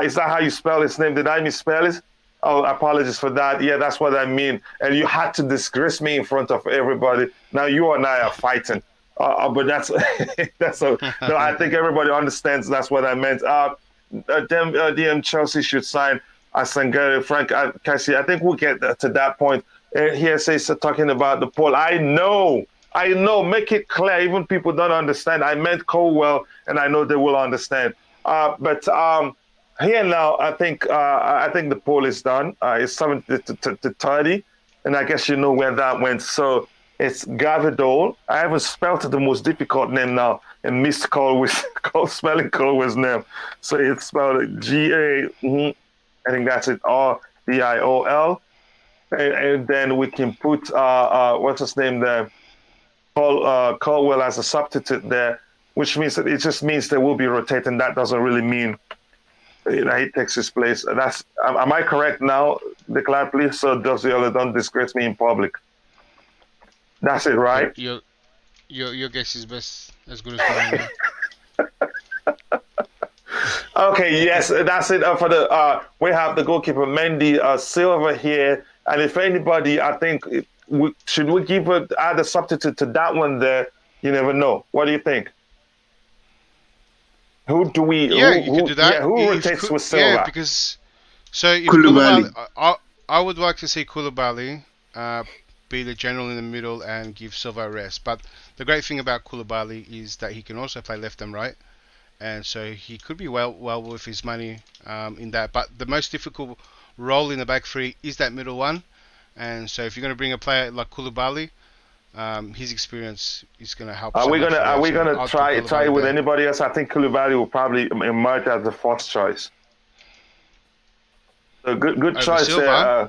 Is that how you spell his name? Did I misspell it? Oh, apologies for that. Yeah, that's what I mean. And you had to disgrace me in front of everybody. Now you and I are fighting. But that's no, I think everybody understands that's what I meant. DM Chelsea should sign Sangare, Frank Cassie. I think we'll get to that point. Here says talking about the poll. I know. Make it clear. Even people don't understand. I meant Colwell, and I know they will understand. But here now, I think the poll is done. It's 70 to 30, and I guess you know where that went. So it's Gavidol. I haven't spelled the most difficult name now and missed spelling Colwell's name. So it's spelled G-A, I think that's it, R-D-I-O-L. And then we can put, what's his name there? Colwell as a substitute there, which means that it just means they will be rotating. That doesn't really mean he takes his place. Am I correct now, Declan, please? So don't disgrace me in public. That's it, right? Your guess is best as good as mine. Okay, yes, that's it for the. We have the goalkeeper Mendy Silva here, and if anybody, I think should we add a substitute to that one there? You never know. What do you think? Who do we? Yeah, you could do that. Yeah, who rotates with Silva? Yeah, because if Koulibally. I would like to see Koulibally be the general in the middle and give Silva a rest. But the great thing about Koulibally is that he can also play left and right, and so he could be well worth his money in that. But the most difficult role in the back three is that middle one, and so if you're going to bring a player like Koulibally, his experience is going to help. Are we gonna try it with anybody else? I think Koulibally will probably emerge as the first choice. So good choice there.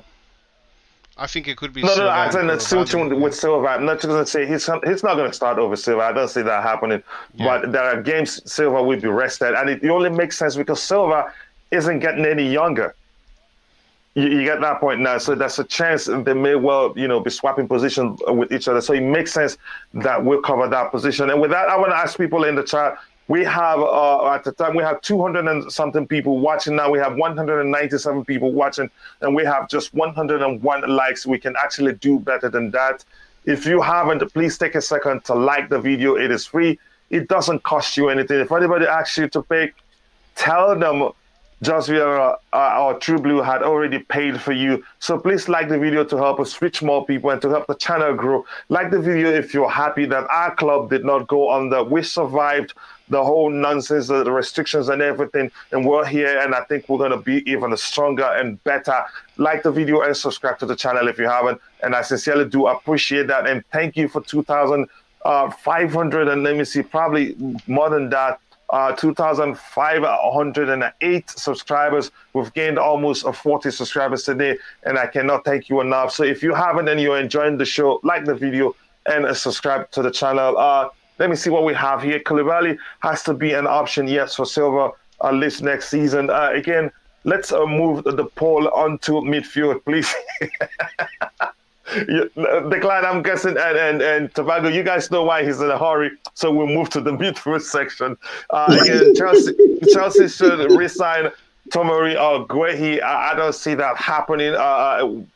I think it could be. No, I think that's switching with Silva. I'm not going to say he's not going to start over Silva. I don't see that happening. Yeah. But there are games Silva will be rested, and it only makes sense because Silva isn't getting any younger. You get that point now. So there's a chance they may well, be swapping positions with each other. So it makes sense that we'll cover that position. And with that, I want to ask people in the chat. We have, at the time, we have 200 and something people watching. Now we have 197 people watching, and we have just 101 likes. We can actually do better than that. If you haven't, please take a second to like the video. It is free. It doesn't cost you anything. If anybody asks you to pay, tell them Just via our True Blue had already paid for you. So please like the video to help us reach more people and to help the channel grow. Like the video if you're happy that our club did not go under. We survived the whole nonsense, the restrictions and everything, and we're here, and I think we're going to be even stronger and better. Like the video and subscribe to the channel if you haven't, and I sincerely do appreciate that, and thank you for 2,500, and let me see, probably more than that, 2,508 subscribers. We've gained almost 40 subscribers today, and I cannot thank you enough. So if you haven't and you're enjoying the show, like the video and subscribe to the channel. Let me see what we have here. Koulibally has to be an option, yes, for Silver at least next season. Again, let's move the poll onto midfield, please. Declan, I'm guessing, and Tobago, you guys know why he's in a hurry, so we'll move to the midfield section. Again, Chelsea should resign Tomori or Guehi. I don't see that happening.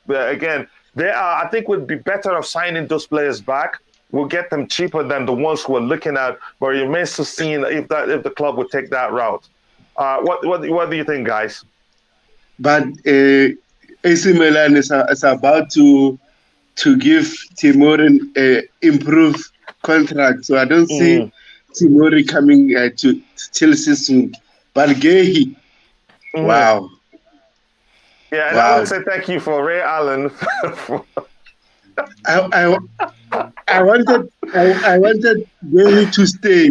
Again, I think would be better off signing those players back. We'll get them cheaper than the ones we're looking at, but it remains to see if the club would take that route. What do you think, guys? But AC Milan is about to give Tomori an improved contract, so I don't see Tomori coming to Chelsea soon. But Guehi, wow. Yeah, and wow. I would say thank you for Ray Allen. I wanted Guehi to stay.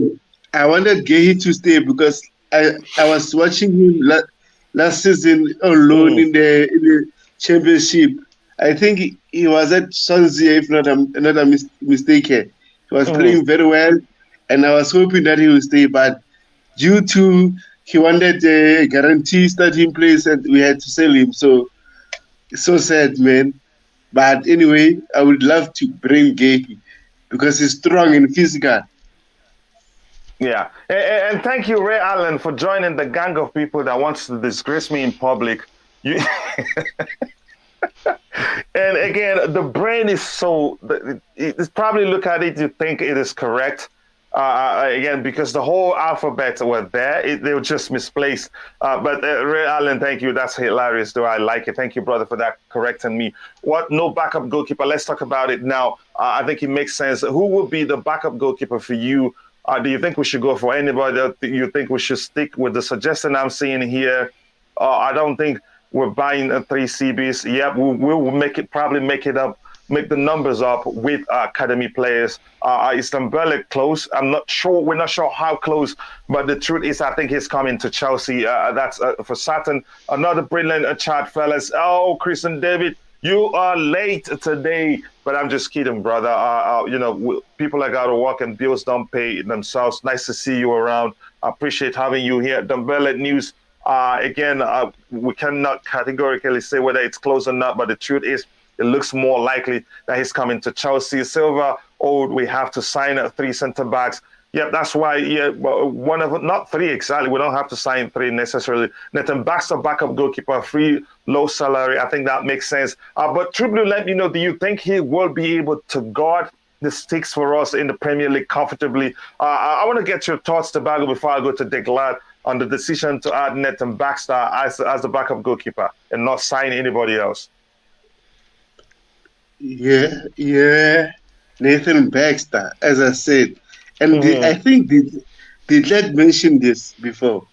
I wanted Guehi to stay because I was watching him last season on loan in the championship. I think he was at Swansea, if not mistaken. He was playing very well, and I was hoping that he would stay. But due to he wanted a guarantee starting place, and we had to sell him. So sad, man. But anyway, I would love to bring Guehi because he's strong and physical. Yeah, and thank you, Ray Allen, for joining the gang of people that wants to disgrace me in public. And again, the brain is so, it's probably look at it, you think it is correct. Again, because the whole alphabet were there, they were just misplaced. But Ray Allen, thank you. That's hilarious, though. I like it. Thank you, brother, for that correcting me. No backup goalkeeper? Let's talk about it now. I think it makes sense. Who will be the backup goalkeeper for you? Do you think we should go for anybody? Do you think we should stick with the suggestion I'm seeing here? I don't think we're buying 3 CBs. Yeah, we'll make it the numbers up with academy players. Is Dembele close? I'm not sure. We're not sure how close, but the truth is, I think he's coming to Chelsea. That's for certain. Another brilliant chat, fellas. Oh, Chris and David, you are late today, but I'm just kidding, brother. People that got to work and bills don't pay themselves. Nice to see you around. I appreciate having you here. Dembele news. Again, we cannot categorically say whether it's close or not, but the truth is, it looks more likely that he's coming to Chelsea. Silva, we have to sign 3 centre-backs. Yeah, that's why, one of not 3 exactly. We don't have to sign 3 necessarily. Nathan Baxter, backup goalkeeper, free, low salary. I think that makes sense. But True Blue, let me know, do you think he will be able to guard the sticks for us in the Premier League comfortably? I want to get your thoughts, Tobago, before I go to Declan on the decision to add Nathan Baxter as the backup goalkeeper and not sign anybody else. Yeah, Nathan Baxter, as I said. And I think did let mention this before.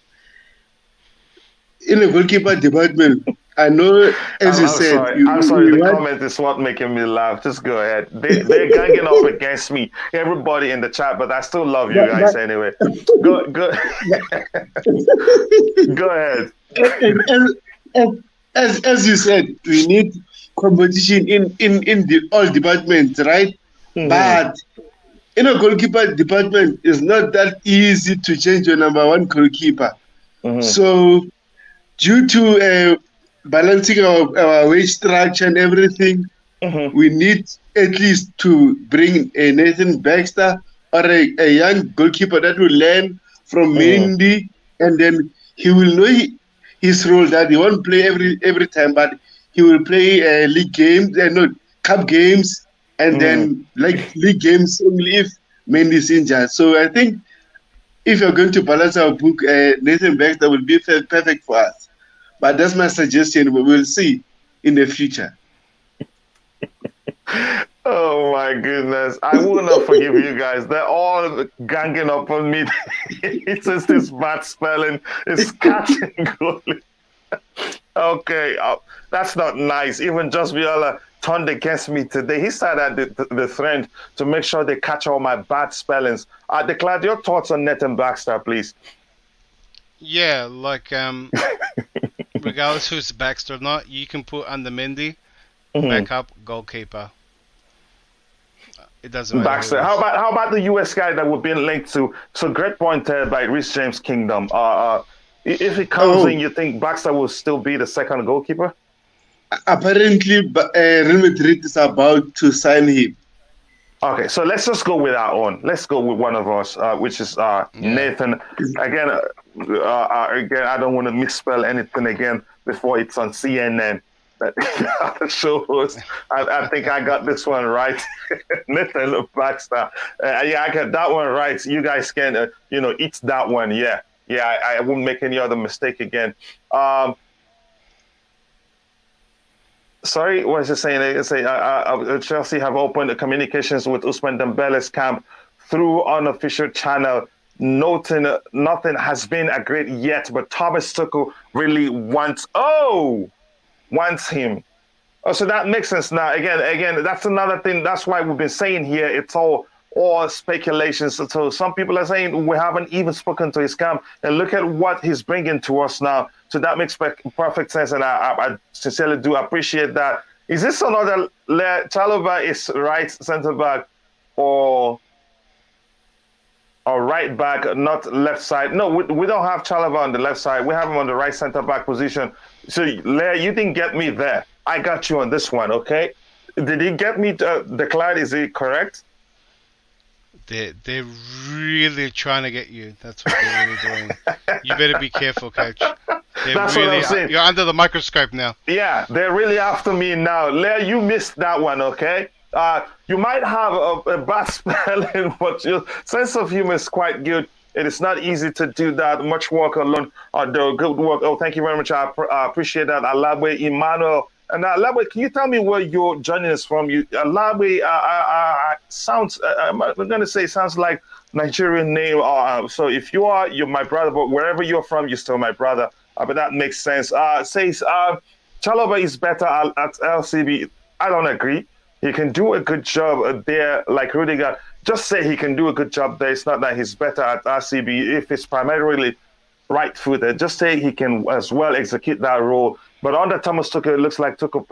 In the goalkeeper department, I know, as you said... I'm sorry, the comment is what making me laugh. Just go ahead. They're ganging up against me, everybody in the chat, but I still love you guys anyway. Go Go ahead. As you said, we need competition in all departments, right? But in a goalkeeper department, it's not that easy to change your number 1 goalkeeper. So due to balancing our wage structure and everything, we need at least to bring a Nathan Baxter or a young goalkeeper that will learn from Mendy, and then he will know his role, that he won't play every time, but he will play league games, cup games, and then league games only if Mendy is injured. So I think if you're going to balance our book, Nathan Baxter will be perfect for us. But that's my suggestion. We will see in the future. Oh my goodness. I will not forgive you guys. They're all ganging up on me. It's just this bad spelling. It's catching goalie. Okay, that's not nice. Even Just Viola turned against me today. He started the trend to make sure they catch all my bad spellings. Declan, your thoughts on Nathan Baxter, please. Yeah, like regardless who's Baxter or not, you can put under Mendy, backup, goalkeeper. It doesn't matter. Baxter. How about the US guy that we've been linked to? So great point by Reece James Kingdom. If he comes in, you think Baxter will still be the second goalkeeper? Apparently, Real Madrid is about to sign him. Okay, so let's just go with our own. Let's go with one of us, which is Nathan. Again, I don't want to misspell anything again before it's on CNN. The show host. I think I got this one right. Nathan Baxter. I got that one right. You guys can, eat that one. Yeah, I won't make any other mistake again. Sorry, what is it saying? They say Chelsea have opened the communications with Ousmane Dembele's camp through unofficial channel. Nothing has been agreed yet, but Thomas Tuchel really wants him. Oh, so that makes sense now. Again, that's another thing. That's why we've been saying here it's all speculations. So some people are saying we haven't even spoken to his camp, and look at what he's bringing to us now. So that makes perfect sense, and I sincerely do appreciate that. Is this another Chalobah is right centre back or right back, not left side? No, we don't have Chalobah on the left side. We have him on the right centre back position. So Leah, you didn't get me there. I got you on this one, okay? Did he get me declared? Is he correct? They're really trying to get you. That's what they're really doing. You better be careful, coach. That's what I'm saying. You're under the microscope now. Yeah, they're really after me now. Leah, you missed that one, okay? You might have a bad spelling, but your sense of humor is quite good. It is not easy to do that. Much work alone. The good work. Oh, thank you very much. I appreciate that. Alabwe Emmanuel. And Alabwe, can you tell me where you're joining us from? Alabwe sounds, I'm going to say, sounds like Nigerian name. So if you're my brother, but wherever you're from, you're still my brother. But that makes sense. Says Chalobah is better at LCB. I don't agree. He can do a good job there, like Rudiger. Just say he can do a good job there. It's not that he's better at RCB. If it's primarily right-footed, just say he can as well execute that role. But under Thomas Tuchel, it looks like Tuchel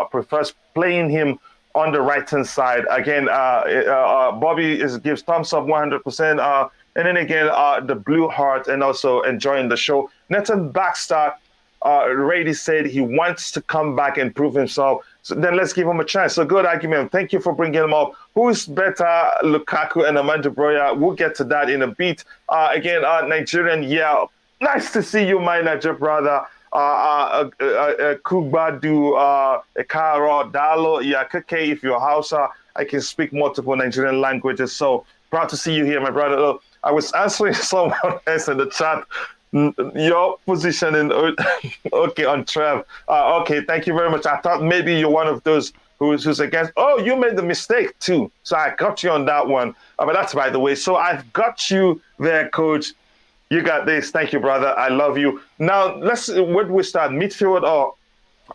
prefers playing him on the right-hand side. Again, Bobby gives thumbs up 100%. And then again, the blue heart and also enjoying the show. Nathan Baxter already said he wants to come back and prove himself. So then let's give him a chance. So good argument. Thank you for bringing him up. Who is better, Lukaku and Amanda Broya? We'll get to that in a bit. Again, Nigerian, yeah. Nice to see you, my Niger brother. Kugbadu, Ekaro, Dalo, Yakake, if you're Hausa, I can speak multiple Nigerian languages. So proud to see you here, my brother. I was answering someone else in the chat. Your position in okay on Trev. Okay, thank you very much. I thought maybe you're one of those who's against. Oh, you made the mistake too. So I got you on that one. But that's by the way. So I've got you there, coach. You got this. Thank you, brother. I love you. Now where do we start? Midfield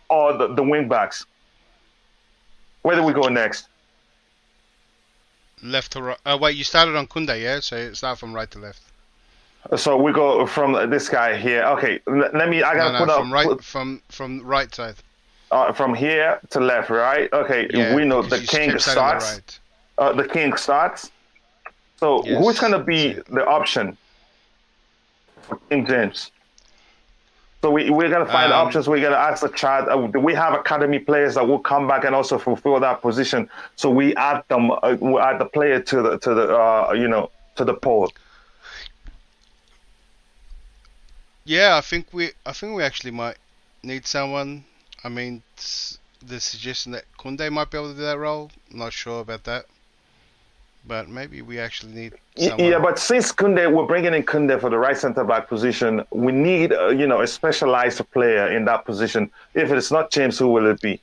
or the wing backs? Where do we go next? Left to right. Wait, you started on Kounde, yeah? So start from right to left. So we go from this guy here. Okay, let me. I gotta put up from right side. From here to left, right? Okay, yeah, we know the king starts. The king starts. So yes, who's gonna be the option for King James? So we're gonna find options. We're gonna ask the chat. Do we have academy players that will come back and also fulfill that position? So we add them. We add the player to the poll. Yeah, I think we actually might need someone. I mean, the suggestion that Kounde might be able to do that role. I'm not sure about that, but maybe we actually need Yeah, someone. but since Kunde, we're bringing in Kunde for the right centre back position. We need, a specialized player in that position. If it's not James, who will it be?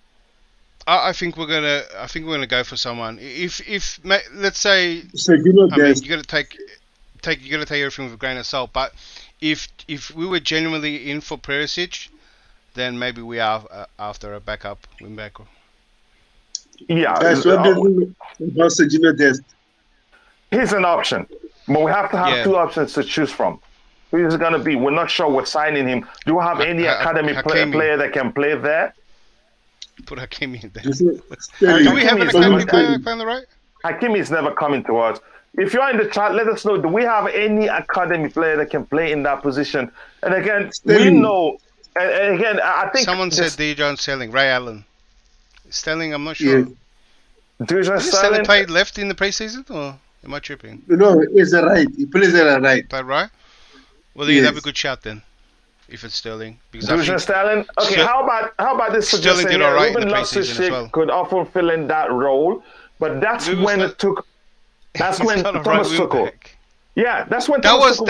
I think we're gonna go for someone. If let's say, So you know, I mean, there's you gotta take everything with a grain of salt. But if we were genuinely in for Perisic, then maybe we are after a backup wing back. Yeah, that's what about Sergio Dest. he's an option, but we have to have Yeah. two options to choose from. Who is it going to be? We're not sure. We're signing him. Do we have any academy Hakimi. player that can play there? Put Hakimi in there. You see, Do we have an Hakimi is academy never- player playing the right? Hakimi is never coming to us. If you're in the chat, let us know. Do we have any academy player that can play in that position? And again, we Sterling. know. And again, I think Someone said this- Dijon Sterling, Ray Allen. Sterling, I'm not sure. Yeah. Dujan Did Sterling Sterling. play left in the preseason, or am I tripping? No, he's a right. He plays at a right. Played right? Well, then you'd have a Yes. good shout then, if it's Sterling. Because I Dujan think Sterling. Okay, Ster- how about this Sterling suggestion? did here? all right in Ruben the preseason as Loftus-Cheek well. could often fill in that role, but that's Ruben when Ster- it took. That's he's when not a Thomas right wing Tuchel. back. Yeah, that's when That Thomas was Tuchel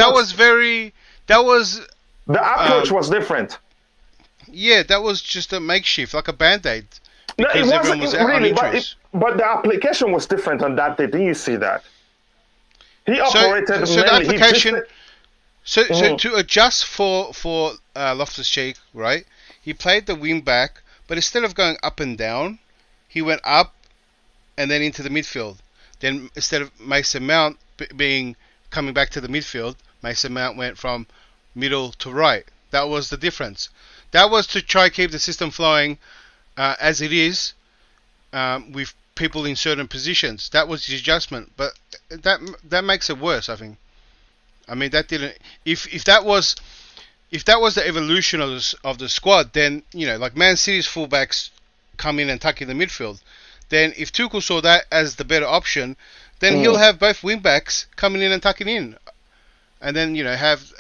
the approach um, was different. that was just a makeshift, like a band-aid. No, it Because everyone wasn't was really, uninterested. but the application was different on that day. Didn't you see that? He operated so the mainly. application. So Mhm. to adjust for Loftus-Cheek, right? He played the wing back, but instead of going up and down, he went up and then into the midfield. Then instead of Mason Mount coming back to the midfield, Mason Mount went from middle to right. That was the difference. That was to try keep the system flowing as it is, with people in certain positions. That was the adjustment, but that makes it worse, I think. I mean, that didn't. If that was the evolution of the squad, then like Man City's fullbacks come in and tuck in the midfield. Then if Tuchel saw that as the better option, then he'll have both wing backs coming in and tucking in, and then have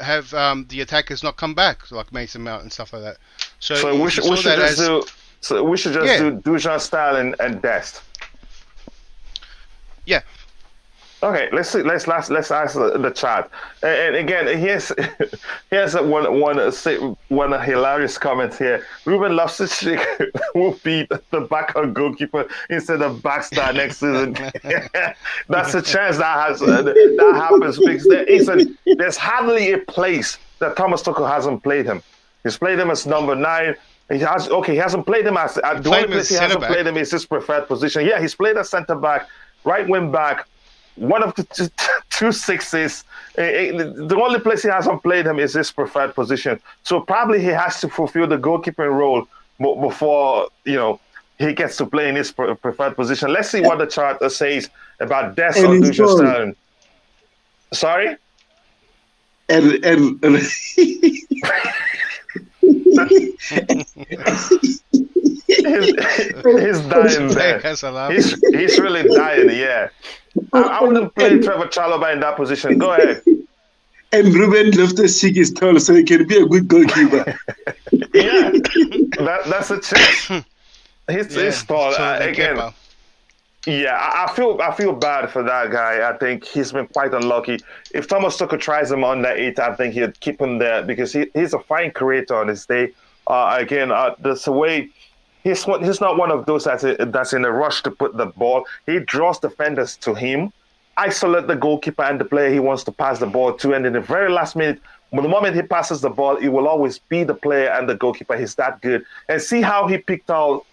the attackers not come back like Mason Mount and stuff like that. So we if should you saw that just as do. So we should just Yeah. do Dujan Sterling and Dest. yeah. Okay, let's see. Let's ask the chat. And again, here's one hilarious comment here. Ruben Loftus-Cheek will be the backup goalkeeper instead of Baxter next season. That's a chance that happens because there's hardly a place that Thomas Tuchel hasn't played him. He's played him as number 9. He hasn't played him as the only played him place as he hasn't centre-back. played him is his preferred position. Yeah, he's played as centre back, right wing back. One of the two sixes. The only place he hasn't played him is his preferred position. So probably he has to fulfill the goalkeeping role before he gets to play in his preferred position. Let's see what the chart says about Dest or And Dujan it's Sterling. Sorry? And He's dying there. That's a laugh. He's really dying, yeah. I wouldn't play Trevor Chalobah in that position. Go ahead. And Ruben Loftus-Cheek is tall, so he can be a good goalkeeper. Yeah, that's a chance. He's tall. So the Again, keeper. yeah, I feel bad for that guy. I think he's been quite unlucky. If Thomas Tuchel tries him on that 8, I think he'd keep him there because he's a fine creator on his day. That's the way. He's not one of those that's in a rush to put the ball. He draws defenders to him, isolate the goalkeeper and the player he wants to pass the ball to, and in the very last minute, the moment he passes the ball, it will always be the player and the goalkeeper. He's that good. And see how he picked out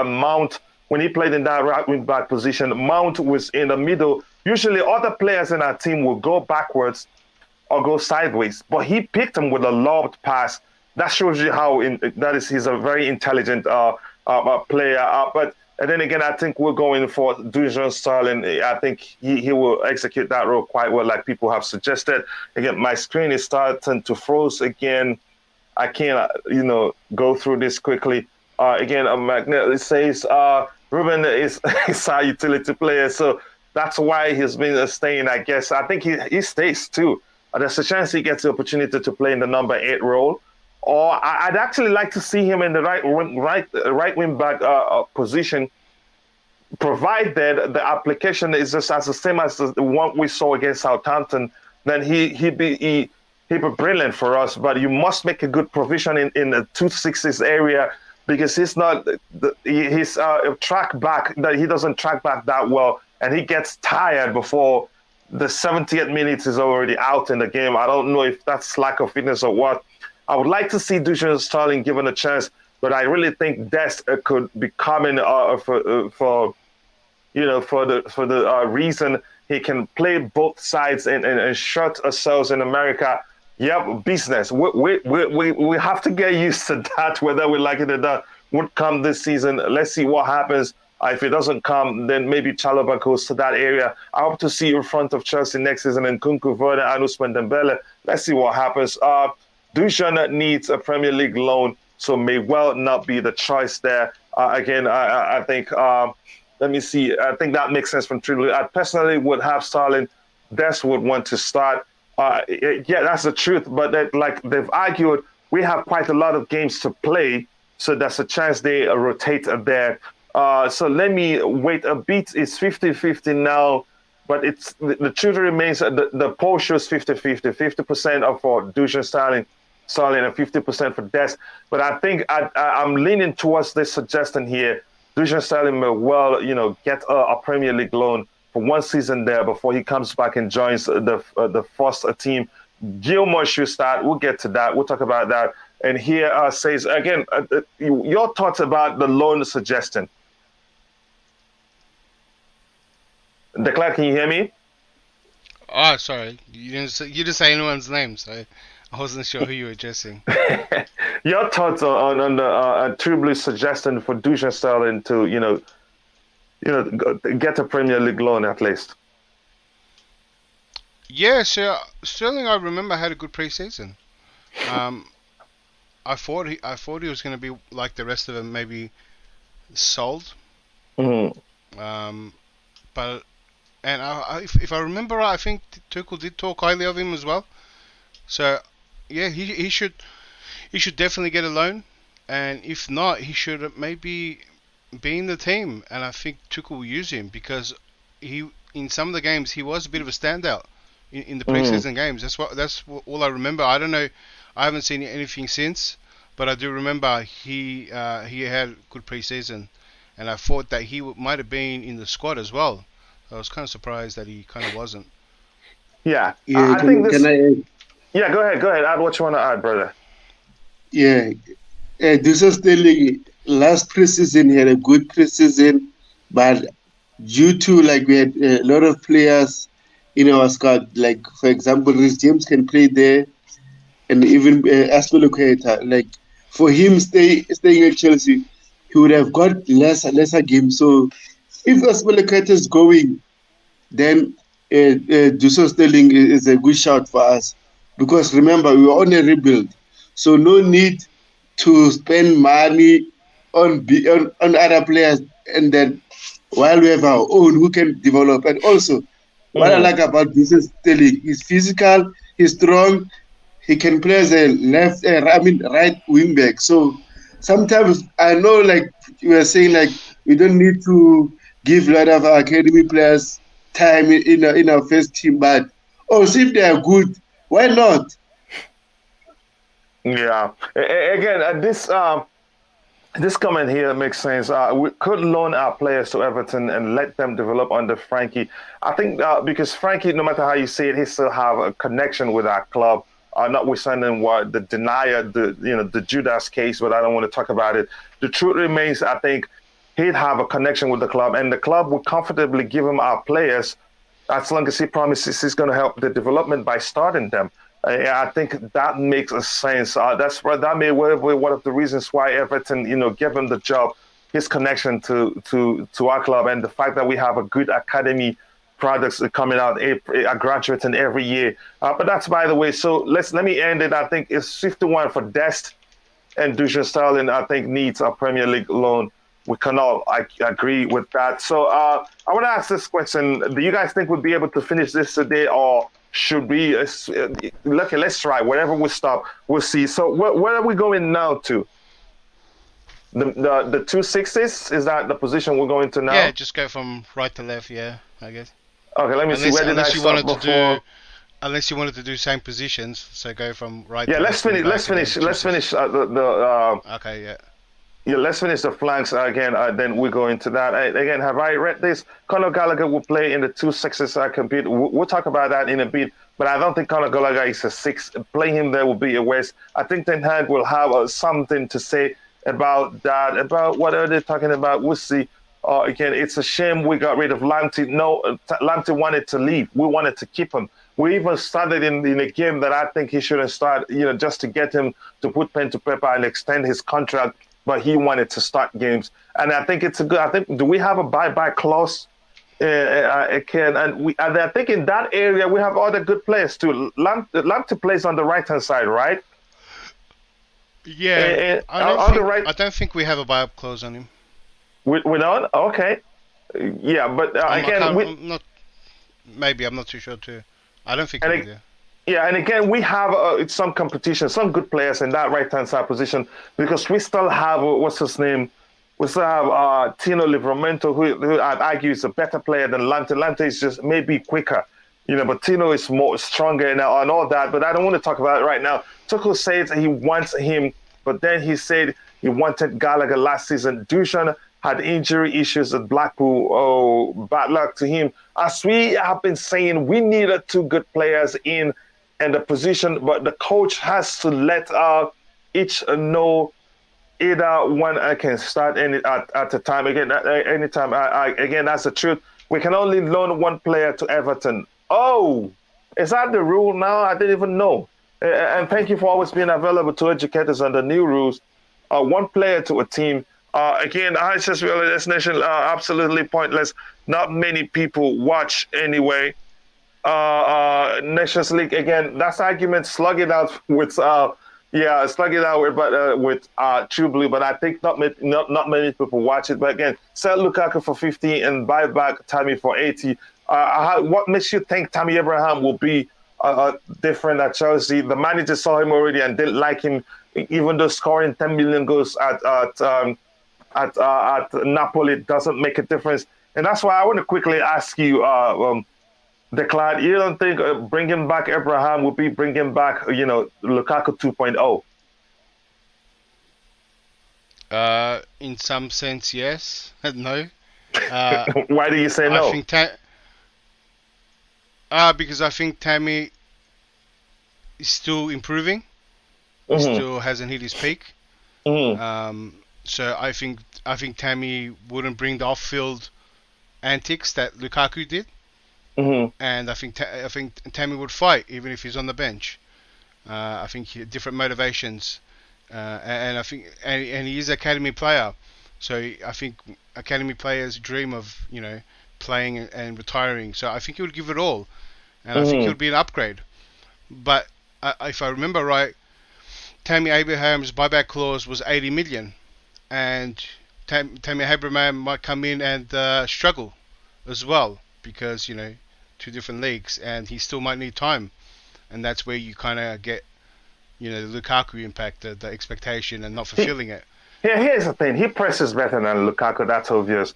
Mount when he played in that right wing back position. Mount was in the middle. Usually, other players in our team will go backwards or go sideways, but he picked him with a lobbed pass. That shows you how he's a very intelligent player. And then again, I think we're going for Dujan Sterling. I think he will execute that role quite well, like people have suggested. Again, my screen is starting to froze again. I can't, go through this quickly. Again, it says Ruben is our utility player, so that's why he's been staying. I guess I think he stays too. There's a chance he gets the opportunity to play in the number 8 role. Or I'd actually like to see him in the right wing back position provided the application is just as the same as the one we saw against Southampton, then he'd be brilliant for us. But you must make a good provision in the 260s area, because he's not he's track back, that he doesn't track back that well, and he gets tired before the 70th minute is already out in the game. I don't know if that's lack of fitness or what. I would like to see Dusan Sterling given a chance, but I really think Dest could be coming for the reason he can play both sides and shut ourselves in America. Yep, business. We have to get used to that, whether we like it or not. Would come this season. Let's see what happens. If it doesn't come, then maybe Chalobah goes to that area. I hope to see you in front of Chelsea next season, and Nkunku, Werner, and Ousmane Dembele. Let's see what happens. Dusan needs a Premier League loan, so may well not be the choice there. Again, I think, let me see. I think that makes sense from Tribune. I personally would have Sterling. Dest would want to start. Yeah, that's the truth. But like they've argued, we have quite a lot of games to play, so there's a chance they rotate there. So let me wait a bit. It's 50-50 now, but it's the truth remains the poll shows 50-50, 50% for Dusan Sterling, and 50% for Dest. But I think I'm leaning towards this suggestion here. Dusan Sterling may well, get a Premier League loan for one season there before he comes back and joins the first team. Gilmour should start. We'll get to that. We'll talk about that. And here says, again, your thoughts about the loan suggestion. Declan, can you hear me? Oh, sorry. You didn't say anyone's name, so I wasn't sure who you were addressing. Your thoughts on the True Blue suggestion for Dusan Sterling to, get a Premier League loan at least? Yeah, so Sterling, I remember, had a good pre-season. I thought he was going to be like the rest of them, maybe sold. Mm-hmm. But if I remember right, I think Tuchel did talk highly of him as well. So yeah, he should definitely get a loan, and if not, he should maybe be in the team. And I think Tuchel will use him because in some of the games he was a bit of a standout in the preseason games. That's all I remember. I don't know. I haven't seen anything since, but I do remember he had good preseason, and I thought that he might have been in the squad as well. I was kind of surprised that he kind of wasn't. Yeah, Yeah, can I add? Yeah, go ahead. Add what you want to add, brother. Yeah, Dusan Sterling last preseason he had a good preseason, but due to we had a lot of players in our squad, like for example, Reece James can play there, and even Aspilicueta. For him staying at Chelsea, he would have got lesser games. So if Aspilicueta is going, then Dusan Sterling is a good shout for us, because remember we were on a rebuild, so no need to spend money on other players, and then while we have our own who can develop. And also, what I like about Dusan Sterling, he's physical, he's strong, he can play as a right wing back. So sometimes I know, you were saying, we don't need to give a lot of our academy players time in our first team, but also if they are good, why not? Yeah. Again, this comment here makes sense. We could loan our players to Everton and let them develop under Frankie. I think because Frankie, no matter how you say it, he still have a connection with our club. Notwithstanding what the denier, the Judas case, but I don't want to talk about it. The truth remains, I think he'd have a connection with the club, and the club would comfortably give him our players as long as he promises he's going to help the development by starting them. I think that makes a sense. That may well be one of the reasons why Everton, gave him the job. His connection to our club, and the fact that we have a good academy products coming out, graduating every year. But that's by the way. So let me end it. I think it's 51 for Dest, and Dusan Sterling, I think, needs a Premier League loan. We can all agree with that. So I want to ask this question. Do you guys think we'll be able to finish this today, or should we? Let's try. Wherever we stop, we'll see. So where are we going now to? The 2 6s, is that the position we're going to now? Yeah, just go from right to left. Yeah, I guess. Okay, let me see. Where did I stop before? Unless you wanted to do same positions, so go from right. Yeah, to let's left finish. Let's finish. Let's finish Okay, yeah. Yeah, let's finish the flanks again. Then we go into that. Again, have I read this? Conor Gallagher will play in the 2 6s. I compete. We'll talk about that in a bit. But I don't think Conor Gallagher is a 6. Playing him there will be a waste. I think Ten Hag will have something to say about that. About what are they talking about? We'll see. Again, it's a shame we got rid of Lamptey. No, Lamptey wanted to leave. We wanted to keep him. We even started in a game that I think he shouldn't start. Just to get him to put pen to paper and extend his contract. But he wanted to start games, and I think it's a good. I think, do we have a buyback clause? Ken, and I think in that area we have other good players too. Lamptey plays on the right hand side, right? Yeah, I don't think we have a buy-up clause on him. We don't? Okay. Yeah, but again, I'm not too sure too. I don't think we do. Yeah, and again, we have some competition, some good players in that right-hand side position, because we still have, what's his name? We still have Tino Livramento, who I'd argue is a better player than Lamptey. Lamptey is just maybe quicker, but Tino is more stronger and all that, but I don't want to talk about it right now. Tuchel says he wants him, but then he said he wanted Gallagher last season. Dusan had injury issues at Blackpool. Oh, bad luck to him. As we have been saying, we needed 2 good players in the position, but the coach has to let each know either one can start at a time. Again, anytime. Again, that's the truth. We can only loan 1 player to Everton. Oh, is that the rule now? I didn't even know. And thank you for always being available to educate us on the new rules. 1 player to a team. Again, I just realized this nation absolutely pointless. Not many people watch anyway. Nations League again. That's argument. Slug it out with True Blue. But I think not many people watch it. But again, sell Lukaku for 50 and buy back Tammy for 80. What makes you think Tammy Abraham will be different at Chelsea? The manager saw him already and didn't like him, even though scoring 10 million goals at Napoli doesn't make a difference. And that's why I want to quickly ask you. Declan, you don't think bringing back Abraham would be bringing back, Lukaku 2.0? In some sense, yes. No. Why do you say no? I think because I think Tammy is still improving. He still hasn't hit his peak. So I think Tammy wouldn't bring the off-field antics that Lukaku did. And I think Tammy would fight even if he's on the bench. I think he had different motivations, and I think and he is an academy player, so I think academy players dream of playing and retiring. So I think he would give it all, and I think he would be an upgrade. But if I remember right, Tammy Abraham's buyback clause was 80 million, and Tammy Abraham might come in and struggle as well, because 2 different leagues, and he still might need time, and that's where you kind of get the Lukaku impact, the expectation and not fulfilling it. Yeah, here's the thing: he presses better than Lukaku. That's obvious.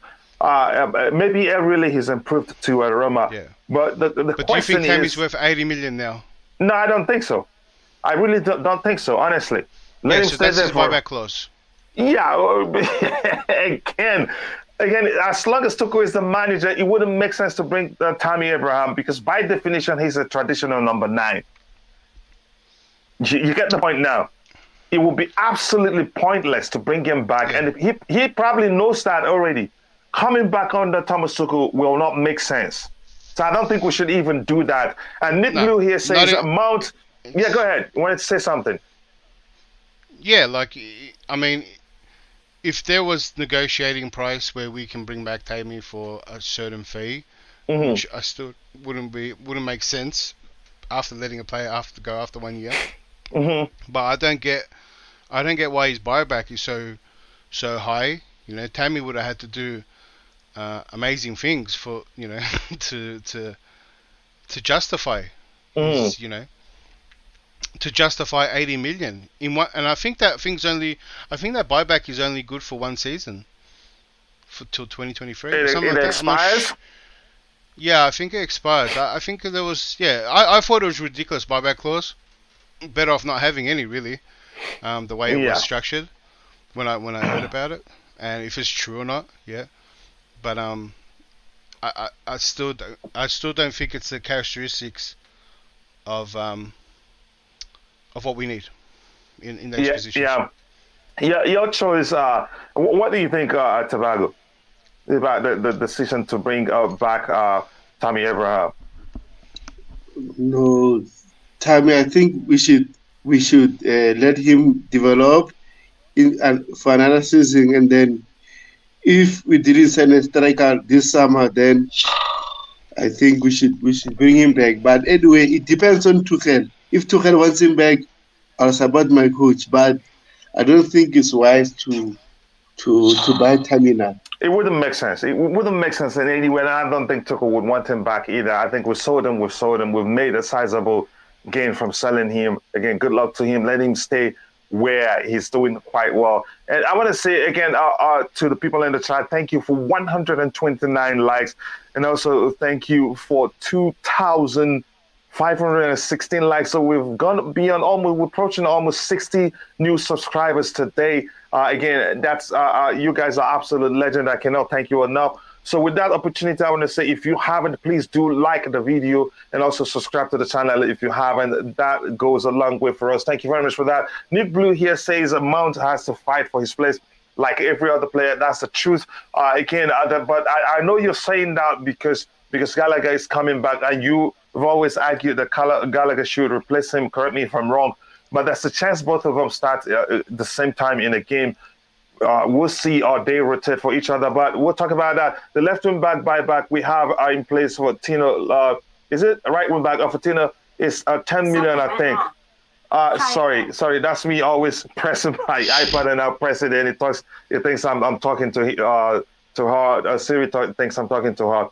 Maybe really he's improved to Roma. Yeah. But the but question do you think Tammy's worth 80 million now? No, I don't think so. I really don't think so, honestly. Yeah, so that's his buyback clause. Yeah, Again, as long as Tuchel is the manager, it wouldn't make sense to bring Tammy Abraham, because by definition, he's a traditional number 9. You get the point now. It would be absolutely pointless to bring him back. Yeah. And he probably knows that already. Coming back under Thomas Tuchel will not make sense. So I don't think we should even do that. And Nick Blue here says Mount... Yeah, go ahead. You wanted to say something? Yeah, if there was negotiating price where we can bring back Tammy for a certain fee, which I still wouldn't make sense after letting a player go after 1 year. But I don't get why his buyback is so high. Tammy would have had to do amazing things for to justify his, to justify 80 million in one. And I think that buyback is only good for one season, till 2023 or something It like that. expires. Yeah, I think it expires. I think there was. Yeah, I thought it was ridiculous buyback clause. Better off not having any, really. The way it was structured when I heard about it, and if it's true or not, yeah. But I still don't think it's the characteristics of what we need in those positions. Yeah. Your choice. What do you think, Tobago, about the decision to bring back Tammy Abraham? No, Tammy, I think we should let him develop for another season, and then if we didn't sign a striker this summer, then I think we should bring him back. But anyway, it depends on Tuchel. If Tuchel wants him back, I'll support my coach. But I don't think it's wise to buy Tammy now. It wouldn't make sense. It wouldn't make sense in any way. And I don't think Tuchel would want him back either. I think we sold him. We've made a sizable gain from selling him. Again, good luck to him. Let him stay where he's doing quite well. And I want to say again to the people in the chat, thank you for 129 likes. And also thank you for 2,516 likes. So we've gone beyond we're approaching almost 60 new subscribers today. Again, that's you guys are absolute legend. I cannot thank you enough. So with that opportunity, I want to say, if you haven't, please do like the video and also subscribe to the channel if you haven't. That goes a long way for us. Thank you very much for that. Nick Blue here says Mount has to fight for his place like every other player. That's the truth. But I know you're saying that because Gallagher is coming back, and you've always argued that Gallagher should replace him. Correct me if I'm wrong. But there's a chance both of them start the same time in a game. We'll see, or they rotate for each other, but we'll talk about that. The left wing back buyback we have in place for Tino. Is it right wing back for Tino? Is 10 million, I think. Sorry, that's me always pressing my iPad and I press it and it thinks I'm talking to her. Siri thinks I'm talking to her.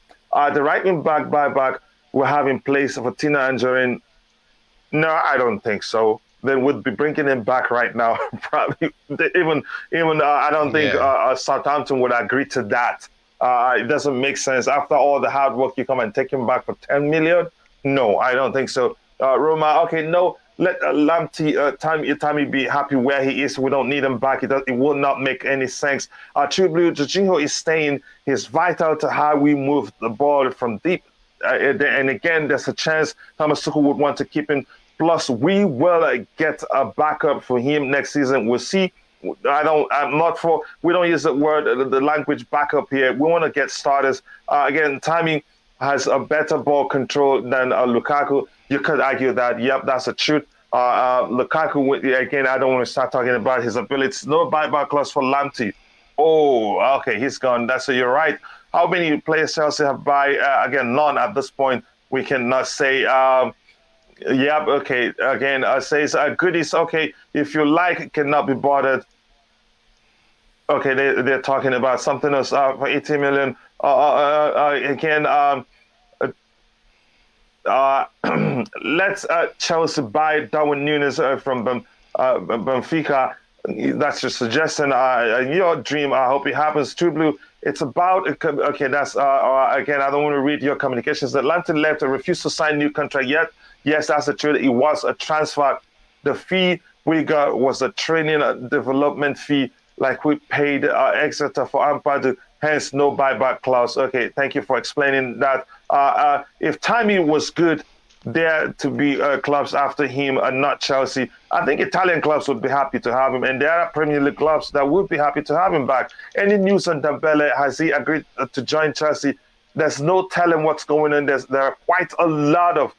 The right wing back buyback we have in place for Tina Angerin. No, I don't think so. They would be bringing him back right now. Probably even I don't think Southampton would agree to that. It doesn't make sense. After all the hard work, you come and take him back for 10 million? No, I don't think so. Roma, okay, no. Let Tammy be happy where he is. We don't need him back. It will not make any sense. True Blue, Jorginho is staying. He's vital to how we move the ball from deep. And again, there's a chance Thomas Tuchel would want to keep him. Plus, we will get a backup for him next season. We'll see. We don't use the language backup here. We want to get starters. Again, Tammy has a better ball control than Lukaku. You could argue that. Yep, that's the truth. Lukaku, again, I don't want to start talking about his abilities. No buyback clause for Lamptey. Oh, okay, he's gone. So you're right. How many players Chelsea have buy? Again, none at this point. We cannot say. Yep, okay. Again, says goodies. Okay, if you like, cannot be bothered. Okay, they're talking about something else for 80 million. Let's Chelsea buy Darwin Núñez from Benfica. That's your suggestion. Your dream. I hope it happens. True Blue. It's about okay. That's again. I don't want to read your communications. Atlanta left and refused to sign new contract yet. Yes, that's the truth. It was a transfer. The fee we got was a training development fee, like we paid Exeter for Ampadu, hence no buyback clause. Okay, thank you for explaining that. If timing was good, there to be clubs after him and not Chelsea, I think Italian clubs would be happy to have him, and there are Premier League clubs that would be happy to have him back. Any news on Dembele? Has he agreed to join Chelsea? There's no telling what's going on. There are quite a lot of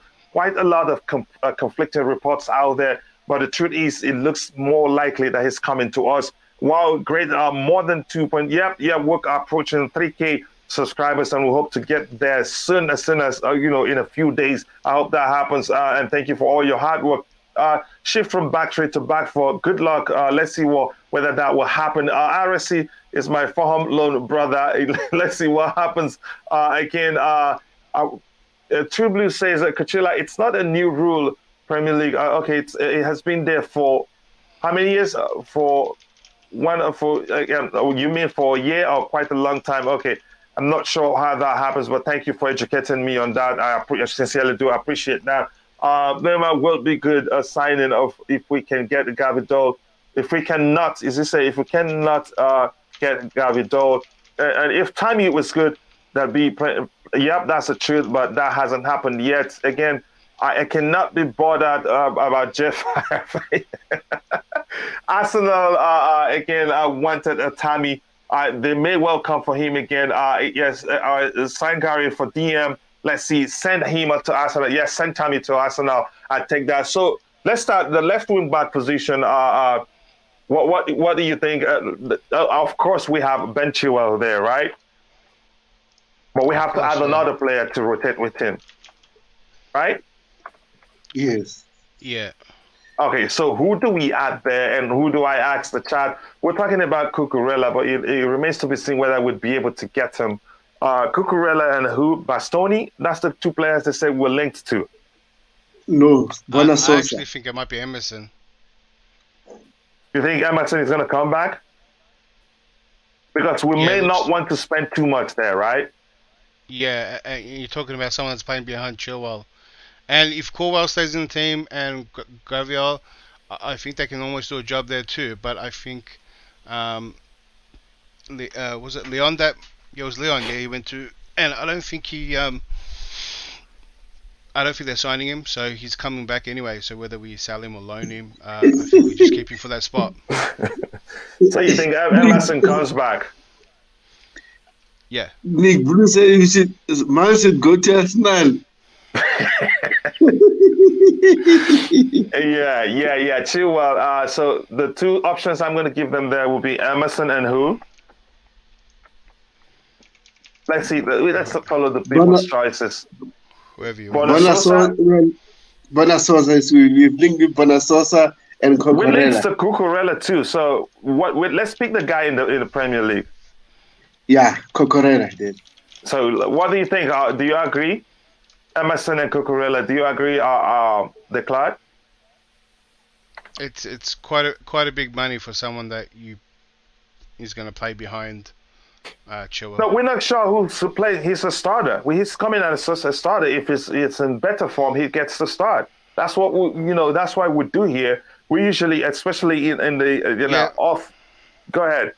conflicting reports out there, but the truth is it looks more likely that he's coming to us. Wow, great, more than 2 point. We're approaching 3K subscribers, and we hope to get there as soon as in a few days. I hope that happens, and thank you for all your hard work. Shift from back three to back four. Good luck. Let's see whether that will happen. RSC is my Fulham loan brother. Let's see what happens. True Blue says that Coachila, it's not a new rule Premier League. Okay, it has been there for how many years? You mean for a year or quite a long time? Okay, I'm not sure how that happens, but thank you for educating me on that. I sincerely do appreciate that. Then will be good signing of if we can get Gavidol. If we cannot, if we cannot get Gavidol, and if timing was good, that'd be. Yep, that's the truth, but that hasn't happened yet. Again, I cannot be bothered about Jeff. Arsenal, again, I wanted a Tammy. They may well come for him again. Yes, sign Gary for DM. Let's see, send him to Arsenal. Yes, send Tammy to Arsenal. I take that. So let's start the left wing back position. What do you think? Of course, we have Ben Chilwell there, right? But we have to add another player to rotate with him, right? Yes. Yeah. Okay, so who do we add there, and who do I ask the chat? We're talking about Cucurella, but it remains to be seen whether we'd be able to get him. Cucurella and who? Bastoni? That's the two players they say we're linked to. No, I actually think it might be Emerson. You think Emerson is going to come back? Because we may not want to spend too much there, right? Yeah, you're talking about someone that's playing behind Chilwell. And if Corwell stays in the team and Gabriel, I think they can almost do a job there too. But I think, was it Leon that? Yeah, it was Leon. Yeah, he went to, and I don't think I don't think they're signing him, so he's coming back anyway. So whether we sell him or loan him, I think we just keep him for that spot. So you think Emerson comes back? Yeah. Nick Bruce said man should go to Arsenal. Yeah. Chilwell. So the two options I'm going to give them there will be Emerson and who? Let's see. Let's follow the people's choices. Whoever you want. Bonasosa is we bring Bonasosa and Cucurella. We linked to Cucurella too. So let's pick the guy in the Premier League. Yeah, Cucurella did. So what do you think? Do you agree? Emerson and Cucurella, do you agree? Declan? It's quite a big money for someone that is going to play behind Chilwell. No, we're not sure who's to play. He's a starter. He's coming as a starter. If it's in better form, he gets to start. That's what that's why we do here. We usually, especially in the off. Go ahead.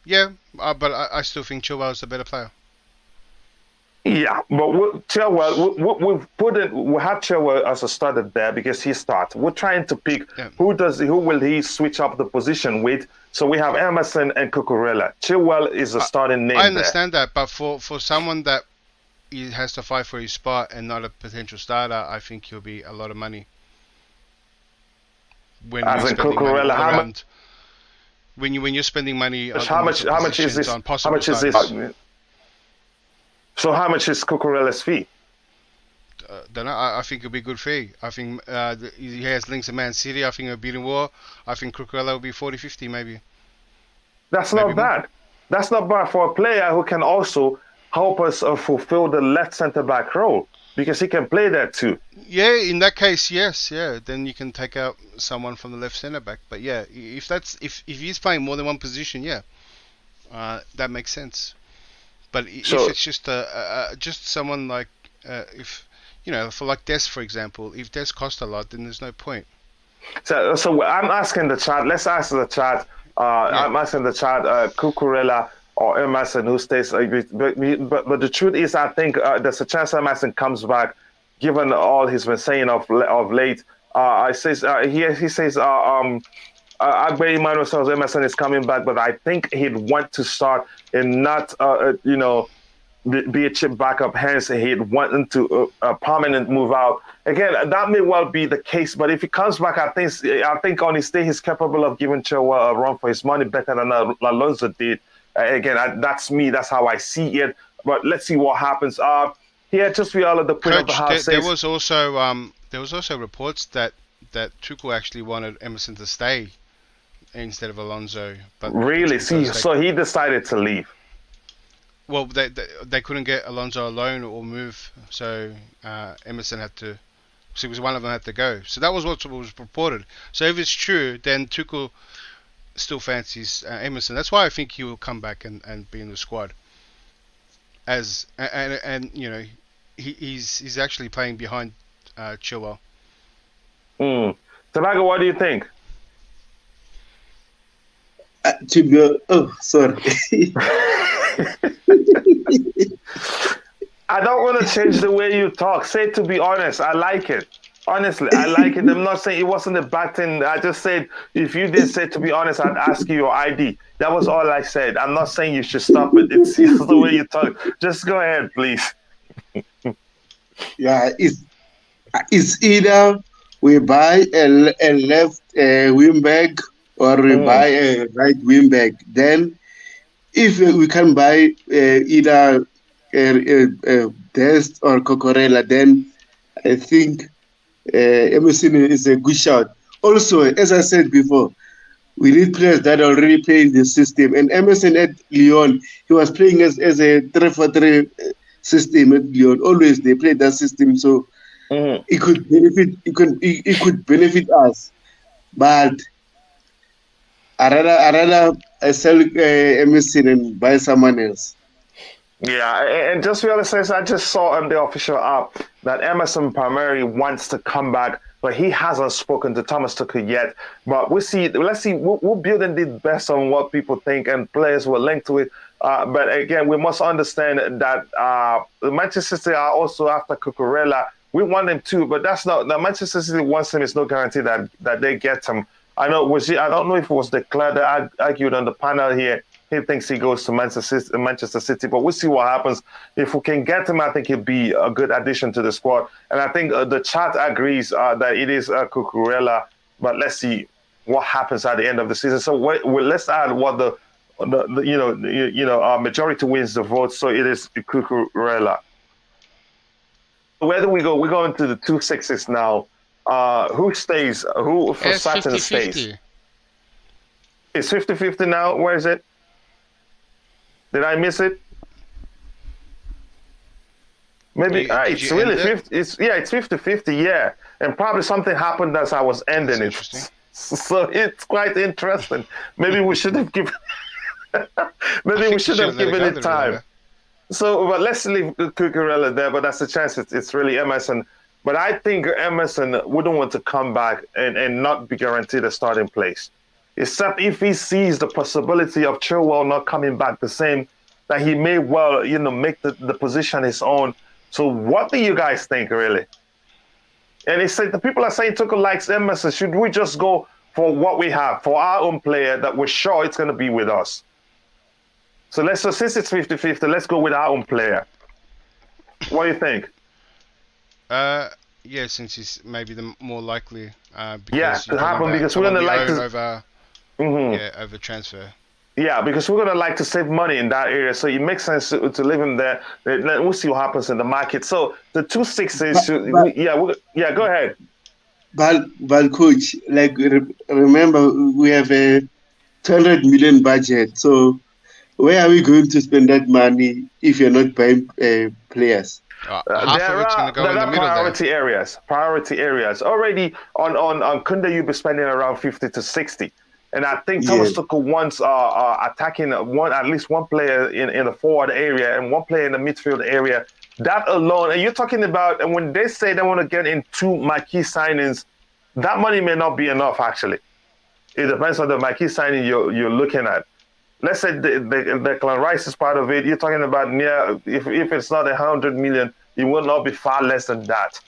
Yeah, but I still think Chilwell is the better player. Yeah, but Chilwell, we have Chilwell as a starter there because he starts. We're trying to pick who will he switch up the position with. So we have Emerson and Cucurella. Chilwell is a starting name. I understand that, but for someone that he has to fight for his spot and not a potential starter, I think he'll be a lot of money. When you're spending money when you're spending money on how much is this? How much is this? So how much is Cucurella's fee? Don't know. I think it'll be a good fee. I think he has links to Man City. I think it'll beat in war. I think Cucurella will be 40-50 maybe. That's not bad. That's not bad for a player who can also help us fulfill the left centre-back role because he can play that too. Yeah, in that case, yes. Yeah, then you can take out someone from the left centre-back. But yeah, if he's playing more than one position, that makes sense. But if it's just just someone like if for like Des, for example, if Des costs a lot, then there's no point. So I'm asking the chat. Let's ask the chat. I'm asking the chat. Cucurella or Emerson, who stays. But the truth is, I think there's a chance Emerson comes back, given all he's been saying of late. He says Agbe Emmanuel says Emerson is coming back, but I think he'd want to start and not, be a chip backup. Hence, he'd want to a permanent move out. Again, that may well be the case, but if he comes back, I think on his day he's capable of giving Chilwell a run for his money better than Alonso did. Again, that's me. That's how I see it. But let's see what happens. Just for all of the point of the house. There was also reports that Tuchel actually wanted Emerson to stay instead of Alonso. But really? So he decided to leave. Well, they couldn't get Alonso a loan or move, so Emerson had to So it was one of them had to go. So that was what was reported. So if it's true, then Tuchel still fancies Emerson. That's why I think he will come back and be in the squad. And you know, he's actually playing behind Chilwell. Tanaga, what do you think? Sorry. I don't want to change the way you talk. Say, to be honest, I like it. Honestly, I like it. I'm not saying it wasn't a bad thing. I just said, if you didn't say to be honest, I'd ask you your ID. That was all I said. I'm not saying you should stop it. It's the way you talk. Just go ahead, please. Yeah, it's either we buy a left wing back or we buy a right wing back. Then, if we can buy either Dest or Cucurella, then I think Emerson is a good shot. Also, as I said before, we need players that are already playing the system. And Emerson at Lyon, he was playing as a 3-4-3 system at Lyon. Always they played that system, so it could benefit. It could benefit us. But I rather sell Emerson and buy someone else. Yeah, and just for the I just saw on the official app that Emerson primarily wants to come back, but he hasn't spoken to Thomas Tuchel yet. But we'll see. Let's see. We're building this best on what people think, and players will link to it. But again, we must understand that Manchester City are also after Cucurella. We want him too, but that's not. The Manchester City wants him. It's no guarantee that they get him. I know. I don't know if it was Declan that argued on the panel here. He thinks he goes to Manchester City, but we'll see what happens. If we can get him, I think he'll be a good addition to the squad. And I think the chat agrees that it is Cucurella, but let's see what happens at the end of the season. So let's add what the majority wins the vote. So it is Cucurella. Where do we go? We're going to the 2-6s now. Who stays? Who for certain stays? It's 50-50 now. Where is it? Did I miss it? Maybe it's really 50. It's 50-50. Yeah, and probably something happened as I was ending it. So it's quite interesting. Maybe we should have given. Maybe we should have given it time. So, but let's leave Cucurella there. But that's a chance. It's really Emerson. But I think Emerson wouldn't want to come back and not be guaranteed a starting place. Except if he sees the possibility of Chilwell not coming back the same, that he may well, make the position his own. So what do you guys think, really? And he said the people are saying Tuchel likes Emerson. Should we just go for what we have, for our own player that we're sure it's going to be with us? So since it's 50-50, let's go with our own player. What do you think? Yeah, since he's maybe the more likely. To happen because we're going to like to... over transfer. Yeah, because we're gonna like to save money in that area, so it makes sense to leave him there. We'll see what happens in the market. So the 2-6s, go ahead. But coach, remember we have a 200 million budget. So where are we going to spend that money if you're not buying players? Half of it's going to go in the middle priority areas. Priority areas. Already on Kunde, you'll be spending around 50 to 60. And I think Thomas Tuchel wants attacking at least one player in the forward area and one player in the midfield area. That alone, and you're talking about, and when they say they want to get in 2 marquee signings, that money may not be enough, actually. It depends on the marquee signing you're looking at. Let's say the Declan Rice is part of it. You're talking about if it's not 100 million, it will not be far less than that.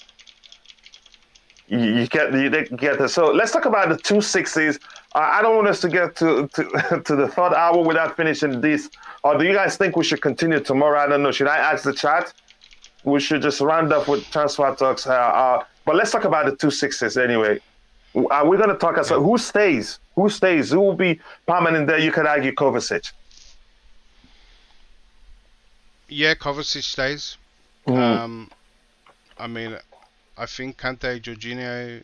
You get it. So let's talk about the 2-6s. I don't want us to get to the third hour without finishing this. Or do you guys think we should continue tomorrow? I don't know. Should I ask the chat? We should just round up with transfer talks. But let's talk about the 2-6s anyway. We're going to talk about who stays. Who stays? Who will be permanent there? You could argue Kovacic. Yeah, Kovacic stays. I mean, I think Kante Jorginho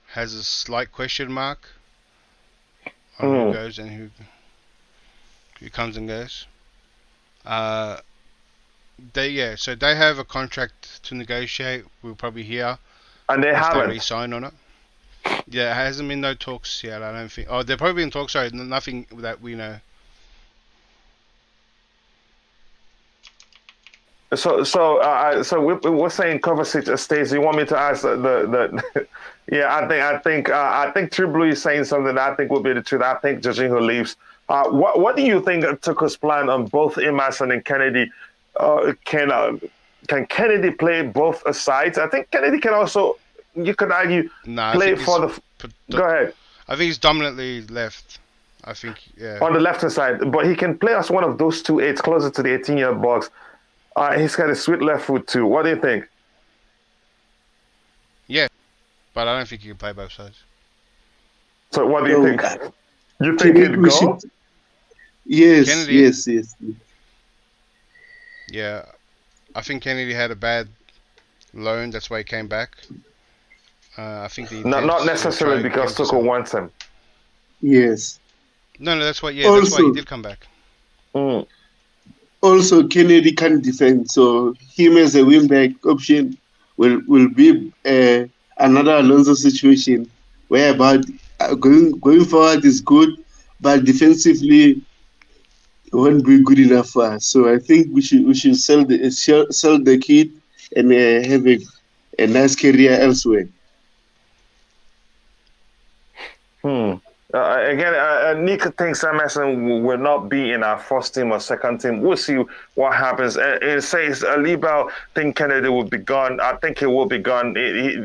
has a slight question mark on who goes and who comes and goes. So they have a contract to negotiate. We'll probably hear And they if they haven't. re-sign or not. Yeah, it hasn't been no talks yet. I don't think. Oh, they're probably in talks. Sorry, nothing that we know. So we're saying Kovacic stays. You want me to ask the yeah, I think True Blue is saying something that I think will be the truth. I think Jorginho leaves. What do you think Tuchel's plan on both Emerson and Kennedy? Can Kennedy play both sides? I think Kennedy can also. You could argue play for the. Go ahead. I think he's dominantly left. I think on the left hand side, but he can play as one of those 2-8s closer to the 18-yard box. He's got a sweet left foot too. What do you think? Yeah, but I don't think he can play both sides. So what do you think? You think he'd go? Yes, Kennedy? yes. Yeah, I think Kennedy had a bad loan. That's why he came back. I think not necessarily because Tuchel wants him. Yes. No, that's why. Yeah, that's why he did come back. Mm. Also, Kennedy can defend, so him as a wing-back option will be another Alonso situation, where about going forward is good, but defensively won't be good enough for us. So I think we should sell the kid and have a nice career elsewhere. Again, Nick thinks Emerson will not be in our first team or second team. We'll see what happens. It says Alibal think Kennedy will be gone. I think he will be gone.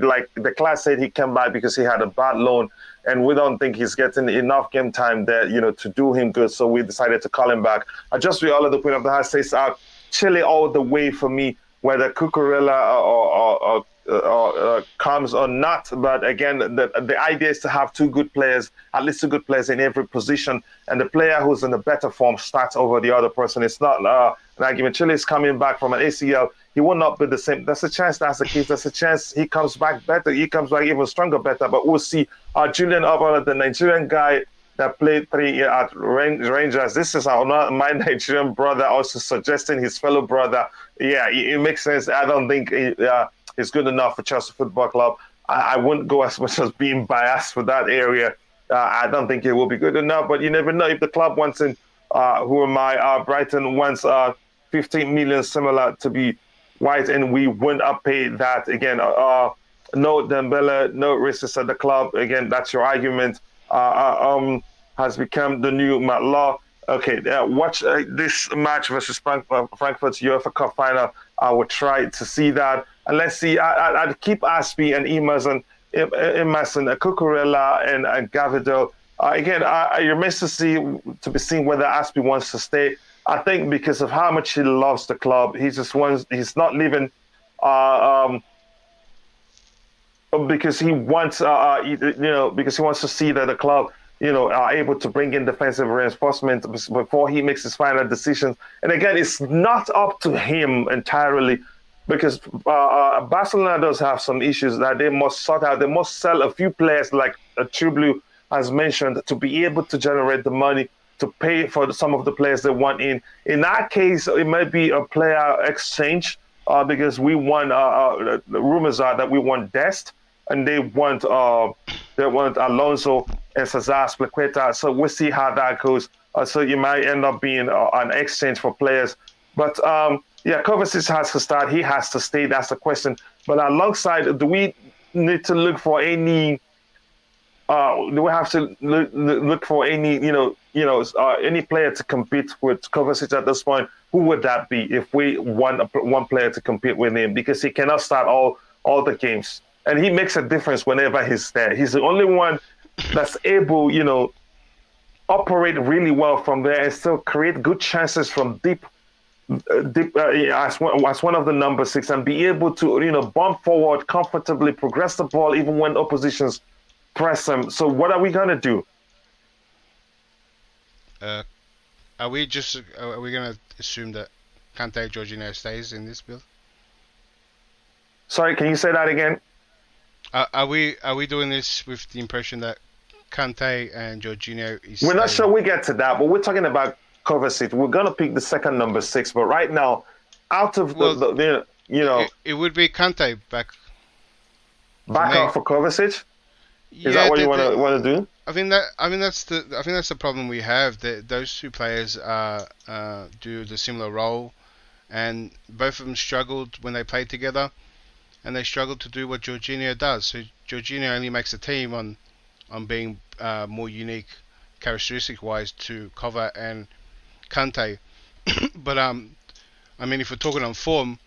Like the class said, he came back because he had a bad loan, and we don't think he's getting enough game time there, to do him good. So we decided to call him back. I just read all of the point of the house says Chile all the way for me, whether Cucurella or comes or not, but again, the idea is to have at least two good players in every position, and the player who's in a better form starts over the other person. It's not an argument. Chile is coming back from an ACL. He will not be the same. There's a chance that's the case. There's a chance he comes back better. He comes back even stronger, better. But we'll see. Julian Obala, the Nigerian guy that played 3 years at Rangers. This is my Nigerian brother also suggesting his fellow brother. Yeah, it makes sense. I don't think is good enough for Chelsea Football Club. I wouldn't go as much as being biased for that area. I don't think it will be good enough, but you never know if the club wants him. Who am I? Brighton wants 15 million similar to be white, and we wouldn't pay that. Again, no Dembele, no risks at the club. Again, that's your argument. Has become the new law. Okay, watch this match versus Frankfurt's UEFA Cup final. I will try to see that. And let's see, I'd keep Aspie and Emerson, Cucurella, and Gavidel. Again, it remains to be seen whether Aspie wants to stay. I think because of how much he loves the club, he's not leaving because he wants, because he wants to see that the club, are able to bring in defensive reinforcement before he makes his final decisions. And again, it's not up to him entirely, because Barcelona does have some issues that they must sort out. They must sell a few players, like True Blue has mentioned, to be able to generate the money to pay for some of the players they want in. In that case, it might be a player exchange because we want, the rumors are that we want Dest, and they want Alonso and Cesar Spilicueta. So we'll see how that goes. So you might end up being an exchange for players. But Kovacic has to start. He has to stay. That's the question. But alongside, do we need to look for any? Do we have to look for any? Any player to compete with Kovacic at this point? Who would that be if we want one player to compete with him? Because he cannot start all the games, and he makes a difference whenever he's there. He's the only one that's able, operate really well from there and still create good chances from deep as one of the number 6, and be able to bump forward comfortably, progress the ball even when oppositions press him. So what are we gonna do? Are we gonna assume that Kante Jorginho stays in this build? Sorry, can you say that again? Are we doing this with the impression that Kante and Jorginho is? We're not sure we get to that, but we're talking about Kovacic. We're gonna pick the second number 6, but right now, out of it would be Kante back. Back me, off for Kovacic? Is yeah, that what you want to do? I think that's the problem we have. That those two players do the similar role, and both of them struggled when they played together, and they struggled to do what Jorginho does. So Jorginho only makes a team on being more unique, characteristic-wise, to Kova and Kante. But I mean, if we're talking on form,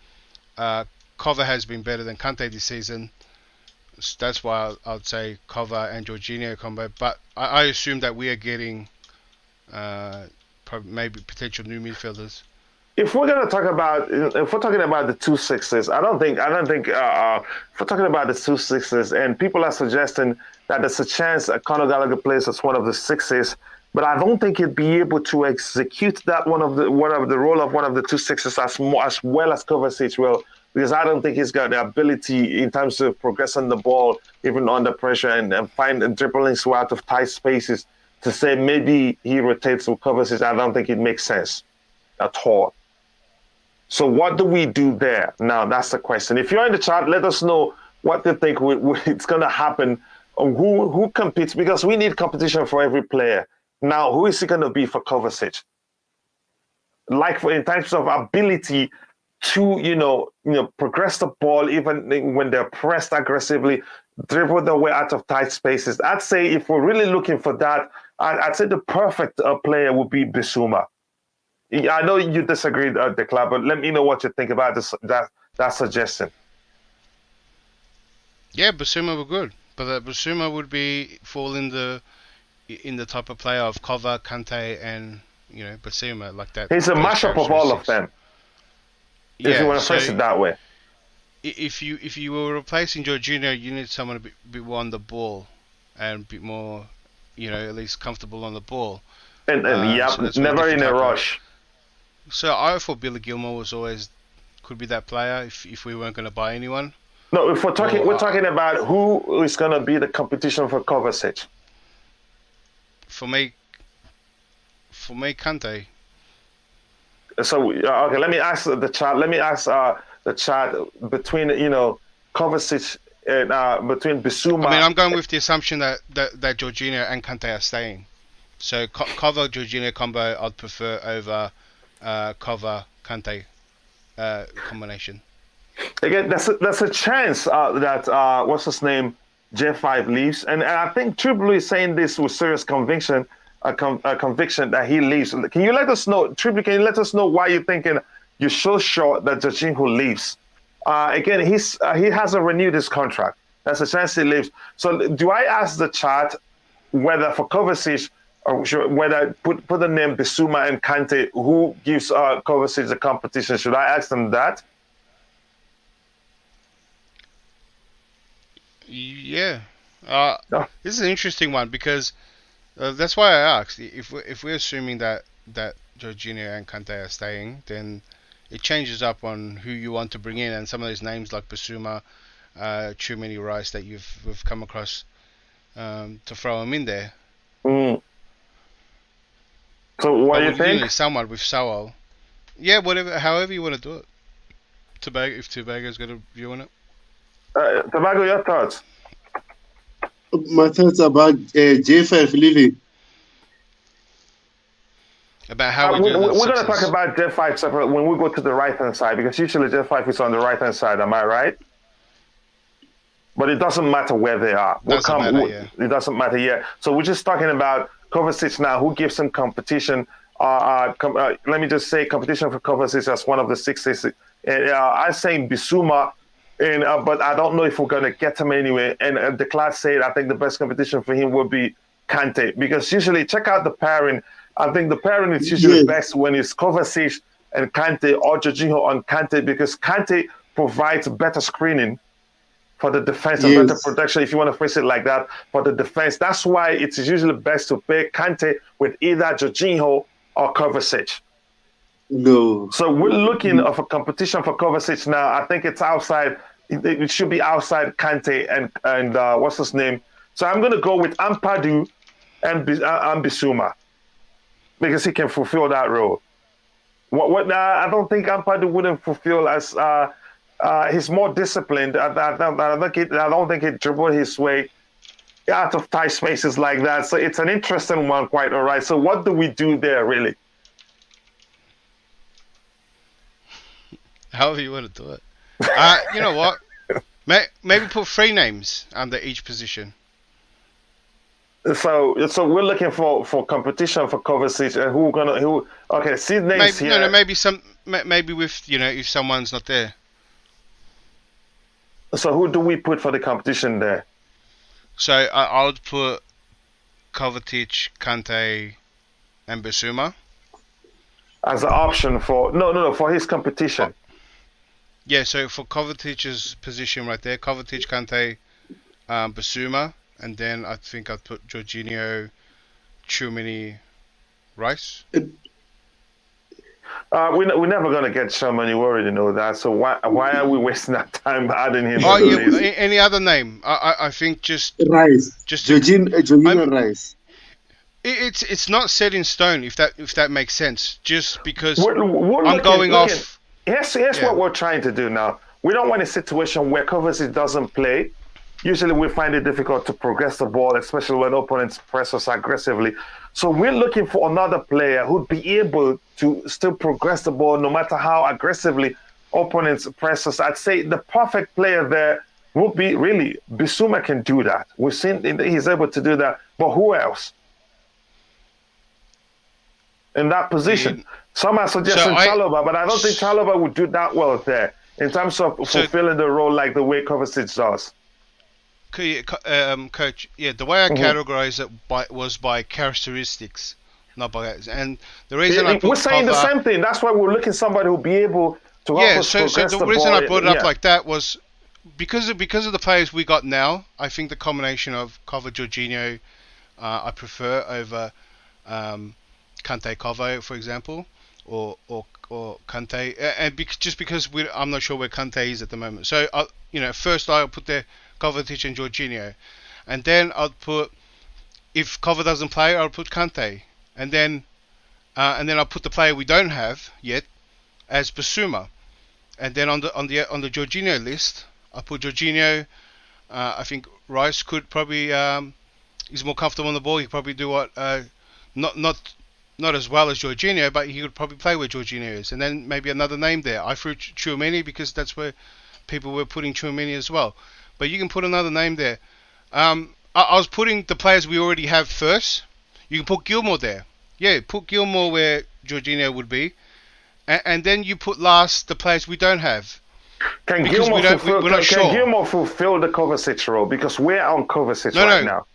Kova has been better than Kante this season. So that's why I'd say Kova and Jorginho combo. But I assume that we are getting maybe potential new midfielders. If we're talking about the 2-6s, I don't think if we're talking about the 2-6s, and people are suggesting that there's a chance that Conor Gallagher plays as one of the 6s, but I don't think he'd be able to execute that one of the role of one of the 2-6s as well as Kovacic will, because I don't think he's got the ability in terms of progressing the ball even under pressure and find dribbling out of tight spaces to say maybe he rotates with Kovacic. I don't think it makes sense at all. So what do we do there? Now, that's the question. If you're in the chat, let us know what you think it's going to happen, who competes, because we need competition for every player. Now, who is it going to be for Kovacic? Like in terms of ability to, progress the ball even when they're pressed aggressively, dribble their way out of tight spaces. I'd say if we're really looking for that, I'd say the perfect player would be Bissouma. I know you disagree, Declan, but let me know what you think about that suggestion. Yeah, Bissouma were good, but Bissouma would fall in the type of player of Kova, Kante, and Bissouma, like that. He's a mashup of all of them. Yeah, if you want to phrase it that way. If you were replacing Jorginho, you need someone a bit more on the ball and a bit more, at least comfortable on the ball. And so never in a rush. So I thought Billy Gilmour could be that player if we weren't going to buy anyone. No, if we're talking about who is going to be the competition for Kovacic. For me, Kante. So okay, let me ask the chat. Let me ask the chat between Kovacic and between Bissouma. I mean, I'm going with the assumption that Jorginho and Kante are staying. So Kova Jorginho combo I'd prefer over Kova Kante combination. Again, that's a chance that what's his name, J5 leaves, and I think Tribulu is saying this with serious conviction. A conviction that he leaves. Can you let us know, Tribulu? Can you let us know why you're so sure that Jorginho leaves? Again, he hasn't renewed his contract. There's a chance he leaves. So do I ask the chat whether for Kovacic, or whether put the name Bissouma and Kante, who gives Kovacic the competition? Should I ask them that? Yeah. This is an interesting one because that's why I asked. If we're assuming that Jorginho and Kante are staying, then it changes up on who you want to bring in, and some of those names like Bissouma, Tchouameni, Rice that we've come across to throw them in there. Mm. So what do you think? You need someone with Sowell. Yeah, however you want to do it. If Tobago's got a view on it. Tobago, your thoughts? My thoughts about J5 leaving. About how we're going to talk about J5 separate when we go to the right-hand side, because usually J5 is on the right-hand side. Am I right? But it doesn't matter where they are. It doesn't matter, yeah. So we're just talking about Kovacic now. Who gives him competition? Let me just say competition for Kovacic as one of the 6s. I'm saying Bissouma, but I don't know if we're going to get him anyway. And the class said I think the best competition for him would be Kante, because usually, check out the pairing. I think the pairing is usually best when it's Kovacic and Kante, or Jorginho on Kante, because Kante provides better screening for the defense and better protection, if you want to phrase it like that, for the defense. That's why it's usually best to pair Kante with either Jorginho or Kovacic. No. So we're looking for competition for Kovacic now. I think it's outside. It should be outside Kante and what's his name? So I'm going to go with Ampadu and Bissouma, because he can fulfill that role. I don't think Ampadu wouldn't fulfill as He's more disciplined. I don't think he dribbled his way out of tight spaces like that. So it's an interesting one, quite all right. So what do we do there, really? However you want to do it. You know what? Maybe put 3 names under each position. So we're looking for competition for Kovacic, and okay, see names Maybe, here. No, maybe with if someone's not there. So who do we put for the competition there? So I would put Kovacic, Kante, and Bissouma As an option for for his competition. Yeah, so for Kovacic's position right there, Kovacic, Kante, Bissouma, and then I think I'd put Jorginho, Tchouameni, Rice. We're never gonna get Tchouameni. You already know that. So why are we wasting that time adding him? Oh to the yeah, list? any other name? I think just Rice. Just Jorginho Rice. It's not set in stone if that makes sense. Just because We're I'm going off. Here's Yeah. what we're trying to do now. We don't want a situation where Kovacic doesn't play. Usually we find it difficult to progress the ball, especially when opponents press us aggressively. So we're looking for another player who'd be able to still progress the ball no matter how aggressively opponents press us. I'd say the perfect player there would be really Bissouma can do that. We've seen he's able to do that. But who else? In that position. Some are suggesting Chalobah, but I don't think Chalobah would do that well there in terms of fulfilling the role like the way Kovacic does. Coach, the way I categorize it was by characteristics, not by and the reason I put we're saying the same thing. That's why we're looking somebody who'll be able to help us progress the the reason ball. I brought it up like that was because of the players we got now. I think the combination of Kova Jorginho I prefer over Kante Kovo, for example, or Kante, and just because I'm not sure where Kante is at the moment. So first I'll put there Kovacic and Jorginho, and then I'll put, if Kova doesn't play, I'll put Kante, and then I'll put the player we don't have yet as Bissouma, and then on the Jorginho list I'll put Jorginho. I think Rice could probably he's more comfortable on the ball. He could probably do what not as well as Jorginho, but he could probably play where Jorginho is. And then maybe another name there. I threw Tchouameni because that's where people were putting Tchouameni as well. But you can put another name there. I was putting the players we already have first. You can put Gilmour there. Yeah, put Gilmour where Jorginho would be. And then you put last the players we don't have. Can Gilmour fulfill the Kovacic role? Because we're on Kovacic now.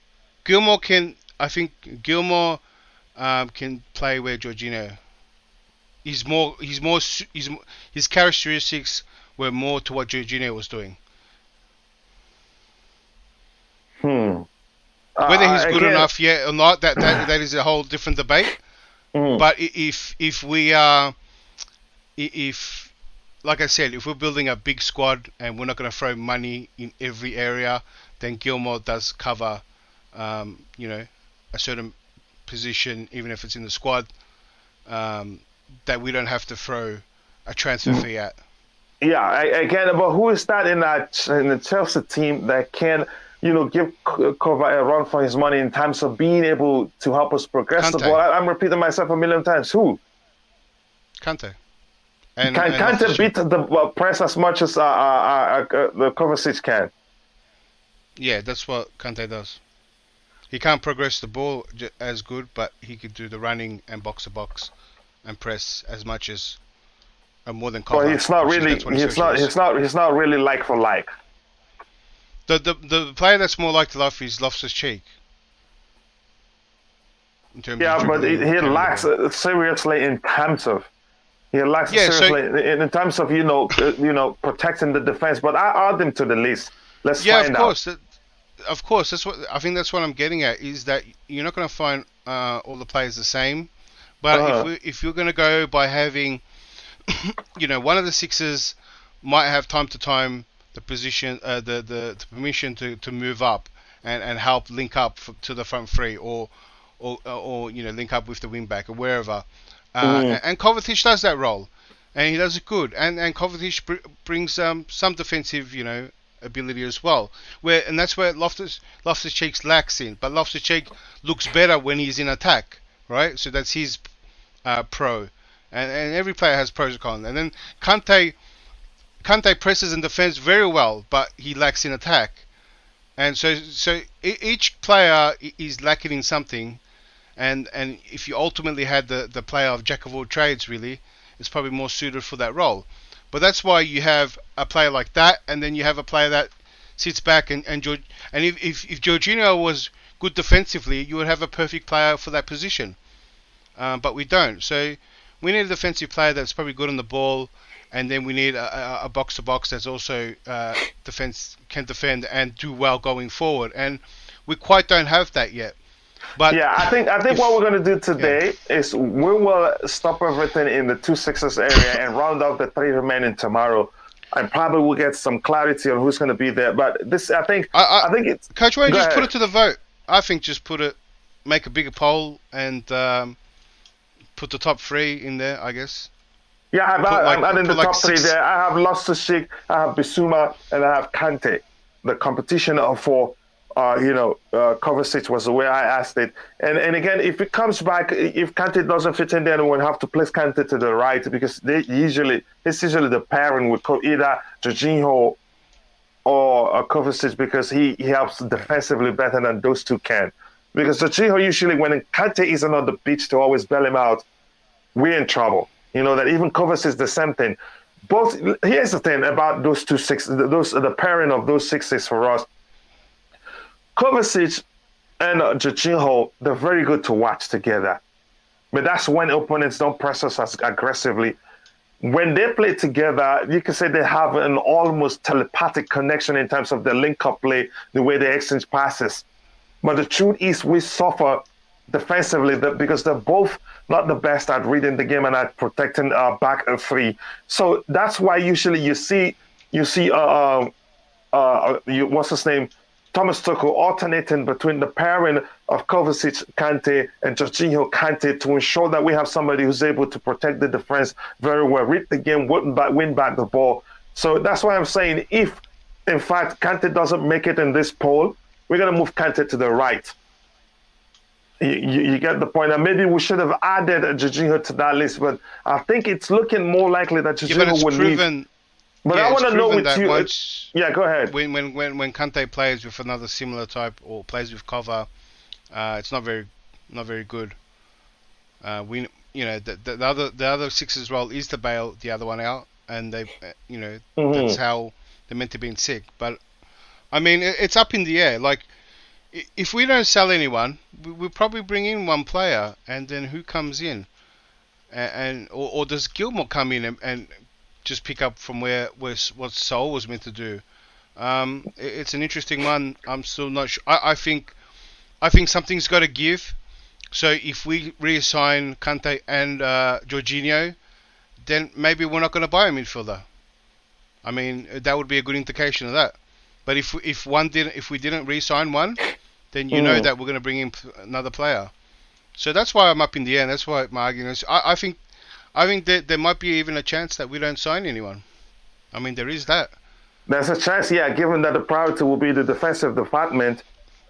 Gilmour can... I think Gilmour... can play where Jorginho. His characteristics were more to what Jorginho was doing. Whether he's good enough yet or not, that is a whole different debate. But if we are, like I said, if we're building a big squad and we're not going to throw money in every area, then Gilmour does cover, a certain position, even if it's in the squad, that we don't have to throw a transfer fee at. Yeah, again, but who is that in the Chelsea team that can, give Kova a run for his money in terms of being able to help us progress the ball? I'm repeating myself a million times. Who? Kante. Can Kante beat the press as much as the Kovacic can? Yeah, that's what Kante does. He can't progress the ball as good, but he could do the running and box to box and press as much as more than Kova. Well, he's not really like for like. The player that's more like to love is Loftus-Cheek. Yeah, but he lacks seriously in terms of. He lacks seriously in terms of protecting the defense. But I add him to the list. Let's find out. Of course, that's what I'm getting at, is that you're not going to find all the players the same. But if you're going to go by having, one of the sixes might have time to time the position, the permission to move up and help link up to the front three, or link up with the wing back or wherever. And Kovacic does that role. and he does it good. And Kovacic brings some defensive, ability as well. And that's where Loftus-Cheek lacks in. But Loftus-Cheek looks better when he's in attack, right? So that's his pro. And every player has pros and cons. And then Kante presses and defends very well, but he lacks in attack. And so each player is lacking in something. And if you ultimately had the player of jack of all trades, really, it's probably more suited for that role. But that's why you have a player like that, and then you have a player that sits back and if Jorginho was good defensively, you would have a perfect player for that position. But we don't. So we need a defensive player that's probably good on the ball, and then we need a box-to-box that's also can defend and do well going forward. And we quite don't have that yet. But yeah, I think what we're going to do today is we will stop everything in the 2-6s area and round up the 3 remaining tomorrow, and probably we'll get some clarity on who's going to be there. But this, I think it's Coach Wayne, just put it to the vote. I think just make a bigger poll and put the top 3 in there, I guess. Yeah, I'm adding the top 3 there. I have Loftus-Cheek, I have Bissouma, and I have Kante. The competition for Kovacic was the way I asked it. And again, if it comes back, if Kante doesn't fit in there, then we'll have to place Kante to the right, because it's usually the pairing with either Jorginho or Kovacic, because he helps defensively better than those two can. Because Jorginho usually, when Kante isn't on the pitch to always bail him out, we're in trouble. That even Kovacic is the same thing. Here's the thing about those 2-6, the pairing of those 6s for us. Kovacic and Jorginho, they're very good to watch together. But that's when opponents don't press us as aggressively. When they play together, you can say they have an almost telepathic connection in terms of the link-up play, the way they exchange passes. But the truth is we suffer defensively because they're both not the best at reading the game and at protecting our back 3. So that's why usually you see what's his name? Thomas Tuchel alternating between the pairing of Kovacic, Kante, and Jorginho, Kante to ensure that we have somebody who's able to protect the defense very well, read the game, win back the ball. So that's why I'm saying if, in fact, Kante doesn't make it in this poll, we're going to move Kante to the right. You get the point. And maybe we should have added Jorginho to that list, but I think it's looking more likely that Jorginho will leave. But I want to know with you. Yeah, go ahead. When Kante plays with another similar type or plays with cover, it's not very good. The other 6's role is to bail the other one out, and they that's how they're meant to be in sick. But I mean, it's up in the air. Like if we don't sell anyone, we'll probably bring in one player, and then who comes in, or does Gilmour come in and just pick up from what Sol was meant to do? It's an interesting one. I'm still not sure. I think something's got to give. So if we reassign Kante and Jorginho, then maybe we're not going to buy a midfielder. I mean, that would be a good indication of that. But if we didn't reassign one, then you know that we're going to bring in another player. So that's why I'm up in the air. That's why my argument is. I think that there might be even a chance that we don't sign anyone. I mean, there is that. There's a chance, yeah, given that the priority will be the defensive department,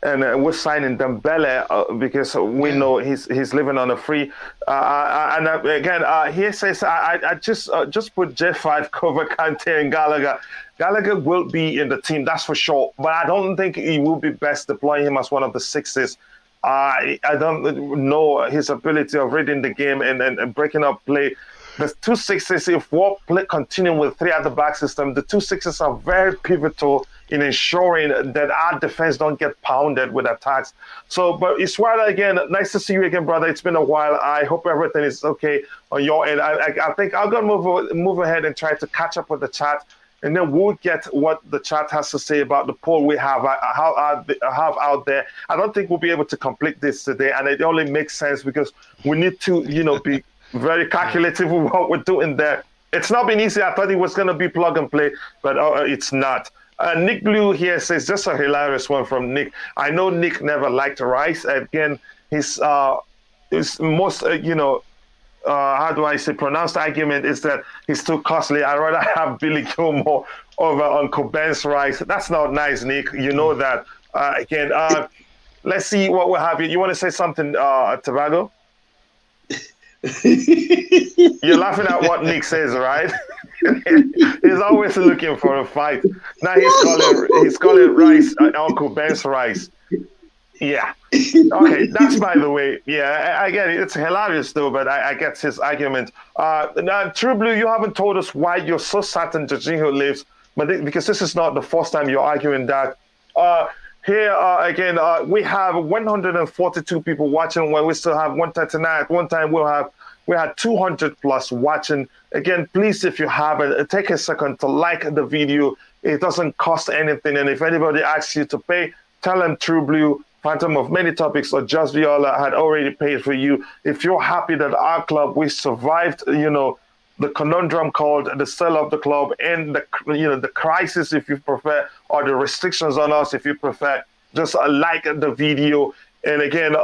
and we're signing Dembele because we know he's living on a free. Here says I just put J5 cover Kante and Gallagher. Gallagher will be in the team, that's for sure, but I don't think it will be best deploying him as one of the 6s. I don't know his ability of reading the game and breaking up play. The 2-6s, if we're continuing with 3 at the back system, the 2-6s are very pivotal in ensuring that our defense don't get pounded with attacks. So, but Iswara, again, nice to see you again, brother. It's been a while. I hope everything is okay on your end. I think I'm going to move ahead and try to catch up with the chat, and then we'll get what the chat has to say about the poll we have out there. I don't think we'll be able to complete this today, and it only makes sense because we need to, be very calculative with what we're doing there. It's not been easy. I thought it was going to be plug and play, but it's not. Nick Blue here says, just a hilarious one from Nick. I know Nick never liked Rice. Again, his most, how do I say, pronounced argument is that he's too costly. I'd rather have Billy Gilmour over Uncle Ben's Rice. That's not nice, Nick. You know that. Again, let's see what we'll have. You want to say something, Tobago? You're laughing at what Nick says, right? He's always looking for a fight. Now he's calling Rice Uncle Ben's Rice. Yeah. Okay, that's by the way. Yeah, I get it. It's hilarious though, but I get his argument. Now, True Blue, you haven't told us why you're so certain Jorginho lives, but because this is not the first time you're arguing that. Here again, we have 142 people watching when we still have 139. At one time, we had 200 plus watching. Again, please, if you haven't, take a second to like the video. It doesn't cost anything, and if anybody asks you to pay, tell them True Blue, Phantom of Many Topics, or Just Viola had already paid for you. If you're happy that our club, we survived, the conundrum called the sale of the club and the crisis, if you prefer, or the restrictions on us, if you prefer, just like the video. And again,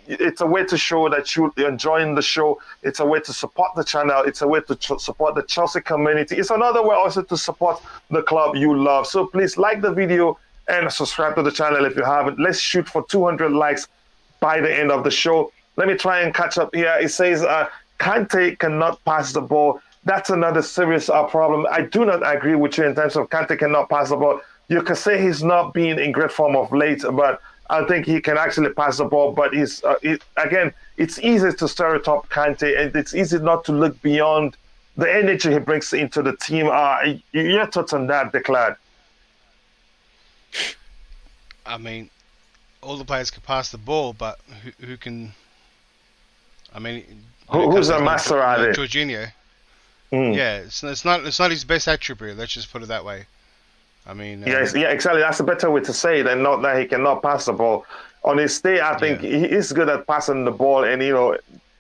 it's a way to show that you're enjoying the show. It's a way to support the channel. It's a way to support the Chelsea community. It's another way also to support the club you love. So please like the video and subscribe to the channel if you haven't. Let's shoot for 200 likes by the end of the show. Let me try and catch up here. It says Kante cannot pass the ball. That's another serious problem. I do not agree with you in terms of Kante cannot pass the ball. You can say he's not been in great form of late, but I think he can actually pass the ball. But again, it's easy to stereotype Kante, and it's easy not to look beyond the energy he brings into the team. Your thoughts on that, Declan? I mean, all the players can pass the ball, but who can? I mean, who's a master at it? Jorginho. Yeah, it's not his best attribute. Let's just put it that way. I mean, yeah, exactly. That's a better way to say it, and not that he cannot pass the ball. On his day, I think he is good at passing the ball, and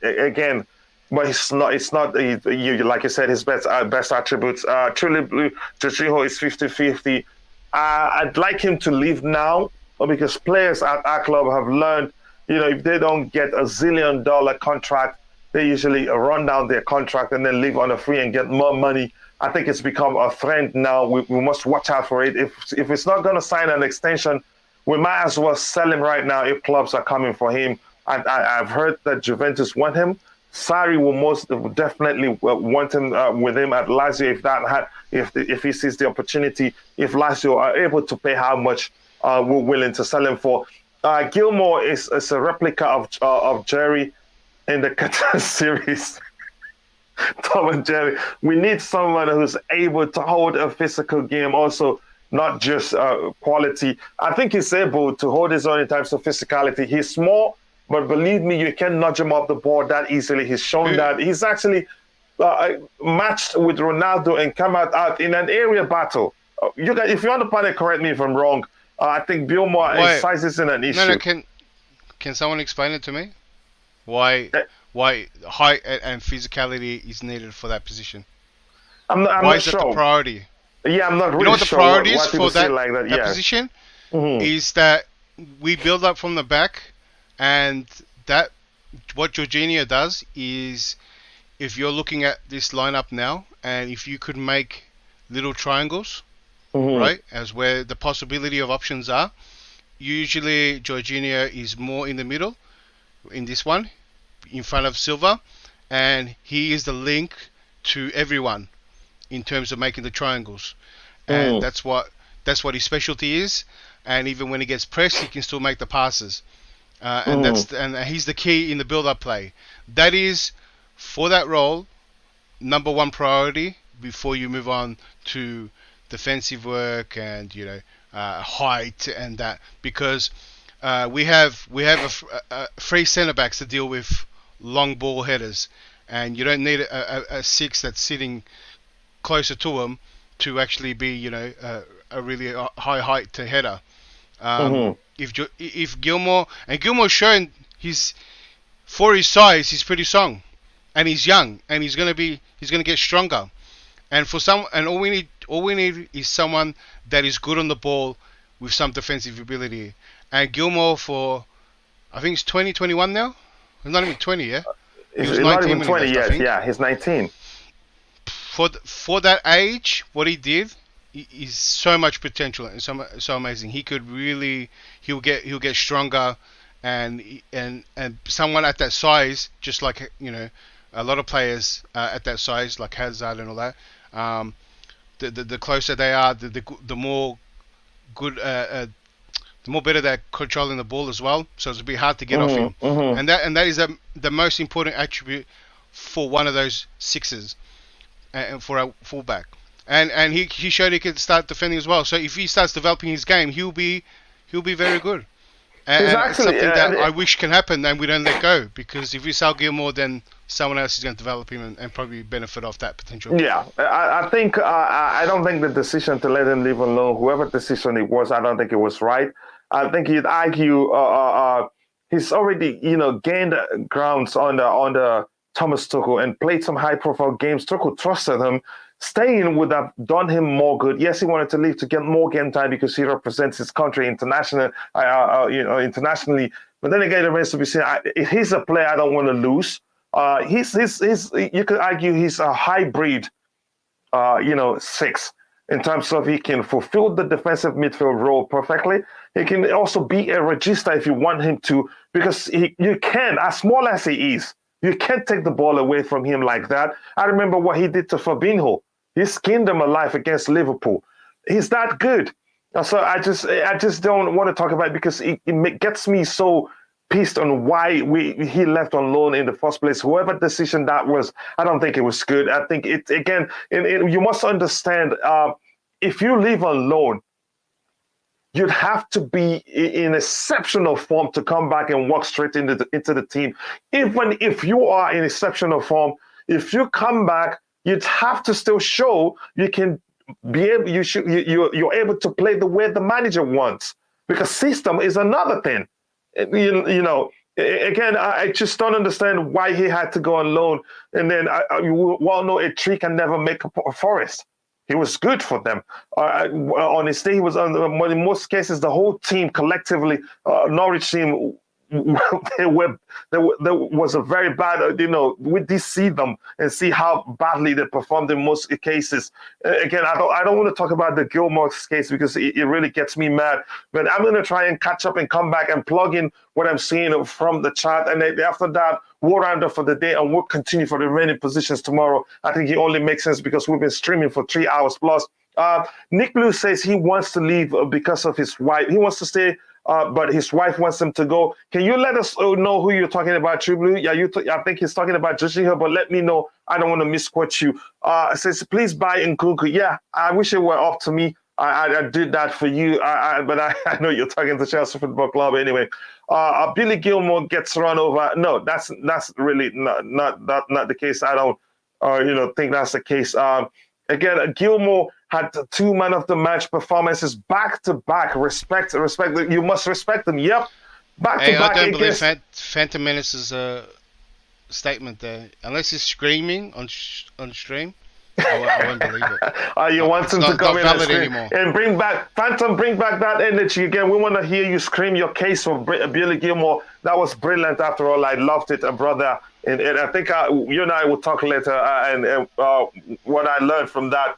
again, but it's not like you said, his best attributes. Truly Blue, Jorginho is 50-50. I'd like him to leave now, because players at our club have learned, if they don't get $1 zillion contract, they usually run down their contract and then leave on a free and get more money. I think it's become a trend now. We must watch out for it. If it's not going to sign an extension, we might as well sell him right now if clubs are coming for him. I've heard that Juventus want him. Sarri will most definitely want him with him at Lazio if he sees the opportunity. If Lazio are able to pay how much we're willing to sell him for. Gilmour is a replica of Jerry in the Qatar series. Tom and Jerry, we need someone who's able to hold a physical game, also not just quality. I think he's able to hold his own in terms of physicality. He's small, but believe me, you can't nudge him off the board that easily. He's shown that. He's actually matched with Ronaldo and come out in an area battle. You guys, if you want to panic, correct me if I'm wrong. I think Gilmour size isn't an issue. No, can someone explain it to me? Why height and physicality is needed for that position? I'm why not is sure. that the priority? Yeah, I'm not really sure. You know what the priority is for that, like that position? Is that we build up from the back, and that what Jorginho does is, if you're looking at this lineup now, and if you could make little triangles, right, as where the possibility of options are, usually Jorginho is more in the middle, in this one, in front of Silva, and he is the link to everyone in terms of making the triangles, and that's what his specialty is. And even when he gets pressed, he can still make the passes, and he's the key in the build-up play. That is, for that role, number one priority before you move on to defensive work and height and that, because we have three centre backs to deal with long ball headers, and you don't need a six that's sitting closer to him to actually be a really high height to header. If Gilmour's shown for his size, he's pretty strong, and he's young, and he's gonna get stronger. And all we need is someone that is good on the ball with some defensive ability. And Gilmour, for I think it's 2021 now. It's not even 20, yeah. He's was not 19 even when he 20 left, I yet. think. Yeah, he's 19. For that age, what he did is so much potential and so amazing. He could really he'll get stronger, and someone at that size, just like a lot of players at that size, like Hazard and all that. The closer they are, the more good, the more better they're controlling the ball as well. So it's a bit hard to get off him, and that is the most important attribute for one of those sixes, and for a fullback. And he showed he could start defending as well. So if he starts developing his game, he'll be very good. And it's something that I wish can happen, and we don't let go, because if we sell Gilmour, then someone else is going to develop him and probably benefit off that potential. Yeah, I think I don't think the decision to let him leave alone, whoever decision it was, I don't think it was right. I think you'd argue he's already gained grounds under Thomas Tuchel and played some high-profile games. Tuchel trusted him. Staying would have done him more good. Yes, he wanted to leave to get more game time because he represents his country internationally. But then again, it remains to be seen. He's a player I don't want to lose. You could argue he's a hybrid, six, in terms of he can fulfill the defensive midfield role perfectly. He can also be a regista if you want him to, because you can, as small as he is, you can't take the ball away from him like that. I remember what he did to Fabinho. He skinned him alive against Liverpool. He's that good. So I just don't want to talk about it, because it gets me so pissed on why he left on loan in the first place. Whoever decision that was, I don't think it was good. I think you must understand, if you leave on loan, you'd have to be in exceptional form to come back and walk straight into the team. Even if you are in exceptional form, if you come back, you'd have to still show you can be able. You're able to play the way the manager wants, because system is another thing. Again, I just don't understand why he had to go on loan. And then you all know a tree can never make a forest. He was good for them. On his day, he was in most cases, the whole team collectively, Norwich team, there was a very bad, we did see them and see how badly they performed in most cases. Again, I don't want to talk about the Gilmour case, because it really gets me mad. But I'm going to try and catch up and come back and plug in what I'm seeing from the chat. And then after that, we'll round up for the day, and we'll continue for the remaining positions tomorrow. I think it only makes sense because we've been streaming for 3 hours plus. Nick Blue says he wants to leave because of his wife. He wants to stay, but his wife wants him to go. Can you let us know who you're talking about, True Blue? Yeah, I think he's talking about Joshua, but let me know. I don't want to misquote you. It says, please buy Nkunku. Yeah, I wish it were up to me. I did that for you, but I know you're talking to Chelsea Football Club anyway. Billy Gilmour gets run over. No, that's really not the case. I don't think that's the case. Again, Gilmour had 2 man of the match performances back to back. Respect. You must respect them. Yep, back to back. I don't believe Phantom Menace's statement there. Unless he's screaming on stream, I won't believe it. You want him to come in and bring back that energy again. We want to hear you scream your case for Billy Gilmour. That was brilliant. After all, I loved it, brother. And I think you and I will talk later. And what I learned from that.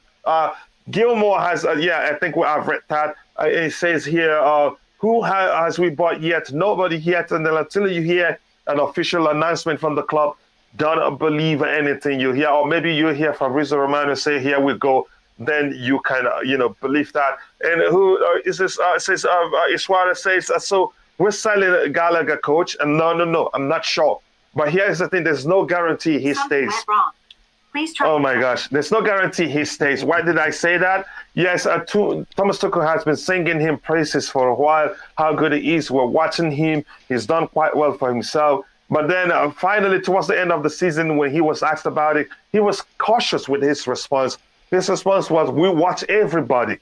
Gilmour has, I think I've read that. It says here, who has we bought yet? Nobody yet. And then until you hear an official announcement from the club, don't believe anything you hear. Or maybe you hear Fabrizio Romano say, here we go. Then you kind of, believe that. And who is this? Says Iswara says, so we're selling Gallagher, coach. And no, I'm not sure. But here's the thing, there's no guarantee he stays. Went wrong. Please try. Oh my gosh, there's no guarantee he stays. Why did I say that? Yes, Thomas Tuchel has been singing him praises for a while, how good he is. We're watching him. He's done quite well for himself. But then finally, towards the end of the season, when he was asked about it, he was cautious with his response. His response was, we watch everybody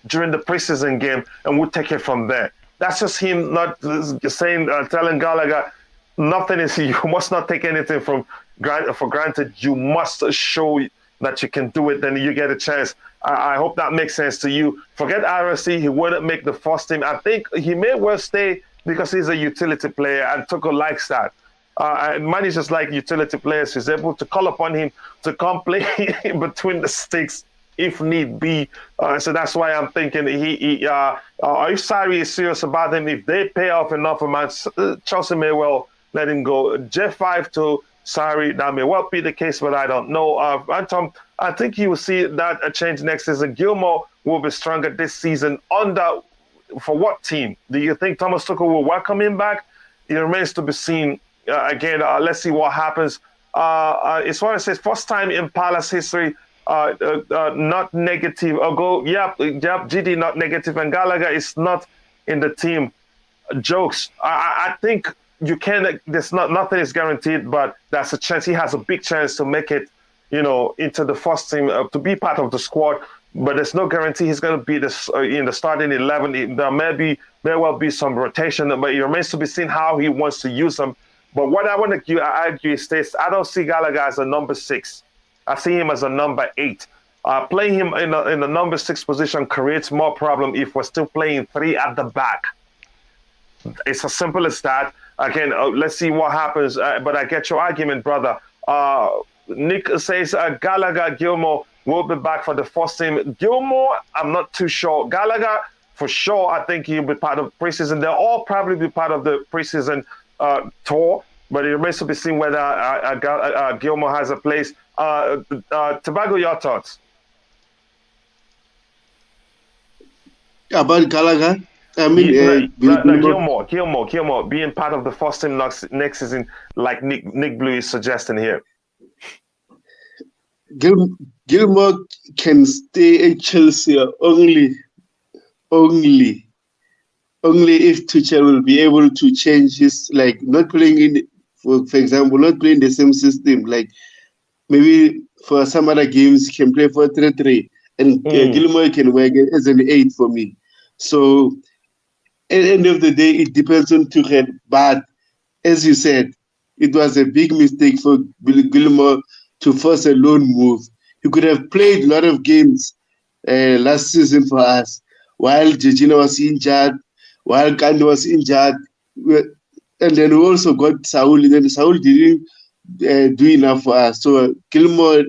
during the preseason game, and we'll take it from there. That's just him not saying, telling Gallagher, nothing is, you must not take anything for granted. You must show that you can do it, then you get a chance. I hope that makes sense to you. Forget RSC, he wouldn't make the first team. I think he may well stay because he's a utility player, and Tuchel likes that. Managers like utility players is able to call upon him to come play between the sticks if need be. So that's why I'm thinking if Sarri is serious about him, if they pay off enough amounts, Chelsea may well let him go. J5 to Sarri, that may well be the case, but I don't know. Anton, I think you will see that a change next season. Gilmour will be stronger this season for what team? Do you think Thomas Tuchel will welcome him back? It remains to be seen. Again, let's see what happens. It's what it says, first time in Palace history, not negative. GD not negative, and Gallagher is not in the team. Jokes. I think you can. Nothing is guaranteed, but that's a chance. He has a big chance to make it, into the first team, to be part of the squad. But there's no guarantee he's going to be in the starting 11. There may well be some rotation, but it remains to be seen how he wants to use them. But what I want to argue is this: I don't see Gallagher as a number 6. I see him as a number 8. Playing him in the number 6 position creates more problem if we're still playing 3 at the back. It's as simple as that. Again, let's see what happens. But I get your argument, brother. Nick says Gallagher, Gilmour will be back for the first team. Gilmour, I'm not too sure. Gallagher, for sure, I think he'll be part of preseason. They'll all probably be part of the preseason tour, but it remains to be seen whether Gilmour has a place. Tobago, your thoughts? About Gallagher? Gilmour being part of the first team next season, like Nick Blue is suggesting here. Gilmour can stay at Chelsea only if Tuchel will be able to change his, not playing for example, not playing the same system. Like maybe for some other games he can play 4-3-3, and Gilmour can work as an 8 for me. So at the end of the day, it depends on Tuchel. But as you said, it was a big mistake for Gilmour to force a loan move. He could have played a lot of games last season for us while Jorginho was injured, while Kunde was injured. And then we also got Saul, and then Saul didn't do enough for us. So Gilmour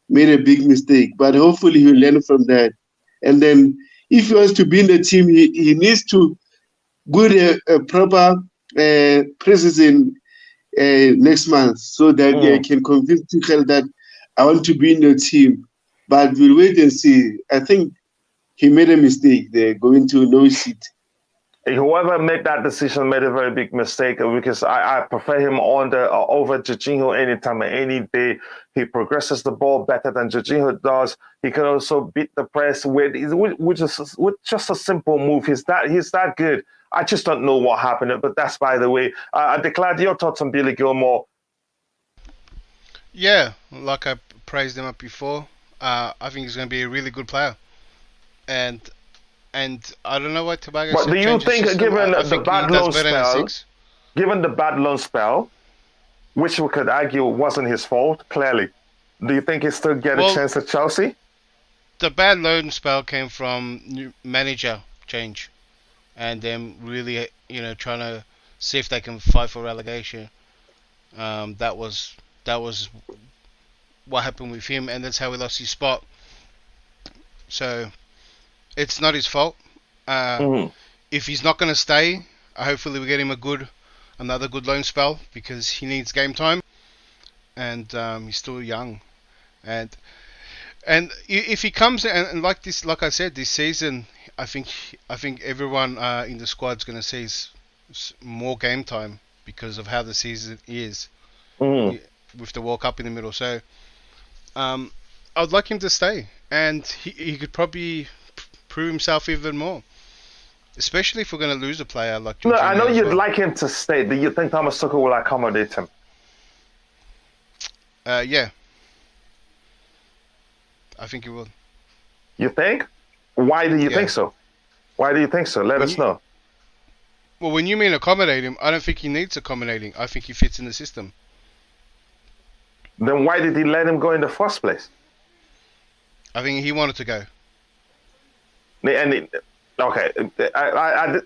made a big mistake, but hopefully he'll learn from that. And then if he wants to be in the team, he needs to put a proper preseason next month so that he can convince Tuchel that I want to be in the team. But we'll wait and see. I think he made a mistake there going to Norwich City. Whoever made that decision made a very big mistake, because I prefer him over Jorginho anytime, any day. He progresses the ball better than Jorginho does. He can also beat the press with just a simple move. He's that good. I just don't know what happened, but that's by the way. Declan, your thoughts on Billy Gilmour? Yeah, like I praised him up before. I think he's going to be a really good player, and I don't know what Tobago said. But do you think, given the bad loan spell, which we could argue wasn't his fault, clearly, do you think he still get a chance at Chelsea? The bad loan spell came from new manager change, and them really, trying to see if they can fight for relegation. That was what happened with him, and that's how he lost his spot. So it's not his fault. If he's not going to stay, hopefully we get him another good loan spell, because he needs game time, and he's still young, and if he comes and like I said, this season, I think everyone in the squad's going to see more game time because of how the season is with the World Cup in the middle. So I'd like him to stay, and he could probably prove himself even more, especially if we're going to lose a player like Jorginho. No, I know you'd like him to stay. Do you think Thomas Tuchel will accommodate him? Yeah. I think he will. You think? Why do you think so? Why do you think so? Let us know. Well, when you mean accommodate him, I don't think he needs accommodating. I think he fits in the system. Then why did he let him go in the first place? I think he wanted to go. Okay,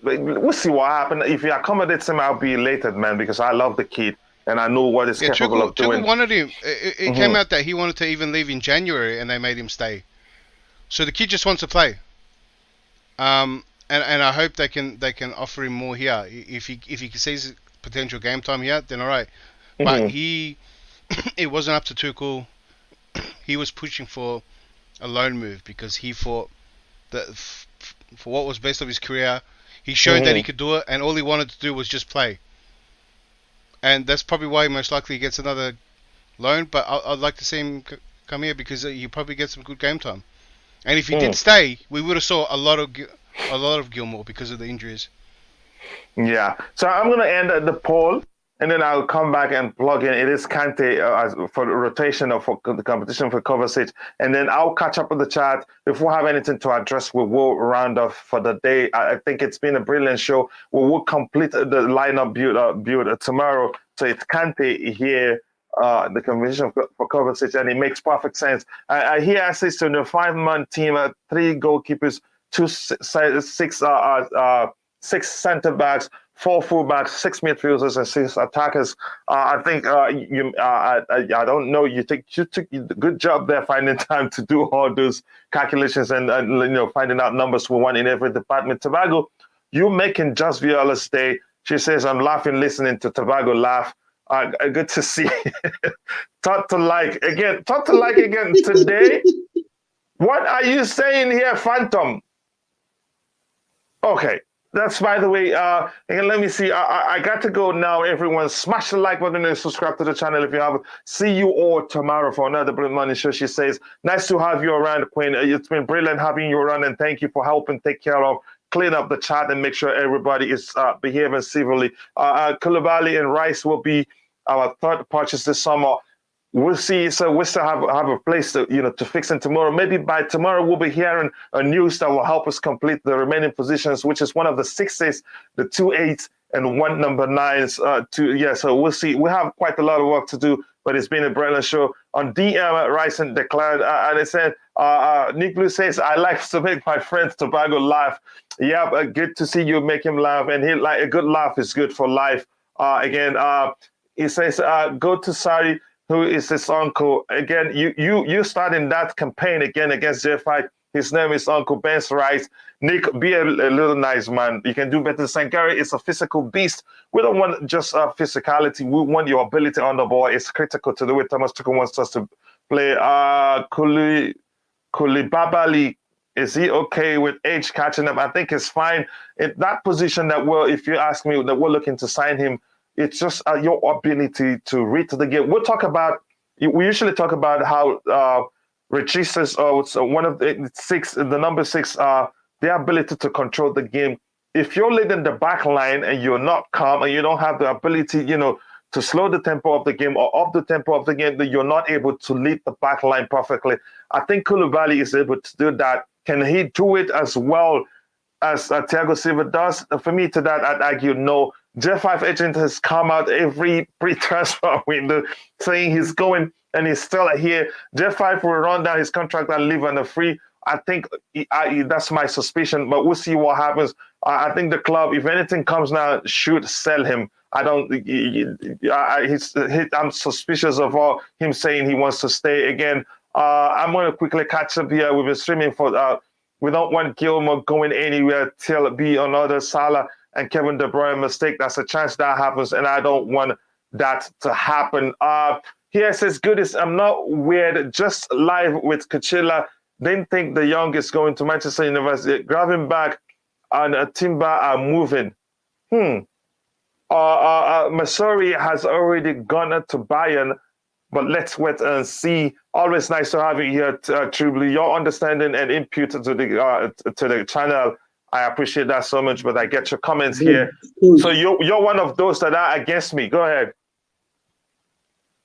we'll see what happens. If he accommodates him, I'll be elated, man, because I love the kid. and I know what he's capable of doing. Tuchel wanted him. It came out that he wanted to even leave in January, and they made him stay. So the kid just wants to play. And I hope they can offer him more here. If he sees potential game time here, then all right. But it wasn't up to Tuchel. He was pushing for a loan move because he thought that for what was best of his career, he showed that he could do it, and all he wanted to do was just play. And that's probably why most likely he gets another loan. But I'd like to see him come here because he probably gets some good game time. And if he did stay, we would have saw a lot of Gilmour because of the injuries. Yeah. So I'm going to end the poll, and then I'll come back and plug in. It is Kante for the rotation or for the competition for Kovacic. And then I'll catch up with the chat. If we have anything to address, we will round off for the day. I think it's been a brilliant show. We will complete the lineup build tomorrow. So it's Kante here, the competition for Kovacic, and it makes perfect sense. Here I say to the 5-man team, 3 goalkeepers, 6 centre backs, 4 fullbacks, 6 midfielders, and 6 attackers. I think I don't know. You took a good job there finding time to do all those calculations and finding out numbers for one in every department. Tobago, you making Just Viola's day. She says, I'm laughing listening to Tobago laugh. Good to see. Todd to like again today. What are you saying here, Phantom? Okay. That's, by the way, and let me see. I got to go now, everyone. Smash the like button and subscribe to the channel if you haven't. See you all tomorrow for another Brilliant Money Show. She says, nice to have you around, Queen. It's been brilliant having you around, and thank you for helping take care of, clean up the chat and make sure everybody is behaving civilly. Koulibally and Rice will be our 3rd purchase this summer. We'll see. So we still have a place to to fix in tomorrow. Maybe by tomorrow we'll be hearing a news that will help us complete the remaining positions, which is one of the 6s, the 2 8s, and 1 number 9s. So we'll see. We have quite a lot of work to do, but it's been a brilliant show. On DM, Rice and declared, and it said, Nick Blue says, I like to make my friends Tobago laugh. Yeah, good to see you make him laugh, and a good laugh is good for life. He says, go to Sari, who is his uncle. Again, you starting that campaign again against J5. His name is Uncle Ben's Rice. Nick, be a little nice, man. You can do better. Sankari is a physical beast. We don't want just physicality. We want your ability on the ball. It's critical to the way Thomas Tuchel wants us to play. Koulibally, is he okay with age catching up? I think it's fine. In that position if you ask me, that we're looking to sign him, it's just your ability to read the game. We usually talk about how registers one of the 6, the number 6, their ability to control the game. If you're leading the back line and you're not calm and you don't have the ability, to slow the tempo of the game or up the tempo of the game, that you're not able to lead the back line perfectly. I think Koulibally is able to do that. Can he do it as well as Thiago Silva does? For me, to that, I'd argue no. J5 agent has come out every pre-transfer window saying he's going, and he's still here. J5 will run down his contract and leave on the free. I think that's my suspicion, but we'll see what happens. I think the club, if anything comes now, should sell him. I'm suspicious of him saying he wants to stay again. I'm going to quickly catch up here. We've been streaming for. We don't want Gilmour going anywhere till it be another Salah and Kevin De Bruyne mistake. That's a chance that happens, and I don't want that to happen. Here it says, goodness, I'm not weird. Just live with Coachila. Didn't think the young is going to Manchester University. Grabbing back and Timber are moving. Masori has already gone to Bayern, but let's wait and see. Always nice to have you here, Trubly. Your understanding and input to the channel, I appreciate that so much, but I get your comments here. So you're one of those that are against me. Go ahead.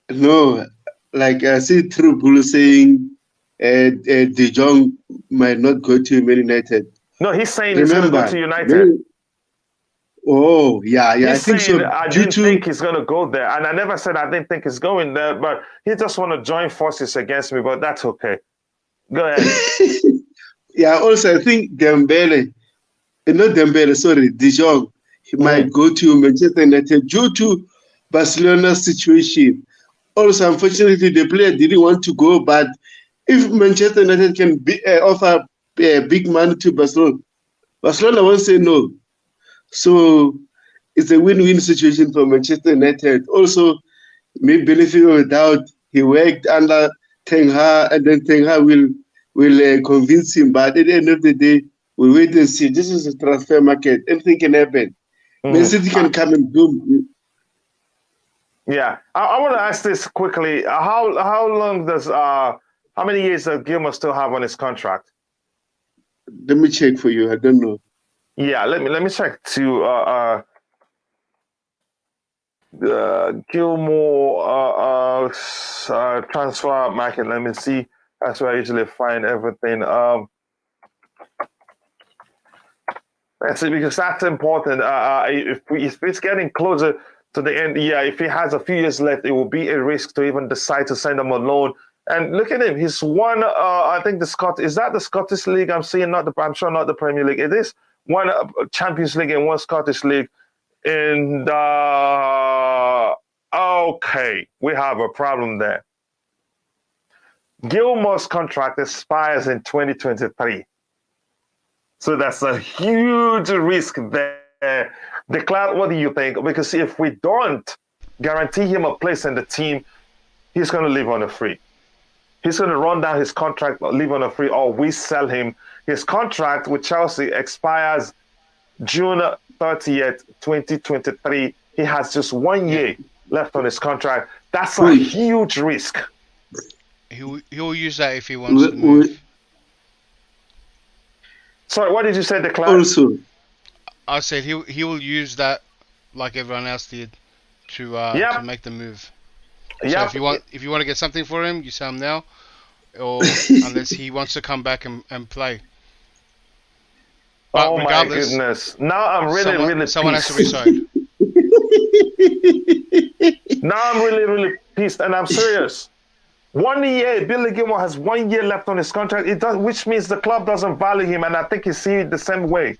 No, like I see Trubly saying De Jong might not go to Man United. No, he's saying he's going to go to United. Oh, yeah. He's I think saying, so. I didn't think he's going to go there. And I never said I didn't think he's going there, but he just want to join forces against me, but that's okay. Go ahead. Yeah, also, I think Dembele, not Dembele, sorry, De Jong, he might go to Manchester United due to Barcelona's situation. Also, unfortunately, the player didn't want to go, but if Manchester United can offer big money to Barcelona, Barcelona won't say no. So it's a win-win situation for Manchester United. Also, may benefit of the doubt. He worked under Ten Hag, and then Ten Hag will convince him. But at the end of the day, we wait and see. This is a transfer market. Anything can happen. Man City can come and boom. Yeah, I want to ask this quickly. How long does how many years does Gilmour still have on his contract? Let me check for you. I don't know. Yeah, let me check too. Gilmour transfer market. Let me see. That's where I usually find everything. That's it, because that's important. If it's getting closer to the end, yeah, if he has a few years left, it will be a risk to even decide to send him on loan. And look at him; he's won. I think is that the Scottish League? I'm sure not the Premier League. It is one Champions League and one Scottish League. And okay, we have a problem there. Gilmour's contract expires in 2023. So that's a huge risk there. Declan, what do you think? Because if we don't guarantee him a place in the team, he's going to leave on a free. He's going to run down his contract, leave on a free, or we sell him. His contract with Chelsea expires June 30th, 2023. He has just 1 year left on his contract. That's a huge risk. He'll use that if he wants to move. Sorry, what did you say, Declan? Also, I said he will use that like everyone else did to make the move. So if you want to get something for him, you sell him now, or unless he wants to come back and play. But oh my goodness! Now I'm really someone has pissed. to resign. Now I'm really pissed, and I'm serious. 1 year, Billy Gilmour has 1 year left on his contract. Which means the club doesn't value him, and I think he sees it the same way.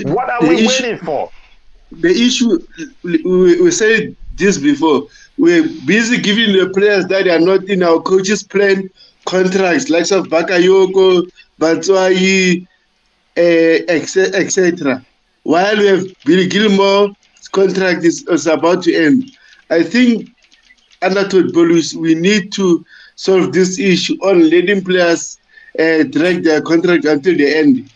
What are we waiting for? The issue, we said this before, we're busy giving the players that are not in our coaches' plan contracts, like of Bakayoko, Batshuayi, etc. While we have Billy Gilmour's contract is about to end. I think under Todd Boehly, we need to solve this issue on letting players drag their contract until the end.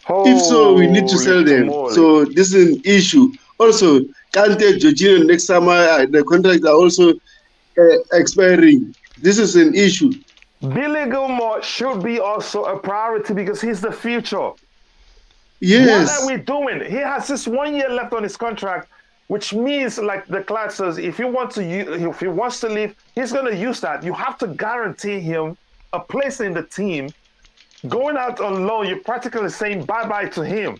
If so, we need to sell them. So this is an issue. Also, Kante, Jorginho next summer, the contracts are also expiring. This is an issue. Billy Gilmour should be also a priority because he's the future. Yes. What are we doing? He has just 1 year left on his contract, which means, like the class says, if he wants to leave, he's going to use that. You have to guarantee him a place in the team. Going out on loan, you're practically saying bye-bye to him.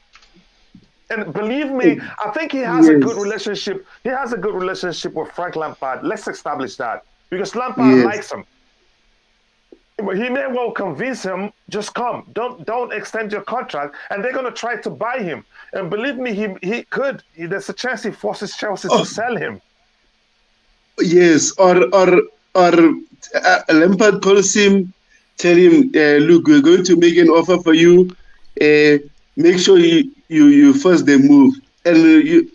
And believe me, I think he has a good relationship. He has a good relationship with Frank Lampard. Let's establish that. Because Lampard likes him. He may well convince him, just come. Don't extend your contract. And they're going to try to buy him. And believe me, he could. There's a chance he forces Chelsea to sell him. Yes, or Lampard calls him, tell him, look, we're going to make an offer for you. Make sure you first the move. And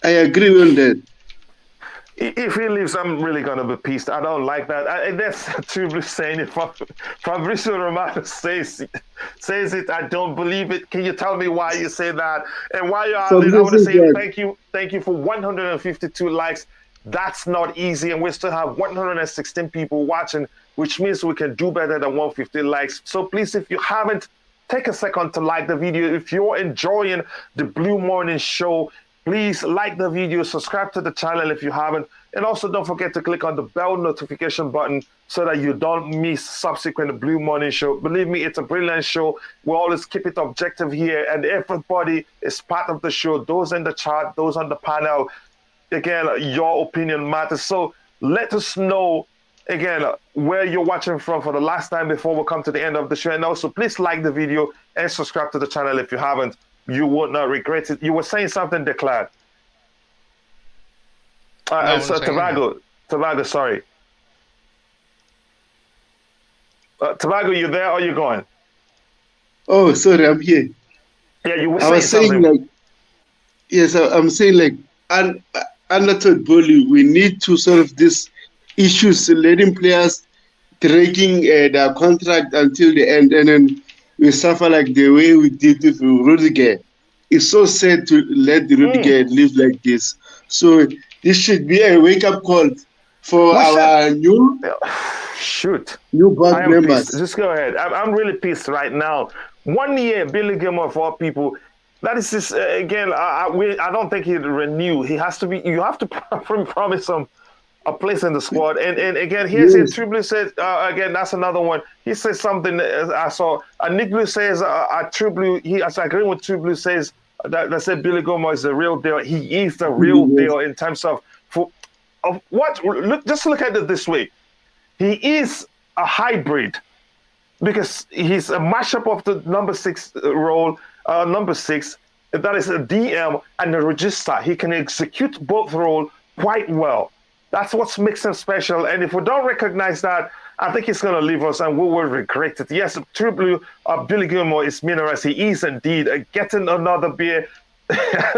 I agree on that. If he leaves, I'm really going to be pissed. I don't like that. That's truly saying it. Fabrizio Romano says it. I don't believe it. Can you tell me why you say that? And while you're at it, I want to say thank you for 152 likes. That's not easy. And we still have 116 people watching, which means we can do better than 150 likes. So please, if you haven't, take a second to like the video. If you're enjoying the Blue Morning Show, please like the video, subscribe to the channel if you haven't, and also don't forget to click on the bell notification button so that you don't miss subsequent Blue Morning Show. Believe me, it's a brilliant show. We always keep it objective here, and everybody is part of the show. Those in the chat, those on the panel, again, your opinion matters. So let us know, again, where you're watching from for the last time before we come to the end of the show. And also, please like the video and subscribe to the channel if you haven't. You would not regret it. You were saying something, Declan. No, It's Tobago, sorry. Tobago, you there or you going? Oh, sorry, I'm here. Yeah, you were I was saying something. like, yes, I'm saying like, under Todd Boehly, we need to sort of this issues letting players dragging their contract until the end, and then we suffer like the way we did with Rudiger. It's so sad to let Rudiger live like this. So this should be a wake-up call for our new board I am members. pissed. Just go ahead. I'm really pissed right now. 1 year, Billy Gilmour, for all people. That is just again. I don't think he'd renew. He has to be. You have to promise him a place in the squad. And again, here's it. Triblu says again. That's another one. He says something. I saw. Nick Blue says Triblu. I agree with Triblu says that said Billy Gilmour is the real deal. He is the real deal in terms of what. Just look at it this way. He is a hybrid because he's a mashup of the number 6 role. Number 6, that is a DM and a regista. He can execute both roles quite well. That's what makes him special. And if we don't recognize that, I think he's going to leave us and we will regret it. Yes, True Blue, Billy Gilmour is minerals. He is indeed getting another beer.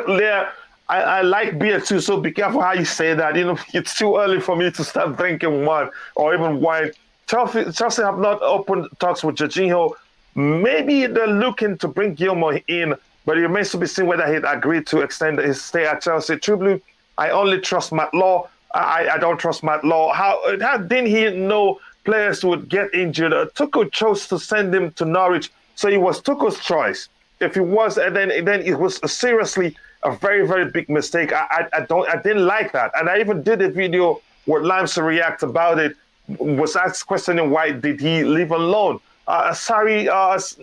Leah, I like beer too, so be careful how you say that. You know, it's too early for me to start drinking one or even wine. Chelsea have not opened talks with Jorginho. Maybe they're looking to bring Gilmour in, but it remains to be seen whether he'd agree to extend his stay at Chelsea. True Blue, I only trust Matt Law. I don't trust Matt Law. How didn't he know players would get injured? Tuchel chose to send him to Norwich, so it was Tuchel's choice. If it was, and then it was seriously a very, very big mistake. I didn't like that, and I even did a video where Limes to react about it. Was asked questioning why did he leave alone. Sorry,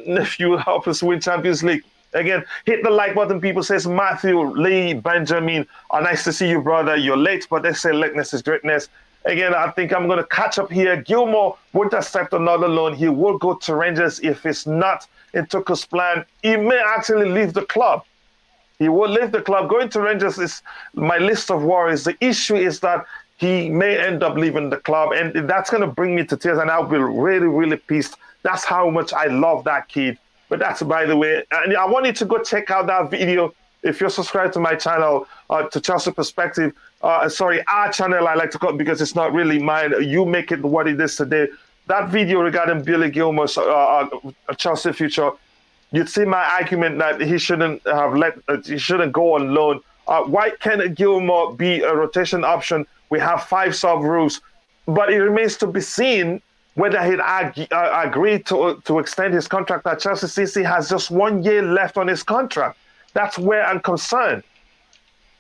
nephew, help us win Champions League. Again, hit the like button. People says Matthew, Lee, Benjamin. Nice to see you, brother. You're late, but they say lateness is greatness. Again, I think I'm going to catch up here. Gilmour won't accept another loan. He will go to Rangers if it's not in Tuchel's plan. He may actually leave the club. He will leave the club. Going to Rangers is my list of worries. The issue is that he may end up leaving the club, and that's going to bring me to tears, and I'll be really, really pissed. That's how much I love that kid. But that's by the way. And I want you to go check out that video if you're subscribed to my channel, to Chelsea Perspective. Sorry, our channel I like to call it because it's not really mine. You make it what it is today. That video regarding Billy Gilmour's Chelsea future, you'd see my argument that he shouldn't go on loan. Why can't Gilmour be a rotation option? We have 5 sub-rules, but it remains to be seen whether he'd agree to extend his contract at Chelsea. CC has just 1 year left on his contract. That's where I'm concerned.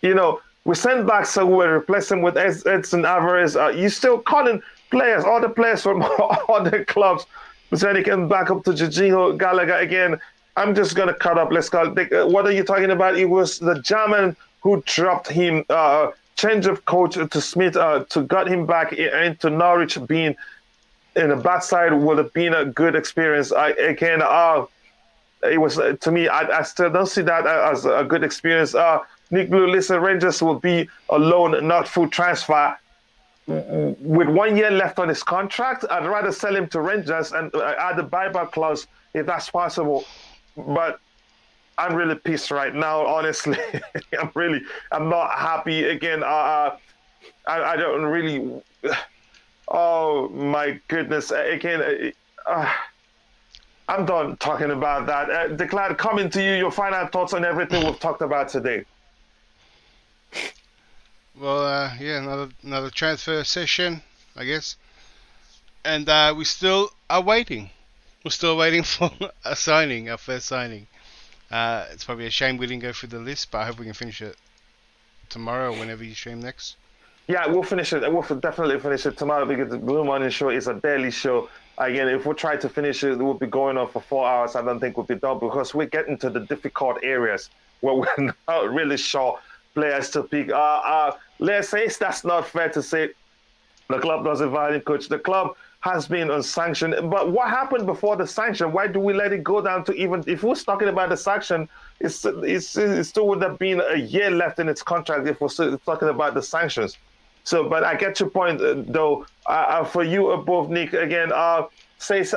You know, we sent back so we replace him with Edson Alvarez. You still calling players, all the players from other clubs, sending him back up to Jorginho, Gallagher again. I'm just going to cut up. Let's call it. What are you talking about? It was the German who dropped him, change of coach to Smith, to get him back into Norwich. Being in the backside would have been a good experience. It was, to me, I still don't see that as a good experience. Nick Blue, listen, Rangers will be a loan, not full transfer. With 1 year left on his contract, I'd rather sell him to Rangers and add a buyback clause if that's possible. But I'm really pissed right now, honestly. I'm not happy. Again, I don't really. Oh my goodness! Again, I'm done talking about that. Declan, coming to you, your final thoughts on everything we've talked about today. Well, yeah, another transfer session, I guess, and we still are waiting. We're still waiting for our first signing. It's probably a shame we didn't go through the list, but I hope we can finish it tomorrow or whenever you stream next. Yeah, we'll finish it. We'll definitely finish it tomorrow because the Blue Morning Show is a daily show. Again, if we try to finish it, we'll be going on for 4 hours. I don't think we'll be done because we're getting to the difficult areas where we're not really sure players to pick. Let's say that's not fair to say the club doesn't value coach. The club has been unsanctioned. But what happened before the sanction? Why do we let it go down to even, if we're talking about the sanction, it still would have been a year left in its contract if we're still talking about the sanctions. So, but I get your point, though. For you both, Nick, again, says,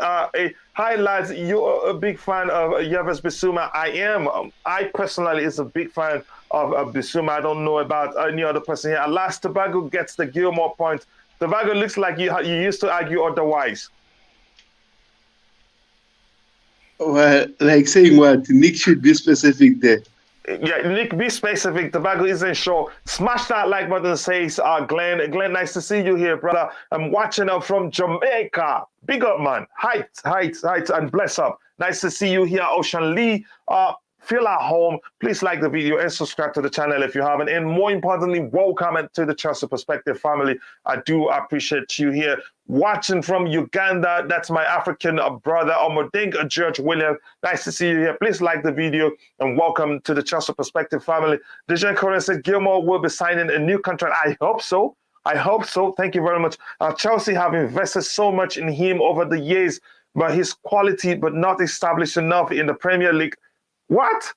highlights, you're a big fan of Yves Bissouma. I am. I personally is a big fan of Bissouma. I don't know about any other person here. Alas, Tobago gets the Gilmour point. Tobago looks like you used to argue otherwise. Well, like saying what? Nick should be specific there. Yeah, Nick, be specific. Tobago isn't sure. Smash that like button, says Glenn. Glenn, nice to see you here, brother. I'm watching up from Jamaica. Big up, man. Heights, and bless up. Nice to see you here, Ocean Lee. Feel at home. Please like the video and subscribe to the channel if you haven't. And more importantly, welcome to the Chelsea Perspective family. I do appreciate you here. Watching from Uganda, that's my African brother, Omodink George William. Nice to see you here. Please like the video and welcome to the Chelsea Perspective family. Dejan Correa said Gilmour will be signing a new contract. I hope so. I hope so. Thank you very much. Chelsea have invested so much in him over the years, but his quality, but not established enough in the Premier League. What?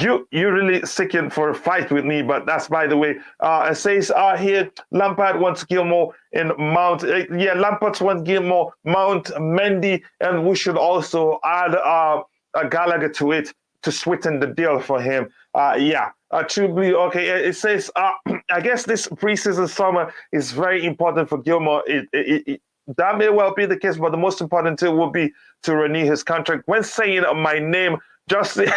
You're really seeking for a fight with me, but that's by the way. It says here, Lampard wants Gilmour and Mount. Yeah, Lampard wants Gilmour, Mount, Mendy, and we should also add a Gallagher to it to sweeten the deal for him. Yeah, truly, okay. It says, I guess this preseason summer is very important for Gilmour. That may well be the case, but the most important thing will be to renew his contract. When saying my name, just say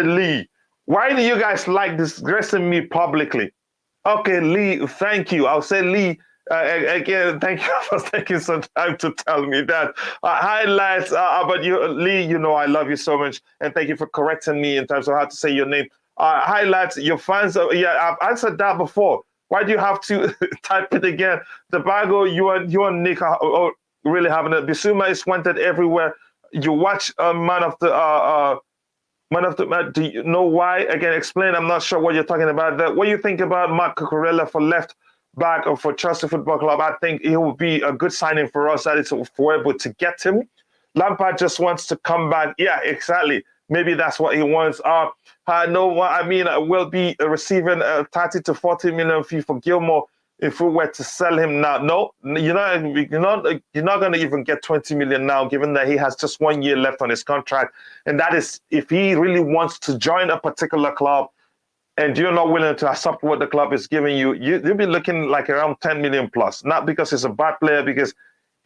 Lee. Why do you guys like disgracing me publicly? Okay, Lee, thank you. I'll say Lee again. Thank you for taking some time to tell me that. Highlights, but you, Lee, you know I love you so much, and thank you for correcting me in terms of how to say your name. Highlights, your fans. Yeah, I've answered that before. Why do you have to type it again? Tobago, you and Nick are really having it. Bissouma is wanted everywhere. You watch Man of the Match. Do you know why? Again, explain. I'm not sure what you're talking about. What do you think about Marc Cucurella for left back or for Chelsea Football Club? I think he will be a good signing for us. That is, if we're able to get him. Lampard just wants to come back. Yeah, exactly. Maybe that's what he wants. We'll be receiving a 30 to 40 million fee for Gilmour if we were to sell him now. No, you're not going to even get 20 million now, given that he has just 1 year left on his contract. And that is if he really wants to join a particular club and you're not willing to accept what the club is giving you, you'll be looking like around 10 million plus. Not because he's a bad player, because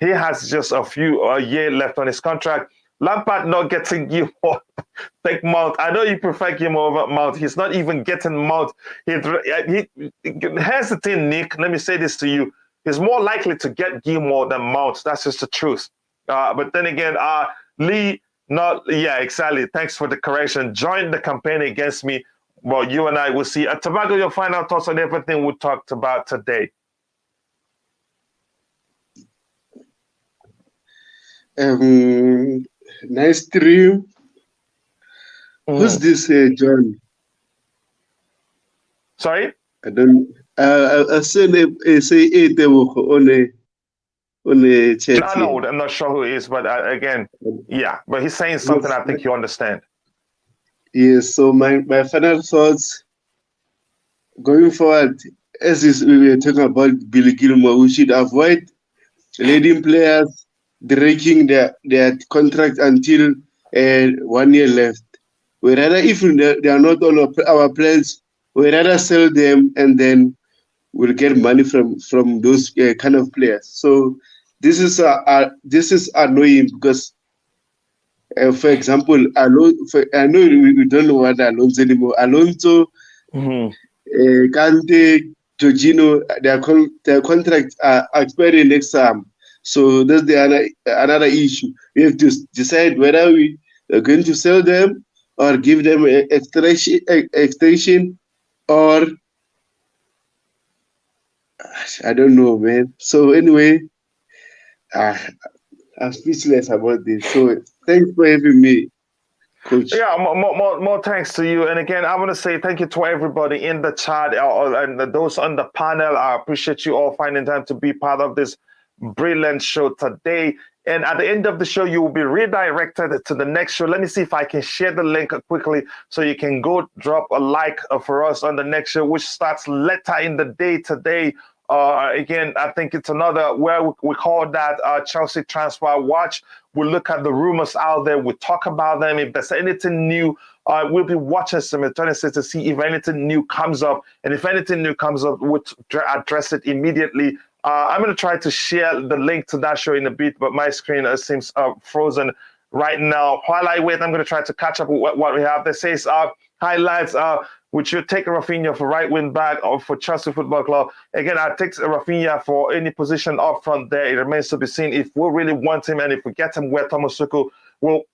he has just a year left on his contract. Lampard not getting Gilmour. Take Mount. I know you prefer Gilmour over Mount. He's not even getting Mount. Here's the thing, Nick. Let me say this to you. He's more likely to get Gilmour than Mount. That's just the truth. But then again, Lee, yeah, exactly. Thanks for the correction. Join the campaign against me. Well, you and I will see. Tobago, your final thoughts on everything we talked about today. Nice stream. Who's this, John? Sorry? I don't. I say it on a chat. No, I'm not sure who it is, but again, yeah. But he's saying something I think you understand. Yes. So my final thoughts going forward, as we were talking about Billy Gilmour, we should avoid letting players breaking their contract until 1 year left. We rather, if they are not on our plans, we rather sell them and then we'll get money from those kind of players. So this is annoying because, for example, I know we don't know what Alonso anymore. Alonso, Kante, Jorginho, their contracts are expiring next time. So that's another issue. We have to decide whether we are going to sell them or give them an extension, or I don't know, man. So anyway, I'm speechless about this. So thanks for having me, Coach. Yeah, more thanks to you. And again, I want to say thank you to everybody in the chat and those on the panel. I appreciate you all finding time to be part of this brilliant show today. And at the end of the show, you will be redirected to the next show. Let me see if I can share the link quickly so you can go drop a like for us on the next show, which starts later in the day today. Again, I think it's another where we call that Chelsea Transfer Watch. We look at the rumors out there. We talk about them. If there's anything new, we'll be watching simultaneously to see if anything new comes up. And if anything new comes up, we'll address it immediately. I'm going to try to share the link to that show in a bit, but my screen seems frozen right now. While I wait, I'm going to try to catch up with what we have. This says highlights. Would you take Rafinha for right wing back or for Chelsea Football Club? Again, I take Rafinha for any position up front there. It remains to be seen if we really want him and if we get him where Thomas Tuchel will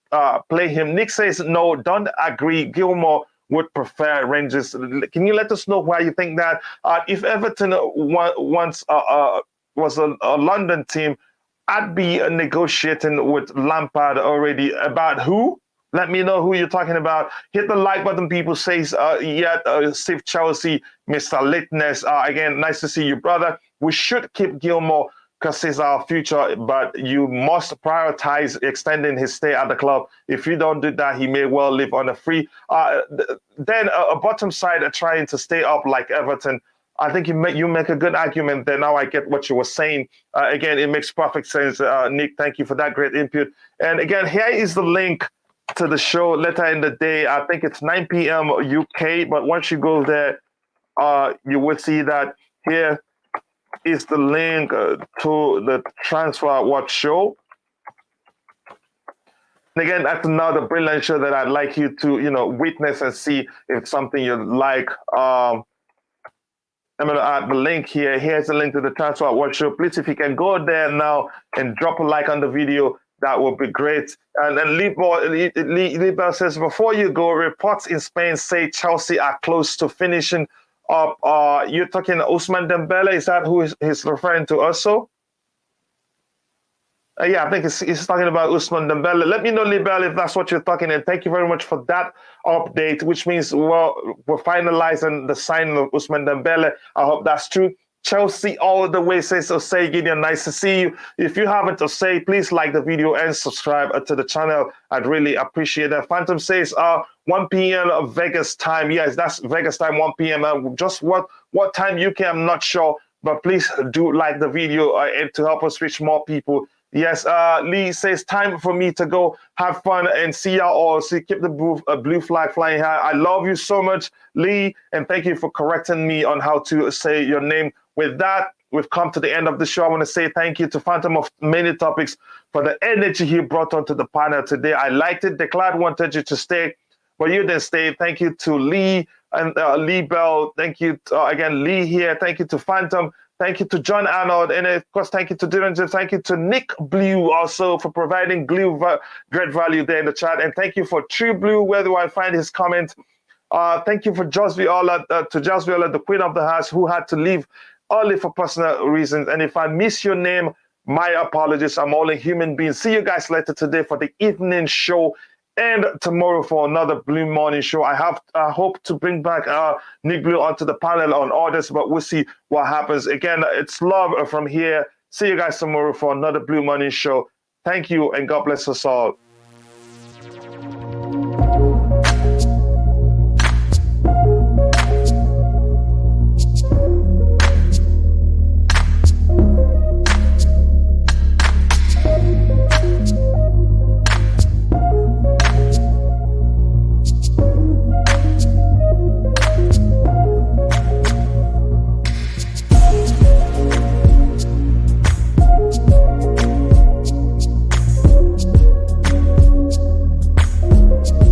play him. Nick says, no, don't agree. Gilmour would prefer Rangers. Can you let us know why you think that? If Everton once was a London team, I'd be negotiating with Lampard already. About who? Let me know who you're talking about. Hit the like button, people. Says, Steve Chelsea, Mr. Litness. Again, nice to see you, brother. We should keep Gilmour because he's our future, but you must prioritize extending his stay at the club. If you don't do that, he may well live on a free. Then a bottom side trying to stay up like Everton. I think you make a good argument there. Now I get what you were saying. Again, it makes perfect sense. Nick, thank you for that great input. And again, here is the link to the show later in the day. I think it's 9 p.m. UK, but once you go there, you will see that here is the link to the Transfer Watch show. And again, that's another brilliant show that I'd like you to, witness and see if it's something you like. I'm going to add the link here. Here's the link to the Transfer Watch show. Please, if you can go there now and drop a like on the video, that would be great. And then Liebel says, before you go, reports in Spain say Chelsea are close to finishing up. You're talking Ousmane Dembele? Is that who he's referring to also? Yeah, I think he's talking about Ousmane Dembele. Let me know, Liebel, if that's what you're talking. And thank you very much for that update, which means we're finalizing the signing of Ousmane Dembele. I hope that's true. Chelsea all the way says, Osei, Gideon, nice to see you. If you haven't, Osei, please like the video and subscribe to the channel. I'd really appreciate that. Phantom says 1 p.m. Vegas time. Yes, that's Vegas time, 1 p.m. Just what time UK, I'm not sure. But please do like the video and to help us reach more people. Yes, Lee says, time for me to go have fun and see y'all all. See, keep the blue flag flying high. I love you so much, Lee, and thank you for correcting me on how to say your name. With that, we've come to the end of the show. I want to say thank you to Phantom of Many Topics for the energy he brought onto the panel today. I liked it. Declan wanted you to stay, but you didn't stay. Thank you to Lee and Lee Bell. Thank you again, Lee here. Thank you to Phantom. Thank you to John Arnold. And of course, thank you to Dylan. Thank you to Nick Blue also for providing great value there in the chat. And thank you for True Blue. Where do I find his comment? Thank you for Jos Viola, the Queen of the House, who had to leave early for personal reasons. And if I miss your name, my apologies. I'm only a human being. See you guys later today for the evening show and tomorrow for another Blue Morning show. I hope to bring back Nick Blue onto the panel on orders, but we'll see what happens. Again, it's love from here. See you guys tomorrow for another Blue Morning show. Thank you and God bless us all.